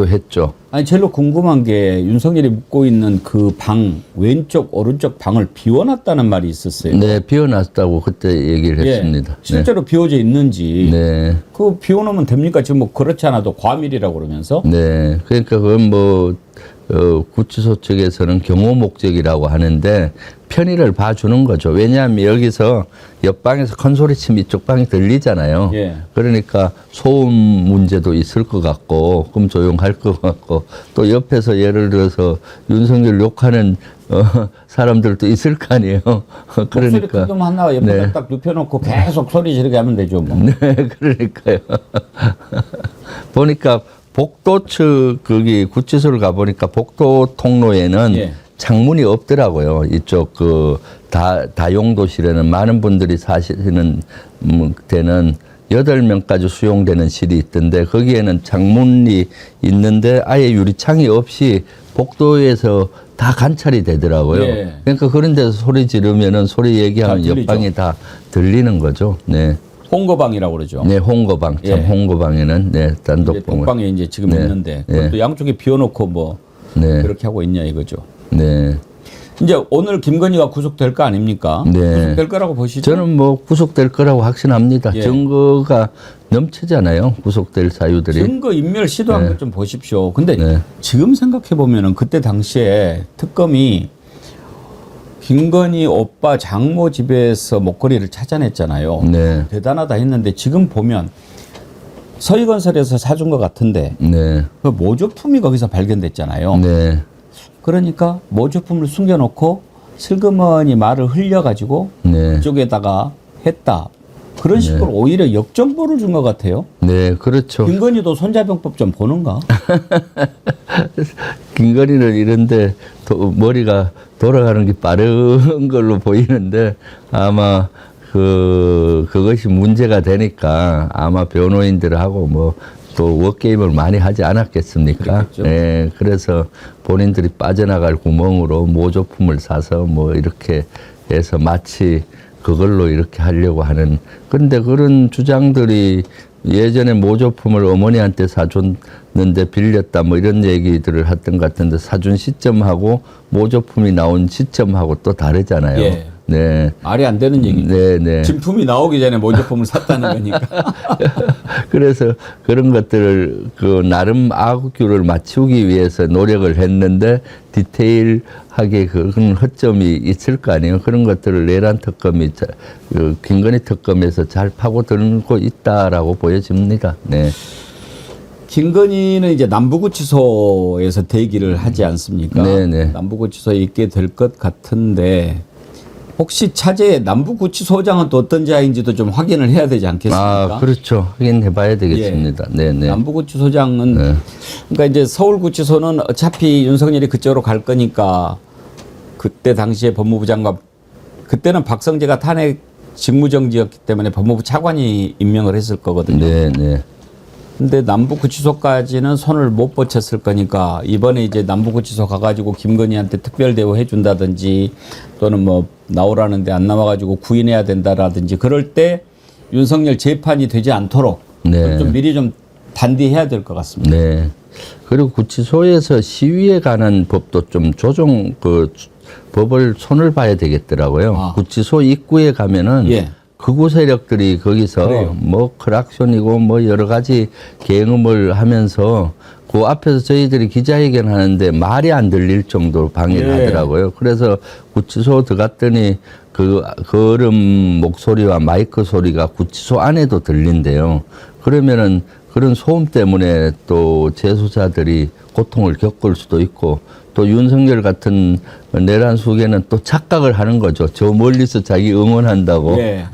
했죠. 아니 제일로 궁금한 게 윤석열이 묵고 있는 그 방 왼쪽 오른쪽 방을 비워놨다는 말이 있었어요. 네, 비워놨다고 그때 얘기를 예, 했습니다. 실제로 비워져 있는지 네. 그 비워놓으면 됩니까? 지금 뭐 그렇지 않아도 과밀이라고 그러면서. 네, 그러니까 그건 뭐 구치소 측에서는 경호 목적이라고 하는데 편의를 봐주는 거죠. 왜냐하면 여기서 옆방에서 큰 소리 치면 이쪽 방이 들리잖아요. 예. 그러니까 소음 문제도 있을 것 같고 그럼 조용할 것 같고 또 옆에서 예를 들어서 윤석열 욕하는 사람들도 있을 거 아니에요. 목소리 큰 놈 하나 옆에다 딱 눕혀놓고 계속 소리 지르게 하면 되죠. 뭐. 네, 그러니까요. 보니까 복도 측 거기 구치소를 가보니까 복도 통로에는 예. 창문이 없더라고요. 이쪽 다용도실에는 많은 분들이 사시는 데는 8명까지 수용되는 실이 있던데 거기에는 창문이 있는데 아예 유리창이 없이 복도에서 다 관찰이 되더라고요. 예. 그러니까 그런 데서 소리 지르면은 소리 얘기하면 다 들리죠. 옆방이 다 들리는 거죠. 네. 홍거방이라고 그러죠. 네, 홍거방. 참 예. 홍거방에는 네, 단독방을. 독방에 이제 지금 네. 있는데 네. 그것도 양쪽에 비워놓고 뭐 네. 그렇게 하고 있냐 이거죠. 네. 이제 오늘 김건희가 구속될 거 아닙니까? 네. 구속될 거라고 보시죠? 저는 뭐 구속될 거라고 확신합니다. 예. 증거가 넘치잖아요. 구속될 사유들이. 증거 인멸 시도한 네. 것 좀 보십시오. 근데 네. 지금 생각해 보면은 그때 당시에 특검이 김건희 오빠 장모 집에서 목걸이를 찾아냈잖아요. 네. 대단하다 했는데 지금 보면 서희건설에서 사준 것 같은데 네. 그 모조품이 거기서 발견됐잖아요. 네. 그러니까 모조품을 숨겨놓고 슬그머니 말을 흘려가지고 네. 그쪽에다가 했다. 그런 식으로 오히려 역정보를 준 것 같아요. 네, 그렇죠. 김건희도 손자병법 좀 보는가? 김건희는 이런데 머리가 돌아가는 게 빠른 걸로 보이는데 아마 그것이 문제가 되니까 아마 변호인들하고 뭐 또 워게임을 많이 하지 않았겠습니까? 그렇겠죠. 네, 그래서 본인들이 빠져나갈 구멍으로 모조품을 사서 뭐 이렇게 해서 마치 그걸로 이렇게 하려고 하는. 그런데 그런 주장들이 예전에 모조품을 어머니한테 사줬는데 빌렸다 뭐 이런 얘기들을 했던 것 같은데 사준 시점하고 모조품이 나온 시점하고 또 다르잖아요. 예. 네. 말이 안 되는 얘기죠. 네, 네. 진품이 나오기 전에 모조품을 샀다는 거니까. 그래서 그런 것들을 나름 악규를 맞추기 위해서 노력을 했는데 디테일하게 그런 허점이 있을 거 아니에요. 그런 것들을 내란 특검이 김건희 특검에서 잘 파고들고 있다라고 보여집니다. 네. 김건희는 이제 남부구치소에서 대기를 하지 않습니까? 네네. 남부구치소에 있게 될 것 같은데 혹시 차제에 남부구치소장은 또 어떤 자인지도 좀 확인을 해야 되지 않겠습니까? 아, 그렇죠. 확인해 봐야 되겠습니다. 예. 네네. 남부구치소장은 네. 그러니까 이제 서울구치소는 어차피 윤석열이 그쪽으로 갈 거니까 그때 당시에 법무부 장관 그때는 박성재가 탄핵 직무정지였기 때문에 법무부 차관이 임명을 했을 거거든요. 네네. 근데 남부구치소까지는 손을 못 뻗쳤을 거니까 이번에 이제 남부구치소 가가지고 김건희한테 특별 대우 해준다든지 또는 뭐 나오라는데 안 나와가지고 구인해야 된다라든지 그럴 때 윤석열 재판이 되지 않도록 네. 좀 미리 좀 단디해야 될 것 같습니다. 네. 그리고 구치소에서 시위에 관한 법도 좀 법을 손을 봐야 되겠더라고요. 구치소 입구에 가면은 예. 극우 세력들이 거기서 그래요. 뭐 크락션이고 뭐 여러 가지 계엄을 하면서 그 앞에서 저희들이 기자회견 하는데 말이 안 들릴 정도로 방해를 예. 하더라고요. 그래서 구치소 들어갔더니 그 걸음 목소리와 마이크 소리가 구치소 안에도 들린대요. 그러면은 그런 소음 때문에 또 재수자들이 고통을 겪을 수도 있고 또 윤석열 같은 내란 수계는 또 착각을 하는 거죠. 저 멀리서 자기 응원한다고. 예.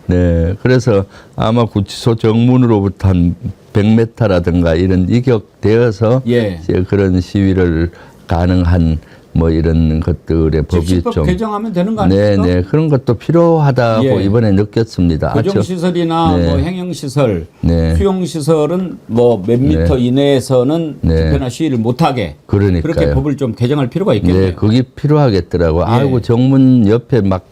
네. 그래서 아마 구치소 정문으로부터 한 100m라든가 이런 이격되어서 예. 이제 그런 시위를 가능한 뭐 이런 것들의 법이 집시법 좀 개정하면 되는 거 아닙니까? 네네 그런 것도 필요하다고 예. 이번에 느꼈습니다. 고정시설이나 네. 뭐 행영시설, 네. 수용시설은 뭐 몇 미터 이내에서는 네. 집회나 시위를 못하게 그러니까요. 그렇게 법을 좀 개정할 필요가 있겠네요. 네, 그게 필요하겠더라고요. 예. 아이고 정문 옆에 막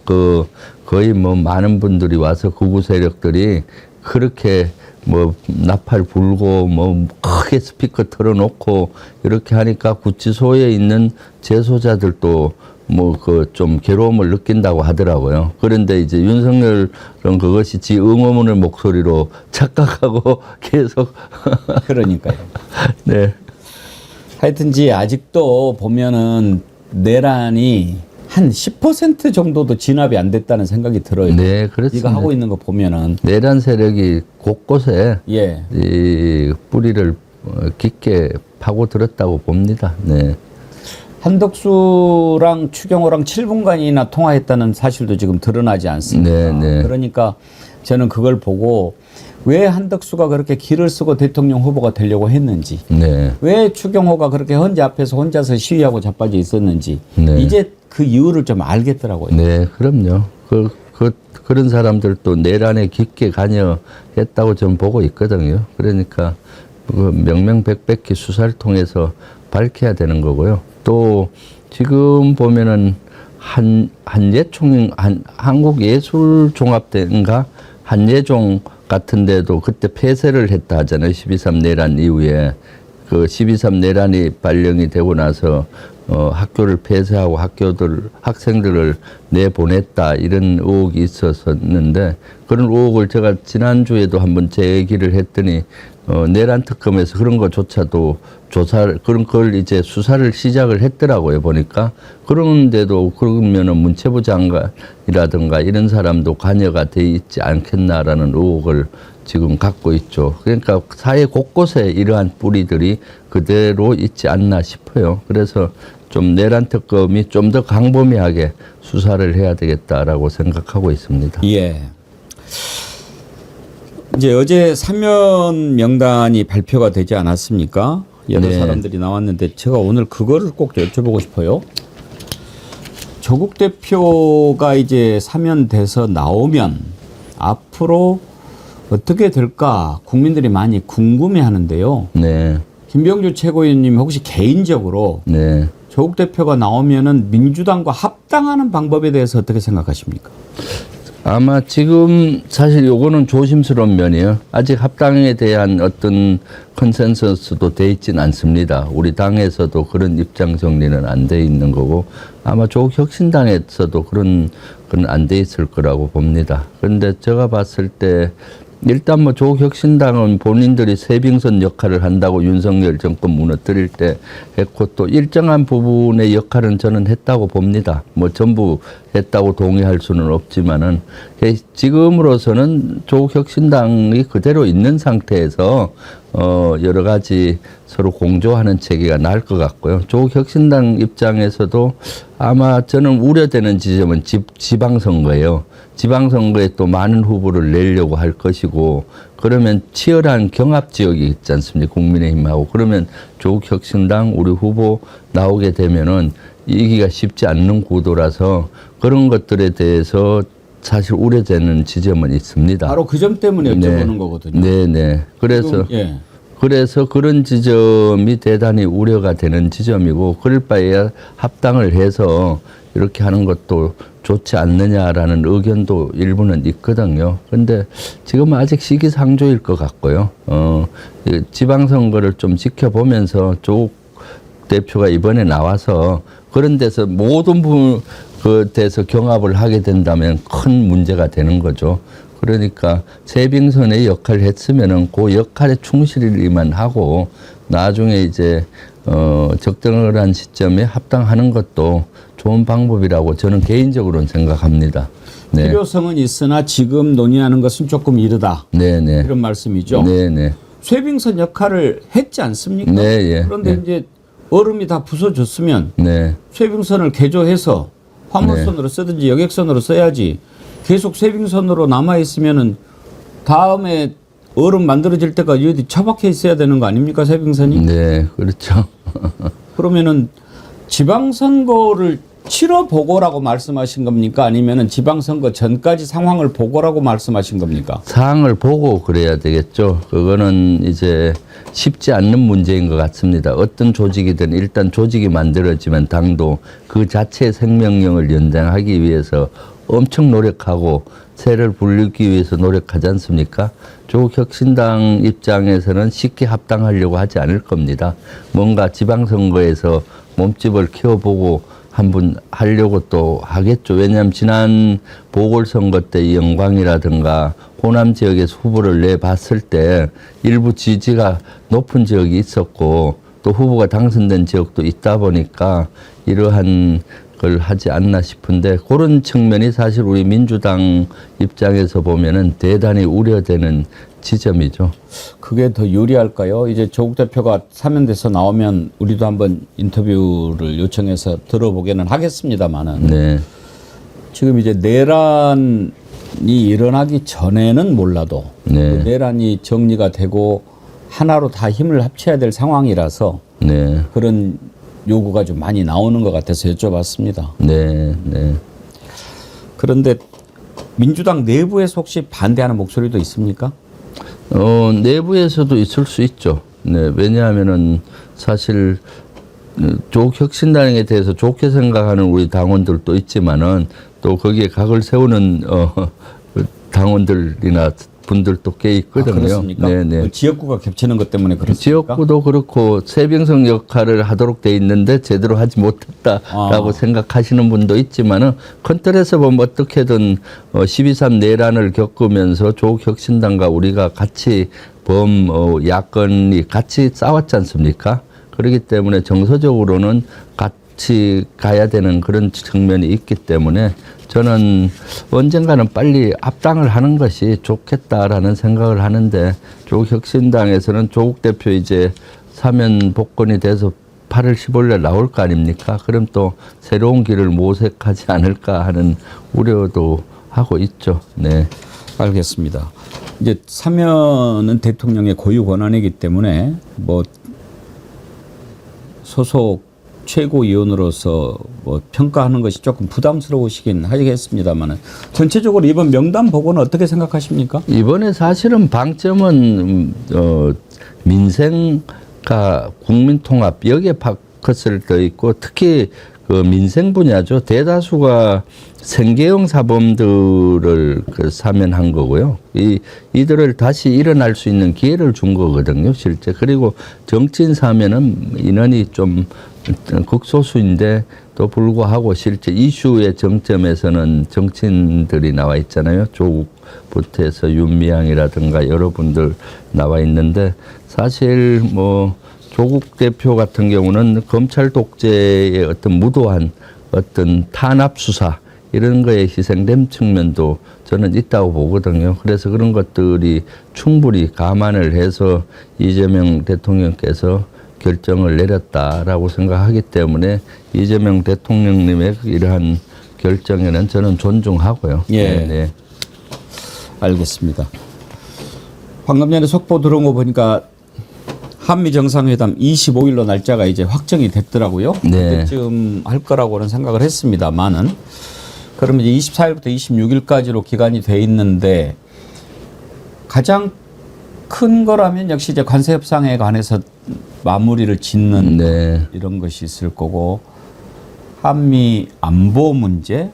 거의 뭐 많은 분들이 와서 극우 세력들이 그렇게 뭐 나팔 불고 뭐 크게 스피커 틀어놓고 이렇게 하니까 구치소에 있는 재소자들도 뭐 좀 괴로움을 느낀다고 하더라고요. 그런데 이제 윤석열은 그것이 지 응원의 목소리로 착각하고 계속 그러니까요. 네. 하여튼지 아직도 보면은 내란이 한 10% 정도도 진압이 안 됐다는 생각이 들어요. 네, 그렇습니다. 이거 하고 있는 거 보면은 내란 세력이 곳곳에 예. 이 뿌리를 깊게 파고들었다고 봅니다. 네. 한덕수랑 추경호랑 7분간이나 통화했다는 사실도 지금 드러나지 않습니다. 네, 네. 그러니까 저는 그걸 보고 왜 한덕수가 그렇게 기를 쓰고 대통령 후보가 되려고 했는지 네. 왜 추경호가 그렇게 헌재 앞에서 혼자서 시위하고 자빠져 있었는지 네. 이제 그 이유를 좀 알겠더라고요. 네, 그럼요. 그런 사람들도 내란에 깊게 관여했다고 저는 보고 있거든요. 그러니까 그 명명백백히 수사를 통해서 밝혀야 되는 거고요. 또 지금 보면은 한국예술종합대인가 한예종 같은 데도 그때 폐쇄를 했다 하잖아요. 12.3 내란 이후에. 그 12.3 내란이 발령이 되고 나서 학교를 폐쇄하고 학생들을 내보냈다 이런 의혹이 있었는데 그런 의혹을 제가 지난주에도 한번 제기를 했더니 내란 특검에서 그런 것조차도 그런 걸 이제 수사를 시작을 했더라고요, 보니까. 그런데도 그러면은 문체부 장관이라든가 이런 사람도 관여가 돼 있지 않겠나라는 의혹을 지금 갖고 있죠. 그러니까 사회 곳곳에 이러한 뿌리들이 그대로 있지 않나 싶어요. 그래서 좀 내란 특검이 좀 더 광범위하게 수사를 해야 되겠다라고 생각하고 있습니다. 예. 이제 어제 사면 명단이 발표가 되지 않았습니까? 여러 네. 사람들이 나왔는데 제가 오늘 그거를 꼭 여쭤보고 싶어요. 조국 대표가 이제 사면돼서 나오면 앞으로 어떻게 될까 국민들이 많이 궁금해하는데요. 네. 김병주 최고위원님 혹시 개인적으로 네. 조국 대표가 나오면은 민주당과 합당하는 방법에 대해서 어떻게 생각하십니까? 아마 지금 사실 요거는 조심스러운 면이에요. 아직 합당에 대한 어떤 컨센서스도 돼 있진 않습니다. 우리 당에서도 그런 입장 정리는 안 돼 있는 거고 아마 조국 혁신당에서도 그런 건 안 돼 있을 거라고 봅니다. 그런데 제가 봤을 때 일단 뭐 조국 혁신당은 본인들이 새빙선 역할을 한다고 윤석열 정권 무너뜨릴 때 했고 또 일정한 부분의 역할은 저는 했다고 봅니다. 뭐 전부 했다고 동의할 수는 없지만은 지금으로서는 조국 혁신당이 그대로 있는 상태에서 여러 가지 서로 공조하는 체계가 나을 것 같고요. 조국 혁신당 입장에서도 아마 저는 우려되는 지점은 지방선거예요. 지방선거에 또 많은 후보를 내려고 할 것이고 그러면 치열한 경합 지역이 있지 않습니까? 국민의힘하고. 그러면 조국 혁신당 우리 후보 나오게 되면은 이기가 쉽지 않는 구도라서 그런 것들에 대해서 사실 우려되는 지점은 있습니다. 바로 그 점 때문에 여쭤보는 거거든요. 네네. 그래서 예. 그래서 그런 지점이 대단히 우려가 되는 지점이고 그럴 바에야 합당을 해서 이렇게 하는 것도 좋지 않느냐라는 의견도 일부는 있거든요. 근데 지금은 아직 시기상조일 것 같고요. 지방선거를 좀 지켜보면서 조국 대표가 이번에 나와서 그런 데서 모든 그 데서 경합을 하게 된다면 큰 문제가 되는 거죠. 그러니까 새빙선의 역할을 했으면은 그 역할에 충실히만 하고 나중에 이제 적당한 시점에 합당하는 것도 좋은 방법이라고 저는 개인적으로는 생각합니다. 네. 필요성은 있으나 지금 논의하는 것은 조금 이르다. 네네. 이런 말씀이죠. 네네. 쇠빙선 역할을 했지 않습니까? 네, 예. 그런데 네. 이제 얼음이 다 부서졌으면 네. 쇠빙선을 개조해서 화물선으로 쓰든지 여객선으로 써야지 계속 쇠빙선으로 남아 있으면은 다음에 얼음 만들어질 때까지 어디 처박혀 있어야 되는 거 아닙니까 쇠빙선이? 네, 그렇죠. 그러면은 지방선거를 치러보고라고 말씀하신 겁니까? 아니면은 지방선거 전까지 상황을 보고라고 말씀하신 겁니까? 상황을 보고 그래야 되겠죠. 그거는 이제 쉽지 않는 문제인 것 같습니다. 어떤 조직이든 일단 조직이 만들어지면 당도 그 자체의 생명력을 연장하기 위해서 엄청 노력하고 새를 불리기 위해서 노력하지 않습니까? 조국 혁신당 입장에서는 쉽게 합당하려고 하지 않을 겁니다. 뭔가 지방선거에서 몸집을 키워보고 한번 하려고 또 하겠죠. 왜냐하면 지난 보궐선거 때 영광이라든가 호남 지역에서 후보를 내봤을 때 일부 지지가 높은 지역이 있었고 또 후보가 당선된 지역도 있다 보니까 이러한 걸 하지 않나 싶은데 그런 측면이 사실 우리 민주당 입장에서 보면은 대단히 우려되는 지점이죠. 그게 더 유리할까요? 이제 조국 대표가 사면돼서 나오면 우리도 한번 인터뷰를 요청해서 들어보기는 하겠습니다만은 네. 지금 이제 내란이 일어나기 전에는 몰라도 네. 그 내란이 정리가 되고 하나로 다 힘을 합쳐야 될 상황이라서 네. 그런 요구가 좀 많이 나오는 것 같아서 여쭤봤습니다. 네. 네. 그런데 민주당 내부에서 혹시 반대하는 목소리도 있습니까? 내부에서도 있을 수 있죠. 네, 왜냐하면은 사실 조국 혁신당에 대해서 좋게 생각하는 우리 당원들도 있지만은 또 거기에 각을 세우는 당원들이나 분들도 꽤 있거든요. 그렇습니까? 네네. 지역구가 겹치는 것 때문에 그렇습니까? 지역구도 그렇고 세빙성 역할을 하도록 돼 있는데 제대로 하지 못했다라고 생각하시는 분도 있지만은 큰 틀에서 보면 어떻게든 12.3 내란을 겪으면서 조국 혁신당과 우리가 같이 야권이 같이 싸웠지 않습니까? 그렇기 때문에 정서적으로는 같이 가야 되는 그런 측면이 있기 때문에 저는 언젠가는 빨리 합당을 하는 것이 좋겠다라는 생각을 하는데 조국 혁신당에서는 조국 대표 이제 사면 복권이 돼서 8월 15일에 나올 거 아닙니까? 그럼 또 새로운 길을 모색하지 않을까 하는 우려도 하고 있죠. 네. 알겠습니다. 이제 사면은 대통령의 고유 권한이기 때문에 뭐 소속 최고위원으로서 뭐 평가하는 것이 조금 부담스러우시긴 하겠습니다만은 전체적으로 이번 명단 보고는 어떻게 생각하십니까? 이번에 사실은 방점은 민생과 국민통합 여기에 포커스를 더 있고 특히 그 민생 분야죠. 대다수가 생계형 사범들을 사면한 거고요. 이들을 다시 일어날 수 있는 기회를 준 거거든요, 실제. 그리고 정치인 사면은 인원이 좀 극소수인데 또 불구하고 실제 이슈의 정점에서는 정치인들이 나와 있잖아요. 조국부터 해서 윤미향이라든가 여러분들 나와 있는데 사실 뭐 조국 대표 같은 경우는 검찰 독재의 어떤 무도한 어떤 탄압 수사 이런 거에 희생된 측면도 저는 있다고 보거든요. 그래서 그런 것들이 충분히 감안을 해서 이재명 대통령께서 결정을 내렸다라고 생각하기 때문에 이재명 대통령님의 이러한 결정에는 저는 존중하고요. 예. 네. 알겠습니다. 방금 전에 속보 들어온 거 보니까 한미 정상회담 25일로 날짜가 이제 확정이 됐더라고요. 네. 그때쯤 할 거라고는 생각을 했습니다만은 그러면 이제 24일부터 26일까지로 기간이 돼 있는데 가장 큰 거라면 역시 이제 관세 협상에 관해서 마무리를 짓는 이런 것이 있을 거고 한미 안보 문제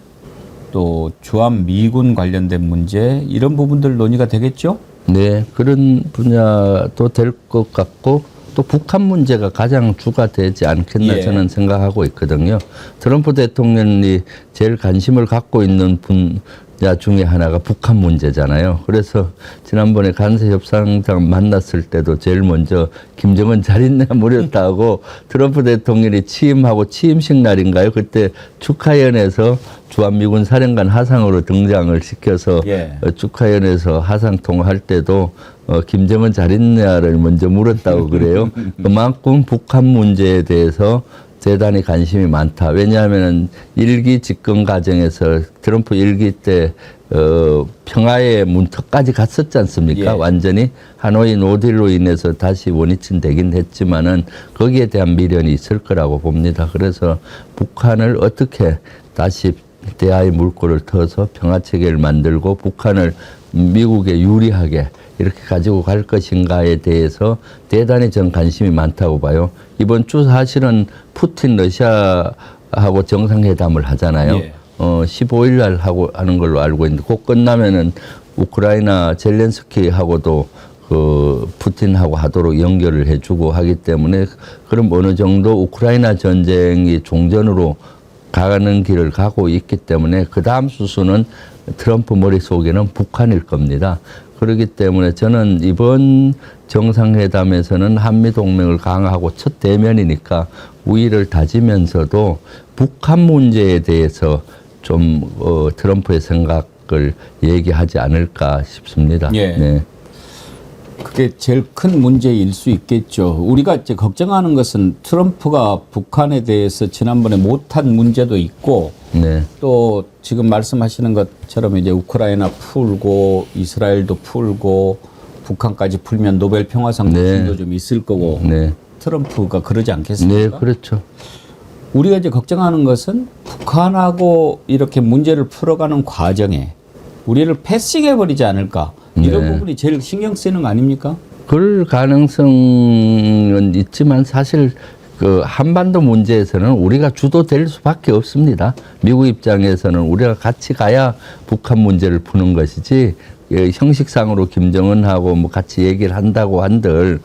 또 주한 미군 관련된 문제 이런 부분들 논의가 되겠죠? 네, 그런 분야도 될 것 같고 또 북한 문제가 가장 주가 되지 않겠나 저는 생각하고 있거든요. 트럼프 대통령이 제일 관심을 갖고 있는 분야 중에 하나가 북한 문제잖아요. 그래서 지난번에 관세협상장 만났을 때도 제일 먼저 김정은 잘 있냐 물었다고 트럼프 대통령이 취임하고 취임식 날인가요? 그때 축하연에서 주한미군 사령관 하상으로 등장을 시켜서 축하연에서 하상 통화할 때도 김정은 잘 있냐를 먼저 물었다고 그래요. 그만큼 북한 문제에 대해서 대단히 관심이 많다. 왜냐하면 일기 집권 과정에서 트럼프 일기 때 평화의 문턱까지 갔었지 않습니까? 완전히 하노이 노딜로 인해서 다시 원위치 되긴 했지만은 거기에 대한 미련이 있을 거라고 봅니다. 그래서 북한을 어떻게 다시 대화의 물꼬를 터서 평화 체계를 만들고 북한을 미국에 유리하게 이렇게 가지고 갈 것인가에 대해서 대단히 전 관심이 많다고 봐요. 이번 주 사실은 푸틴 러시아하고 정상회담을 하잖아요. 15일 날 하는 걸로 알고 있는데 곧 끝나면은 우크라이나 젤렌스키하고도 그 푸틴하고 하도록 연결을 해주고 하기 때문에 그럼 어느 정도 우크라이나 전쟁이 종전으로 가는 길을 가고 있기 때문에 그 다음 수순은 트럼프 머릿속에는 북한일 겁니다. 그렇기 때문에 저는 이번 정상회담에서는 한미동맹을 강화하고 첫 대면이니까 우위를 다지면서도 북한 문제에 대해서 좀 트럼프의 생각을 얘기하지 않을까 싶습니다. 네. 그게 제일 큰 문제일 수 있겠죠. 우리가 이제 걱정하는 것은 트럼프가 북한에 대해서 지난번에 못한 문제도 있고 또 지금 말씀하시는 것처럼 이제 우크라이나 풀고 이스라엘도 풀고 북한까지 풀면 노벨 평화상 수준도 좀 있을 거고 트럼프가 그러지 않겠습니까? 네, 그렇죠. 우리가 이제 걱정하는 것은 북한하고 이렇게 문제를 풀어가는 과정에 우리를 패싱해버리지 않을까. 이런 네. 부분이 제일 신경 쓰이는 거 아닙니까? 그럴 가능성은 있지만 사실 그 한반도 문제에서는 우리가 주도될 수밖에 없습니다. 미국 입장에서는 우리가 같이 가야 북한 문제를 푸는 것이지 형식상으로 김정은하고 뭐 같이 얘기를 한다고 한들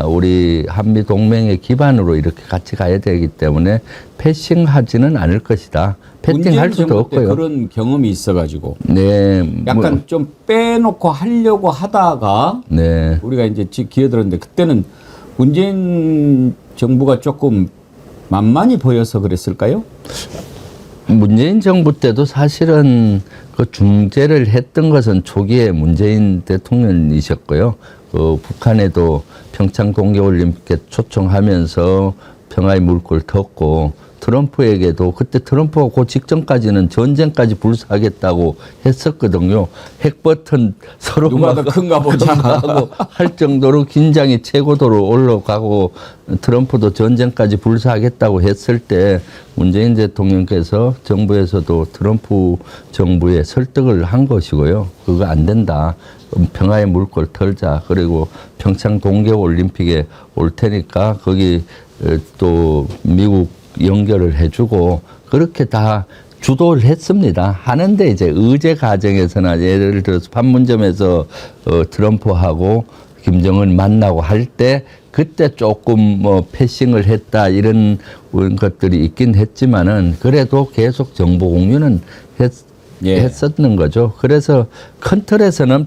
우리 한미 동맹의 기반으로 이렇게 같이 가야 되기 때문에 패싱하지는 않을 것이다. 패싱할 수도 없고요. 그런 경험이 있어가지고 네, 약간 좀 빼놓고 하려고 하다가 네. 우리가 이제 기어들었는데 그때는 문재인 정부가 조금 만만히 보여서 그랬을까요? 문재인 정부 때도 사실은 그 중재를 했던 것은 초기에 문재인 대통령이셨고요. 그 북한에도 평창 동계올림픽에 초청하면서 평화의 물꼬를 텄고 트럼프에게도 그때 트럼프가 그 직전까지는 전쟁까지 불사하겠다고 했었거든요. 핵버튼 서로 누가 더 큰가 보자 하고 할 정도로 긴장이 최고도로 올라가고 트럼프도 전쟁까지 불사하겠다고 했을 때 문재인 대통령께서 정부에서도 트럼프 정부에 설득을 한 것이고요. 그거 안 된다. 평화의 물꼬를 털자. 그리고 평창 동계올림픽에 올 테니까 거기 또 미국 연결을 해주고 그렇게 다 주도를 했습니다. 하는데 이제 의제 과정에서나 예를 들어서 판문점에서 트럼프하고 김정은 만나고 할 때 그때 조금 뭐 패싱을 했다 이런 것들이 있긴 했지만은 그래도 계속 정보 공유는 했었는 거죠. 그래서 큰 틀에서는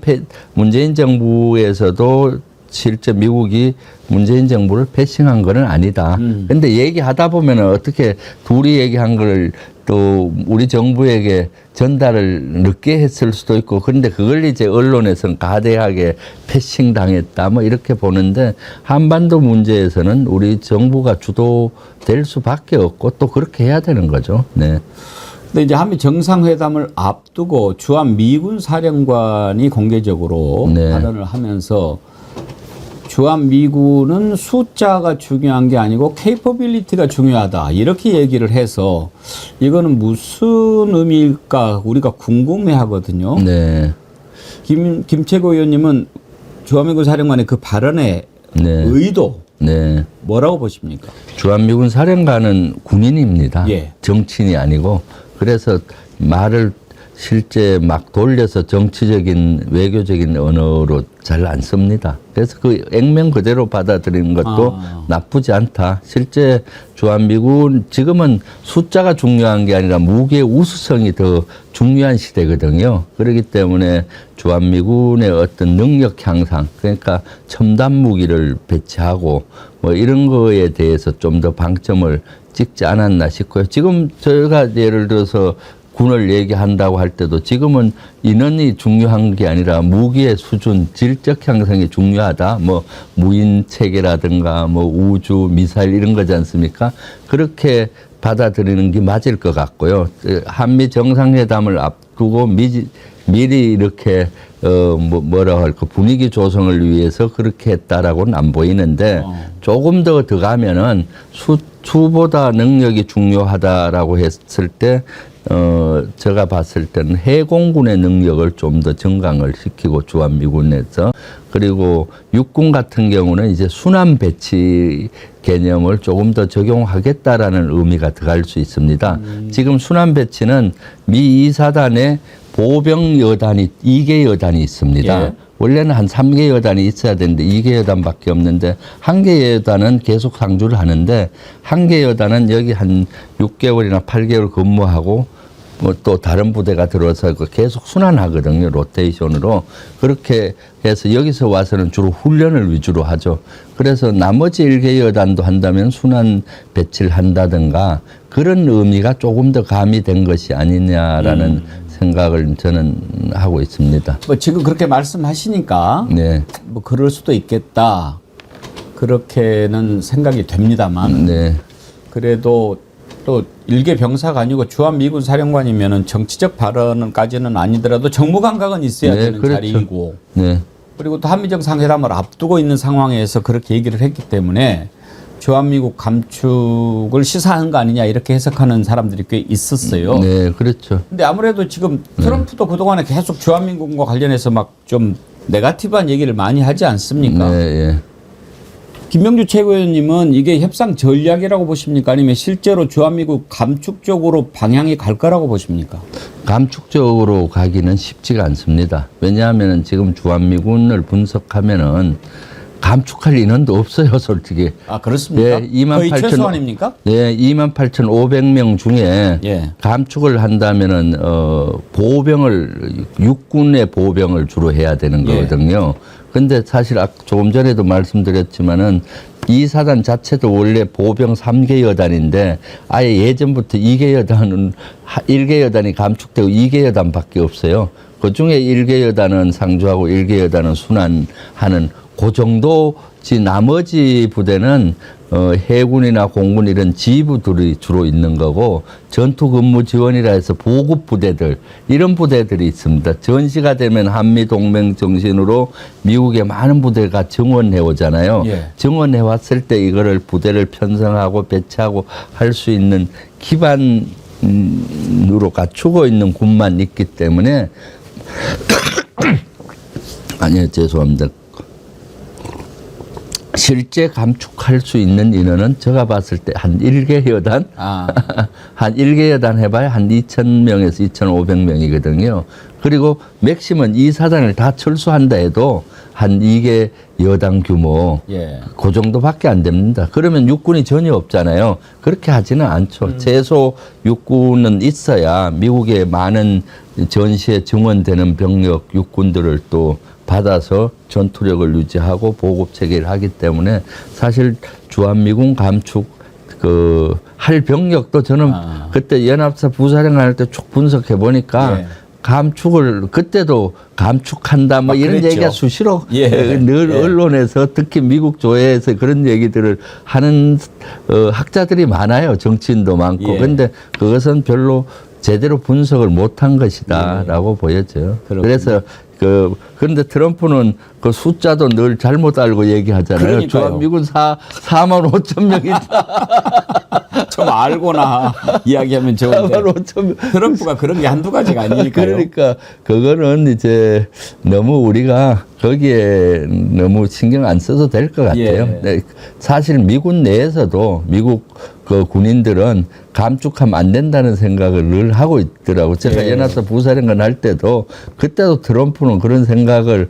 문재인 정부에서도 실제 미국이 문재인 정부를 패싱한 건 아니다. 근데 얘기하다 보면은 어떻게 둘이 얘기한 걸 또 우리 정부에게 전달을 늦게 했을 수도 있고 그런데 그걸 이제 언론에서는 가대하게 패싱 당했다 뭐 이렇게 보는데 한반도 문제에서는 우리 정부가 주도될 수밖에 없고 또 그렇게 해야 되는 거죠. 네. 근데 이제 한미 정상회담을 앞두고 주한 미군 사령관이 공개적으로 발언을 하면서 주한 미군은 숫자가 중요한 게 아니고 케이퍼빌리티가 중요하다 이렇게 얘기를 해서 이거는 무슨 의미일까 우리가 궁금해하거든요. 네. 김채고 의원님은 주한 미군 사령관의 그 발언의 의도 뭐라고 보십니까? 주한 미군 사령관은 군인입니다. 정치인이 아니고 그래서 말을 실제 막 돌려서 정치적인 외교적인 언어로 잘 안 씁니다. 그래서 그 액면 그대로 받아들이는 것도 나쁘지 않다. 실제 주한미군 지금은 숫자가 중요한 게 아니라 무기의 우수성이 더 중요한 시대거든요. 그렇기 때문에 주한미군의 어떤 능력 향상 그러니까 첨단 무기를 배치하고 뭐 이런 거에 대해서 좀 더 방점을 찍지 않았나 싶고요. 지금 저희가 예를 들어서 군을 얘기한다고 할 때도 지금은 인원이 중요한 게 아니라 무기의 수준, 질적 향상이 중요하다. 뭐 무인 체계라든가 뭐 우주, 미사일 이런 거지 않습니까? 그렇게 받아들이는 게 맞을 것 같고요. 한미 정상회담을 앞두고 미리 이렇게 뭐라고 할까 분위기 조성을 위해서 그렇게 했다라고는 안 보이는데 조금 더 가면은 수보다 능력이 중요하다라고 했을 때 제가 봤을 때는 해공군의 능력을 좀 더 증강을 시키고 주한미군에서 그리고 육군 같은 경우는 이제 순환 배치 개념을 조금 더 적용하겠다라는 의미가 들어갈 수 있습니다. 지금 순환 배치는 미 2사단에 보병 여단이 2개 여단이 있습니다. 원래는 한 3개 여단이 있어야 되는데 2개 여단밖에 없는데 1개 여단은 계속 상주를 하는데 1개 여단은 여기 한 6개월이나 8개월 근무하고 뭐 또 다른 부대가 들어와서 계속 순환하거든요. 로테이션으로. 그렇게 해서 여기서 와서는 주로 훈련을 위주로 하죠. 그래서 나머지 1개 여단도 한다면 순환 배치를 한다든가 그런 의미가 조금 더 가미된 것이 아니냐라는 생각을 저는 하고 있습니다. 뭐 지금 그렇게 말씀하시니까 뭐 그럴 수도 있겠다. 그렇게는 생각이 됩니다만 그래도 또 일개 병사가 아니고 주한미군 사령관이면은 정치적 발언까지는 아니더라도 정무 감각은 있어야 되는 자리이고 그리고 또 한미정상회담을 앞두고 있는 상황에서 그렇게 얘기를 했기 때문에 주한미군 감축을 시사하는 거 아니냐 이렇게 해석하는 사람들이 꽤 있었어요. 네, 그렇죠. 근데 아무래도 지금 트럼프도 그동안에 계속 주한미군과 관련해서 막 좀 네거티브한 얘기를 많이 하지 않습니까? 네, 예. 김명주 최고위원님은 이게 협상 전략이라고 보십니까? 아니면 실제로 주한미군 감축 쪽으로 방향이 갈 거라고 보십니까? 감축적으로 가기는 쉽지가 않습니다. 왜냐하면 지금 주한미군을 분석하면은 감축할 인원도 없어요, 솔직히. 아, 그렇습니까? 예, 거의 최소한입니까? 예, 28,500명 중에 예. 감축을 한다면은 보호병을 육군의 보호병을 주로 해야 되는 거거든요. 근데 사실 조금 전에도 말씀드렸지만은 이 사단 자체도 원래 보병 3개 여단인데 아예 예전부터 2개 여단은 1개 여단이 감축되고 2개 여단밖에 없어요. 그 중에 1개 여단은 상주하고 1개 여단은 순환하는 그 정도지 나머지 부대는 해군이나 공군 이런 지휘부들이 주로 있는 거고 전투근무 지원이라 해서 보급 부대들 이런 부대들이 있습니다. 전시가 되면 한미동맹 정신으로 미국의 많은 부대가 증원해 오잖아요. 예. 증원해 왔을 때 이거를 부대를 편성하고 배치하고 할 수 있는 기반으로 갖추고 있는 군만 있기 때문에 아니요, 죄송합니다. 실제 감축할 수 있는 인원은 제가 봤을 때 한 1개 여단, 한 1개 여단 해봐야 한 2,000명에서 2,500명이거든요. 그리고 맥심은 이 사단을 다 철수한다 해도 한 2개 여단 규모, 그 정도밖에 안 됩니다. 그러면 육군이 전혀 없잖아요. 그렇게 하지는 않죠. 최소 육군은 있어야 미국의 많은 전시에 증원되는 병력 육군들을 또 받아서 전투력을 유지하고 보급 체계를 하기 때문에 사실 주한미군 감축 할 병력도 저는 그때 연합사 부사령관 할 때 쭉 분석해 보니까 감축을 그때도 감축한다 뭐 이런 그랬죠. 얘기가 수시로 늘 언론에서 특히 미국 조회에서 그런 얘기들을 하는 학자들이 많아요. 정치인도 많고. 그런데 그것은 별로 제대로 분석을 못한 것이다라고 보여져요. 그래서 그런데 트럼프는 그 숫자도 늘 잘못 알고 얘기하잖아요. 주한미군 4만 5천 명이다. 좀 알고나 이야기하면 좋은데 4만 5천 명. 트럼프가 그런 게 한두 가지가 아니니까요. 그러니까 그거는 이제 너무 우리가 거기에 너무 신경 안 써도 될 것 같아요. 네, 사실 미군 내에서도 미국 그 군인들은 감축하면 안 된다는 생각을 늘 하고 있더라고. 제가 연합사 부사령관 할 때도 그때도 트럼프는 그런 생각을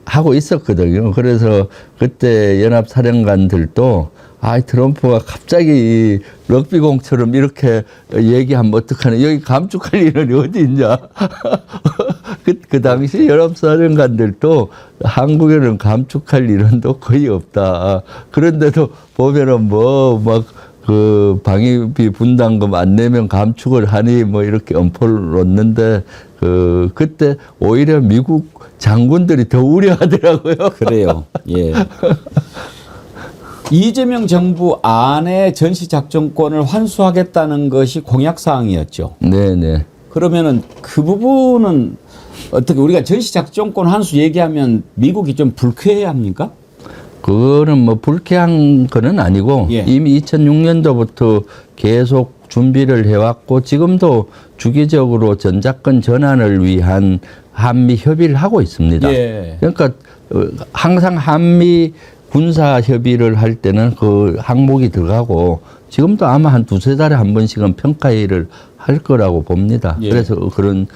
하고 있었거든요. 그래서 그때 연합사령관들도 트럼프가 갑자기 럭비공처럼 이렇게 얘기하면 어떡하냐. 여기 감축할 일은 어디 있냐. 그 당시 연합사령관들도 한국에는 감축할 일은도 거의 없다. 그런데도 보면은 그 방위비 분담금 안 내면 감축을 하니 뭐 이렇게 엄포를 놓는데 그때 오히려 미국 장군들이 더 우려하더라고요. 그래요. 예. 이재명 정부 안에 전시작전권을 환수하겠다는 것이 공약사항이었죠. 네네. 그러면은 그 부분은 어떻게 우리가 전시작전권 환수 얘기하면 미국이 좀 불쾌해합니까? 그거는 뭐 불쾌한 거는 아니고 이미 2006년도부터 계속 준비를 해왔고 지금도 주기적으로 전작권 전환을 위한 한미 협의를 하고 있습니다. 그러니까 항상 한미 군사 협의를 할 때는 그 항목이 들어가고 지금도 아마 한 두세 달에 한 번씩은 평가회의를 할 거라고 봅니다. 그래서 그런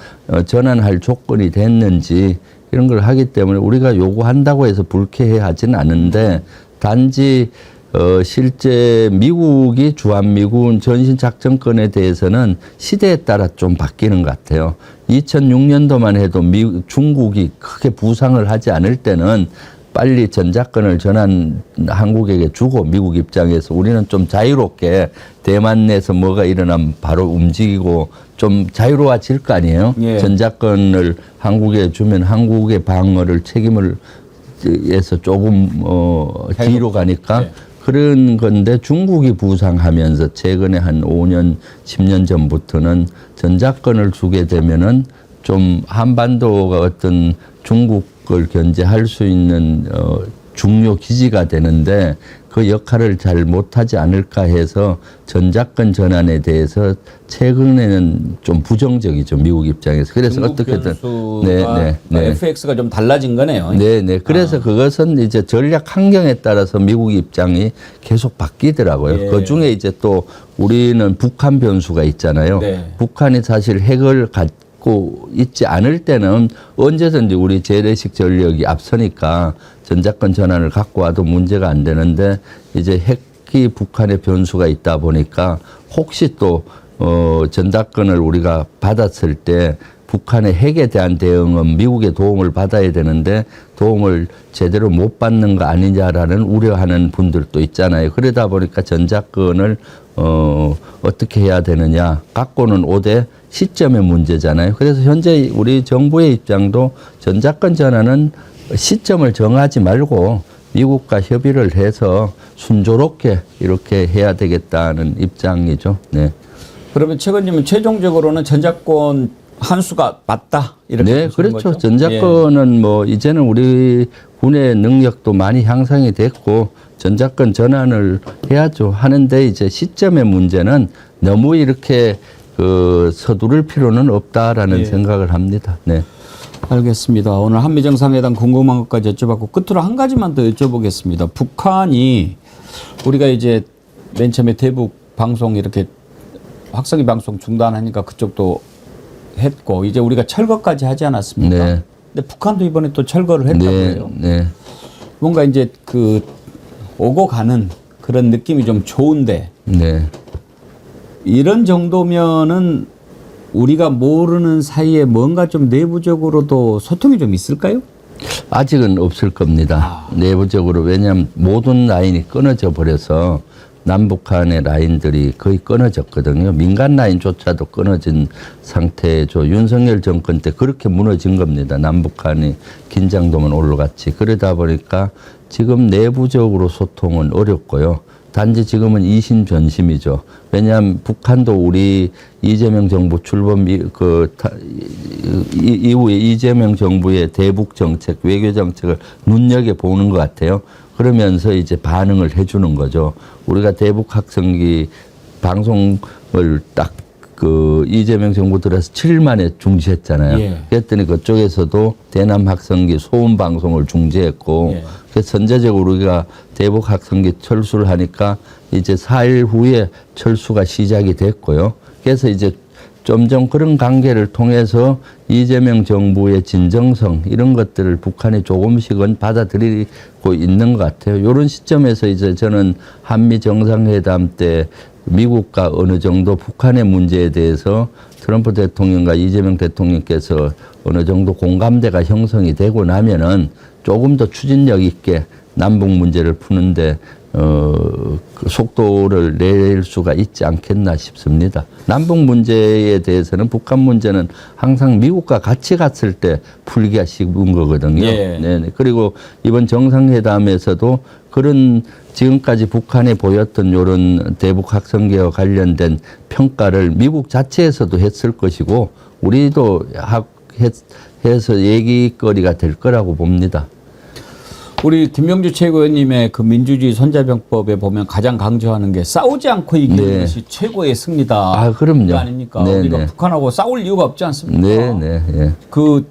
전환할 조건이 됐는지 이런 걸 하기 때문에 우리가 요구한다고 해서 불쾌해하지는 않은데 단지 실제 미국이 주한미군 전신작전권에 대해서는 시대에 따라 좀 바뀌는 것 같아요. 2006년도만 해도 중국이 크게 부상을 하지 않을 때는 빨리 전작권을 한국에게 주고 미국 입장에서 우리는 좀 자유롭게 대만 내에서 뭐가 일어나면 바로 움직이고 좀 자유로워질 거 아니에요. 전작권을 한국에 주면 한국의 방어를 책임을 해서 조금 뒤로 가니까 그런 건데 중국이 부상하면서 최근에 한 5년, 10년 전부터는 전작권을 주게 되면은 좀 한반도가 어떤 중국을 견제할 수 있는 중요 기지가 되는데 그 역할을 잘 못하지 않을까 해서 전작권 전환에 대해서 최근에는 좀 부정적이죠, 미국 입장에서. 그래서 어떻게든 FX가 좀 달라진 거네요. 네. 그래서 그것은 이제 전략 환경에 따라서 미국 입장이 계속 바뀌더라고요. 예. 그 중에 이제 또 우리는 북한 변수가 있잖아요. 네. 북한이 사실 핵을 갖고 있지 않을 때는 언제든지 우리 재래식 전력이 앞서니까 전작권 전환을 갖고 와도 문제가 안 되는데 이제 핵이 북한의 변수가 있다 보니까 혹시 또 전작권을 우리가 받았을 때 북한의 핵에 대한 대응은 미국의 도움을 받아야 되는데 도움을 제대로 못 받는 거 아니냐라는 우려하는 분들도 있잖아요. 그러다 보니까 전작권을 어떻게 해야 되느냐 갖고는 오되 시점의 문제잖아요. 그래서 현재 우리 정부의 입장도 전작권 전환은 시점을 정하지 말고 미국과 협의를 해서 순조롭게 이렇게 해야 되겠다는 입장이죠. 네. 그러면 최 의원님은 최종적으로는 전작권 환수가 맞다 이렇게 네, 보시는 그렇죠. 거죠? 전작권은 뭐 이제는 우리 군의 능력도 많이 향상이 됐고 전작권 전환을 해야죠. 하는데 이제 시점의 문제는 너무 이렇게 서두를 필요는 없다라는 생각을 합니다. 네. 알겠습니다. 오늘 한미 정상회담 궁금한 것까지 여쭤봤고 끝으로 한 가지만 더 여쭤보겠습니다. 북한이 우리가 이제 맨 처음에 대북 방송 이렇게 확성기 방송 중단하니까 그쪽도 했고 이제 우리가 철거까지 하지 않았습니까? 네. 근데 북한도 이번에 또 철거를 했다고 해요. 네. 뭔가 이제 오고 가는 그런 느낌이 좀 좋은데 네. 이런 정도면은 우리가 모르는 사이에 뭔가 좀 내부적으로도 소통이 좀 있을까요? 아직은 없을 겁니다. 내부적으로. 왜냐하면 모든 라인이 끊어져 버려서 남북한의 라인들이 거의 끊어졌거든요. 민간 라인조차도 끊어진 상태죠. 윤석열 정권 때 그렇게 무너진 겁니다. 남북한이 긴장도만 올라갔지. 그러다 보니까 지금 내부적으로 소통은 어렵고요. 단지 지금은 이심전심이죠. 왜냐하면 북한도 우리 이재명 정부 출범 이후에 이재명 정부의 대북 정책, 외교 정책을 눈여겨보는 것 같아요. 그러면서 이제 반응을 해주는 거죠. 우리가 대북 학생기 방송을 딱 이재명 정부 들어서 7일 만에 중지했잖아요. 예. 그랬더니 그쪽에서도 대남 학생기 소음 방송을 중지했고, 그래서 선제적으로 우리가 대북 학생기 철수를 하니까 이제 4일 후에 철수가 시작이 됐고요. 그래서 이제 점점 그런 관계를 통해서 이재명 정부의 진정성 이런 것들을 북한이 조금씩은 받아들이고 있는 것 같아요. 이런 시점에서 이제 저는 한미 정상회담 때 미국과 어느 정도 북한의 문제에 대해서 트럼프 대통령과 이재명 대통령께서 어느 정도 공감대가 형성이 되고 나면은 조금 더 추진력 있게 남북 문제를 푸는데 그 속도를 낼 수가 있지 않겠나 싶습니다. 남북 문제에 대해서는 북한 문제는 항상 미국과 같이 갔을 때 풀기가 쉬운 거거든요. 예. 네. 그리고 이번 정상회담에서도 그런 지금까지 북한이 보였던 이런 대북 학생기와 관련된 평가를 미국 자체에서도 했을 것이고 우리도 해서 얘기거리가 될 거라고 봅니다. 우리 김명주 최고위원님의 그 민주주의 손자병법에 보면 가장 강조하는 게 싸우지 않고 이기는 것이 최고의 승리다. 아, 그럼요. 그거 아닙니까? 네, 우리가 네. 북한하고 싸울 이유가 없지 않습니까? 네.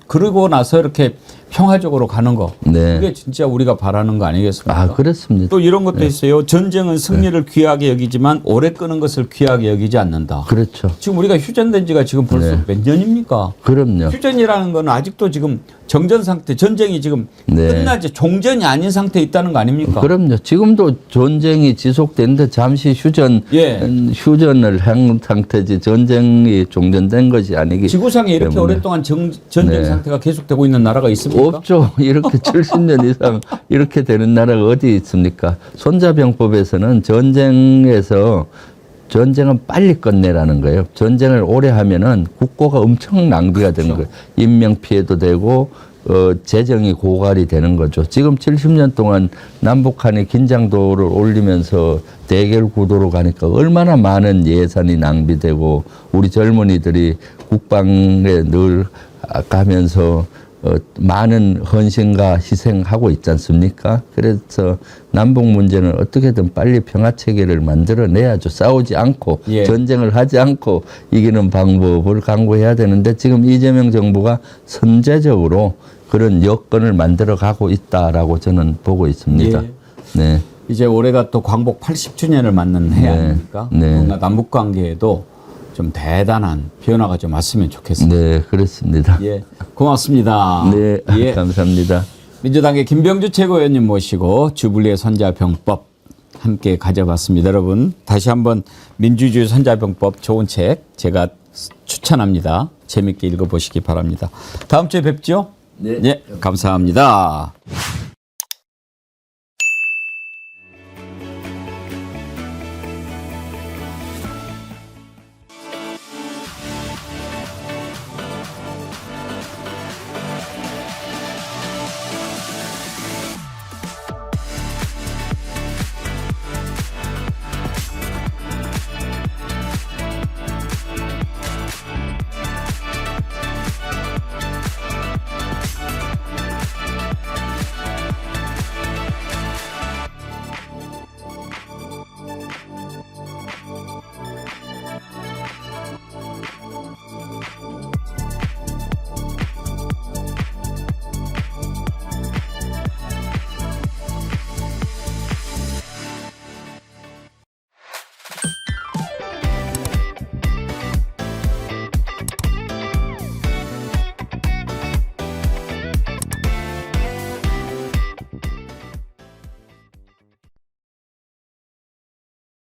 그러고 나서 이렇게 평화적으로 가는 거. 네. 그게 진짜 우리가 바라는 거 아니겠습니까? 아, 그렇습니다. 또 이런 것도 있어요. 전쟁은 승리를 귀하게 여기지만 오래 끄는 것을 귀하게 여기지 않는다. 그렇죠. 지금 우리가 휴전된 지가 지금 벌써 몇 년입니까? 그럼요. 휴전이라는 건 아직도 지금 정전 상태, 전쟁이 지금 끝나지 종전이 아닌 상태에 있다는 거 아닙니까? 그럼요. 지금도 전쟁이 지속되는데 잠시 휴전을 한 상태지 전쟁이 종전된 것이 아니기 지구상에 이렇게 때문에. 오랫동안 전쟁 상태가 계속되고 있는 나라가 있습니까? 없죠. 이렇게 70년 이상 이렇게 되는 나라가 어디 있습니까? 손자병법에서는 전쟁은 빨리 끝내라는 거예요. 전쟁을 오래 하면은 국고가 엄청 낭비가 되는 거예요. 인명 피해도 되고 재정이 고갈이 되는 거죠. 지금 70년 동안 남북한이 긴장도를 올리면서 대결 구도로 가니까 얼마나 많은 예산이 낭비되고 우리 젊은이들이 국방에 늘 가면서 많은 헌신과 희생하고 있지 않습니까? 그래서 남북 문제는 어떻게든 빨리 평화 체계를 만들어내야죠. 싸우지 않고 예. 전쟁을 하지 않고 이기는 방법을 강구해야 되는데 지금 이재명 정부가 선제적으로 그런 여건을 만들어가고 있다라고 저는 보고 있습니다. 예. 네. 이제 올해가 또 광복 80주년을 맞는 해 네. 아닙니까? 네. 뭔가 남북 관계에도 좀 대단한 변화가 좀 왔으면 좋겠습니다. 네, 그렇습니다. 예, 고맙습니다. 네, 예. 감사합니다. 민주당의 김병주 최고위원님 모시고 주불리의 선자병법 함께 가져봤습니다. 여러분 다시 한번 민주주의 선자병법 좋은 책 제가 추천합니다. 재밌게 읽어보시기 바랍니다. 다음 주에 뵙죠? 네. 예, 감사합니다.